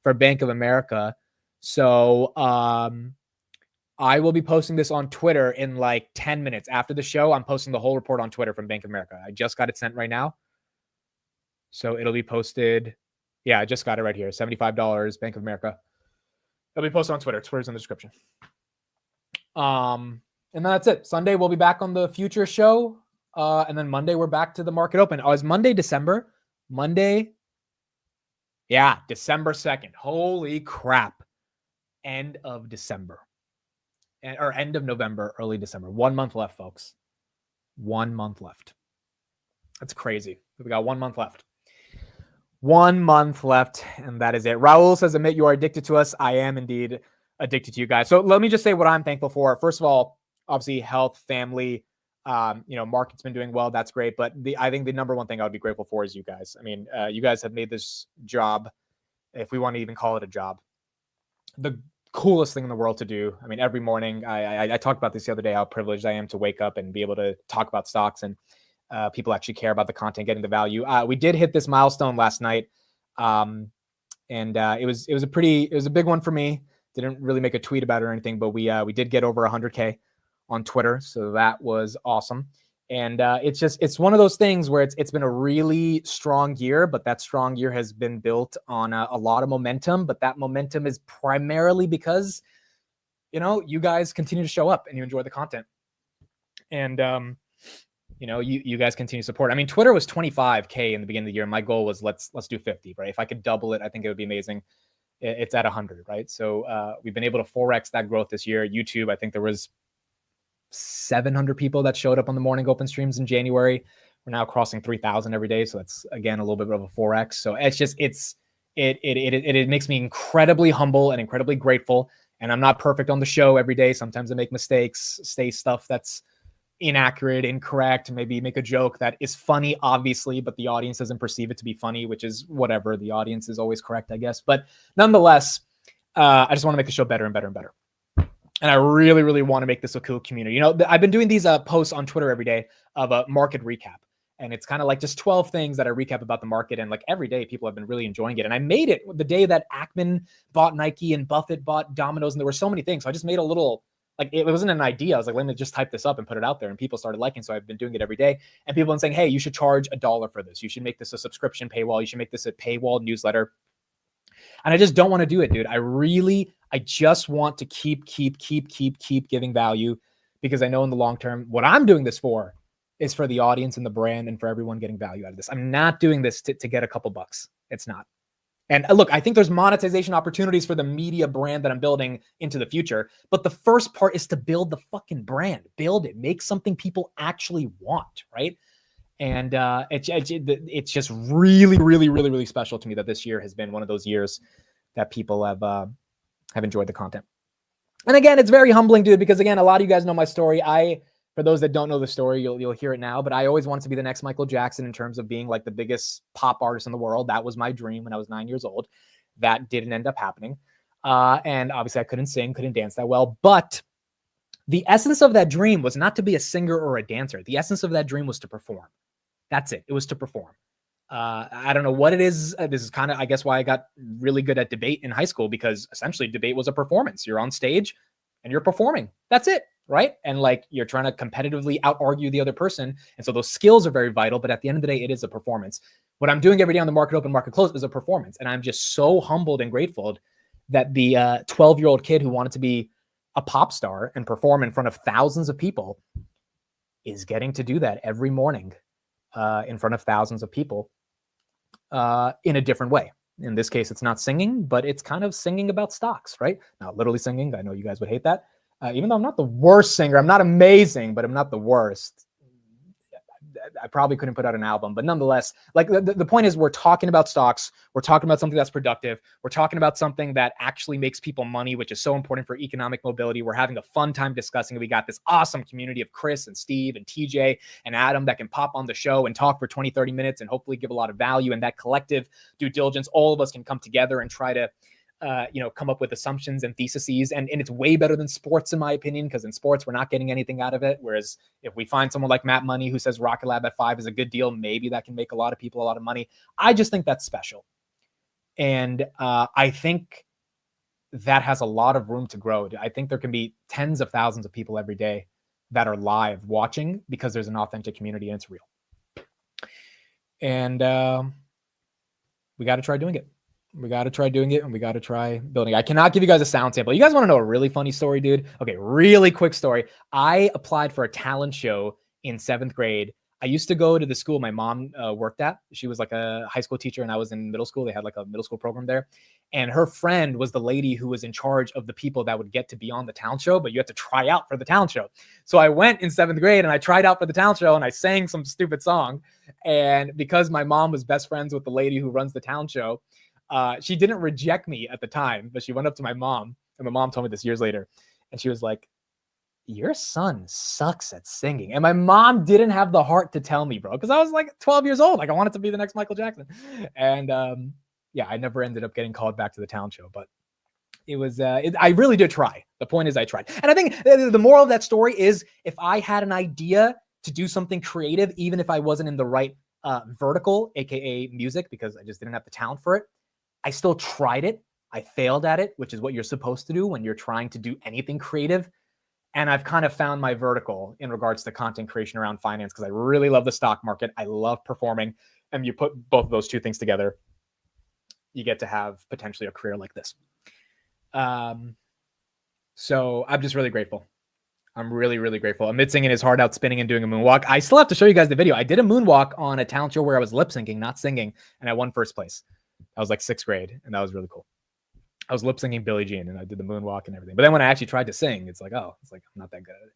Speaker 1: for Bank of America. So I will be posting this on Twitter in like 10 minutes after the show. I'm posting the whole report on Twitter from Bank of America. I just got it sent right now. So it'll be posted. Yeah, I just got it right here. $75, Bank of America. It'll be posted on Twitter. Twitter's in the description. And then that's it. Sunday, we'll be back on the future show. And then Monday, we're back to the market open. Oh, is Monday December? Monday. Yeah, December 2nd. Holy crap. End of December. Or end of November, early December. 1 month left, folks. 1 month left. That's crazy. We got 1 month left. 1 month left, and that is it. Raul says, admit you are addicted to us. I am indeed addicted to you guys. So let me just say what I'm thankful for. First of all, obviously health, family, market's been doing well. That's great. But I think the number one thing I would be grateful for is you guys. I mean, you guys have made this job, if we want to even call it a job, the coolest thing in the world to do. I mean, every morning, I talked about this the other day, how privileged I am to wake up and be able to talk about stocks, and people actually care about the content, getting the value. We did hit this milestone last night. And it was a big one for me. Didn't really make a tweet about it or anything, but we did get over 100K on Twitter. So that was awesome. And it's one of those things where it's been a really strong year, but that strong year has been built on a lot of momentum. But that momentum is primarily because, you guys continue to show up and you enjoy the content. And, you guys continue to support. I mean, Twitter was 25K in the beginning of the year. My goal was let's do 50, right? If I could double it, I think it would be amazing. It's at 100, right? So we've been able to 4x that growth this year. YouTube, I think there was 700 people that showed up on the morning open streams in January. We're now crossing 3,000 every day. So that's, again, a little bit of a 4x. So it makes me incredibly humble and incredibly grateful. And I'm not perfect on the show every day. Sometimes I make mistakes, say stuff that's inaccurate, incorrect, maybe make a joke that is funny, obviously, but the audience doesn't perceive it to be funny, which is whatever. The audience is always correct, I guess. But nonetheless, I just want to make the show better and better and better. And I really, really want to make this a cool community. I've been doing these posts on Twitter every day of a market recap. And it's kind of like just 12 things that I recap about the market. And like every day, people have been really enjoying it. And I made it the day that Ackman bought Nike and Buffett bought Domino's. And there were so many things. So I just made a little, like, it wasn't an idea. I was like, let me just type this up and put it out there. And people started liking. So I've been doing it every day. And people have been saying, hey, you should charge $1 for this. You should make this a subscription paywall. You should make this a paywall newsletter. And I just don't want to do it, dude. I just want to keep giving value, because I know in the long term, what I'm doing this for is for the audience and the brand and for everyone getting value out of this. I'm not doing this to get a couple bucks. It's not. And look, I think there's monetization opportunities for the media brand that I'm building into the future. But the first part is to build the fucking brand, build it, make something people actually want, right? And it's just really, really, really, really special to me that this year has been one of those years that people have enjoyed the content. And again, it's very humbling, dude, because again, a lot of you guys know my story. For those that don't know the story, you'll hear it now, but I always wanted to be the next Michael Jackson in terms of being like the biggest pop artist in the world. That was my dream when I was 9 years old. That didn't end up happening. And obviously I couldn't sing, couldn't dance that well, but the essence of that dream was not to be a singer or a dancer. The essence of that dream was to perform. That's it. It was to perform. I don't know what it is. This is kind of, I guess, why I got really good at debate in high school, because essentially debate was a performance. You're on stage and you're performing. That's it, right? And like you're trying to competitively out-argue the other person. And so those skills are very vital, but at the end of the day, it is a performance. What I'm doing every day on the market open, market close is a performance. And I'm just so humbled and grateful that the 12-year-old kid who wanted to be a pop star and perform in front of thousands of people is getting to do that every morning in front of thousands of people in a different way. In this case, it's not singing, but it's kind of singing about stocks, right? Not literally singing. I know you guys would hate that. Even though I'm not the worst singer, I'm not amazing, but I'm not the worst. I probably couldn't put out an album, but nonetheless, like the point is we're talking about stocks. We're talking about something that's productive. We're talking about something that actually makes people money, which is so important for economic mobility. We're having a fun time discussing it. We got this awesome community of Kris and Steve and TJ and Adam that can pop on the show and talk for 20, 30 minutes and hopefully give a lot of value. And that collective due diligence, all of us can come together and try to come up with assumptions and theses. And it's way better than sports, in my opinion, because in sports, we're not getting anything out of it. Whereas if we find someone like Matt Money who says Rocket Lab at 5 is a good deal, maybe that can make a lot of people a lot of money. I just think that's special. And I think that has a lot of room to grow. I think there can be tens of thousands of people every day that are live watching because there's an authentic community and it's real. And we got to try doing it. We got to try doing it and we got to try building it. I cannot give you guys a sound sample. You guys want to know a really funny story, dude? Okay, really quick story. I applied for a talent show in 7th grade. I used to go to the school my mom worked at. She was like a high school teacher and I was in middle school. They had like a middle school program there. And her friend was the lady who was in charge of the people that would get to be on the talent show, but you had to try out for the talent show. So I went in 7th grade and I tried out for the talent show and I sang some stupid song. And because my mom was best friends with the lady who runs the talent show, she didn't reject me at the time, but she went up to my mom, and my mom told me this years later, and she was like, your son sucks at singing. And my mom didn't have the heart to tell me, bro, because I was like 12 years old. Like I wanted to be the next Michael Jackson. And yeah, I never ended up getting called back to the talent show, but it was, I really did try. The point is I tried. And I think the moral of that story is if I had an idea to do something creative, even if I wasn't in the right vertical, AKA music, because I just didn't have the talent for it, I still tried it. I failed at it, which is what you're supposed to do when you're trying to do anything creative. And I've kind of found my vertical in regards to content creation around finance because I really love the stock market. I love performing. And you put both of those two things together, you get to have potentially a career like this. So I'm just really grateful. I'm really, really grateful. Amid singing his heart out, spinning and doing a moonwalk. I still have to show you guys the video. I did a moonwalk on a talent show where I was lip syncing, not singing, and I won first place. I was like 6th grade, and that was really cool. I was lip syncing Billie Jean, and I did the moonwalk and everything. But then when I actually tried to sing, it's like, oh, it's like I'm not that good at it.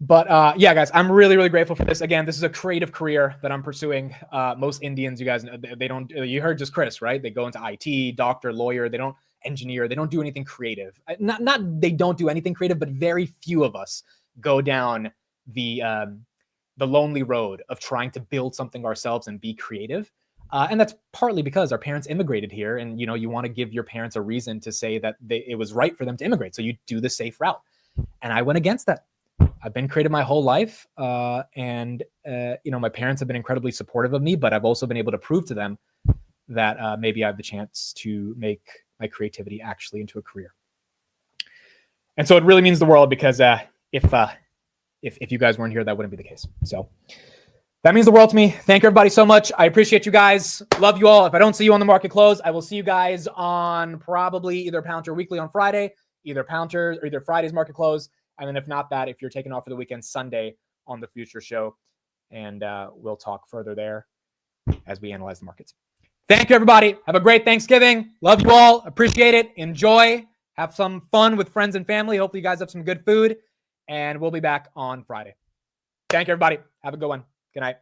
Speaker 1: But yeah, guys, I'm really, really grateful for this. Again, this is a creative career that I'm pursuing. Most Indians, you guys, they don't. You heard just Kris, right? They go into IT, doctor, lawyer. They don't engineer. They don't do anything creative. Not they don't do anything creative, but very few of us go down the lonely road of trying to build something ourselves and be creative. And that's partly because our parents immigrated here, and you want to give your parents a reason to say that it was right for them to immigrate. So you do the safe route, and I went against that. I've been creative my whole life, and my parents have been incredibly supportive of me. But I've also been able to prove to them that maybe I have the chance to make my creativity actually into a career. And so it really means the world because if you guys weren't here, that wouldn't be the case. So. That means the world to me. Thank everybody so much. I appreciate you guys. Love you all. If I don't see you on the market close, I will see you guys on probably either Palantir Weekly on Friday, either Friday's market close. And then if not that, if you're taking off for the weekend, Sunday on the Future Show. And we'll talk further there as we analyze the markets. Thank you, everybody. Have a great Thanksgiving. Love you all. Appreciate it. Enjoy. Have some fun with friends and family. Hopefully you guys have some good food. And we'll be back on Friday. Thank you, everybody. Have a good one. Good night.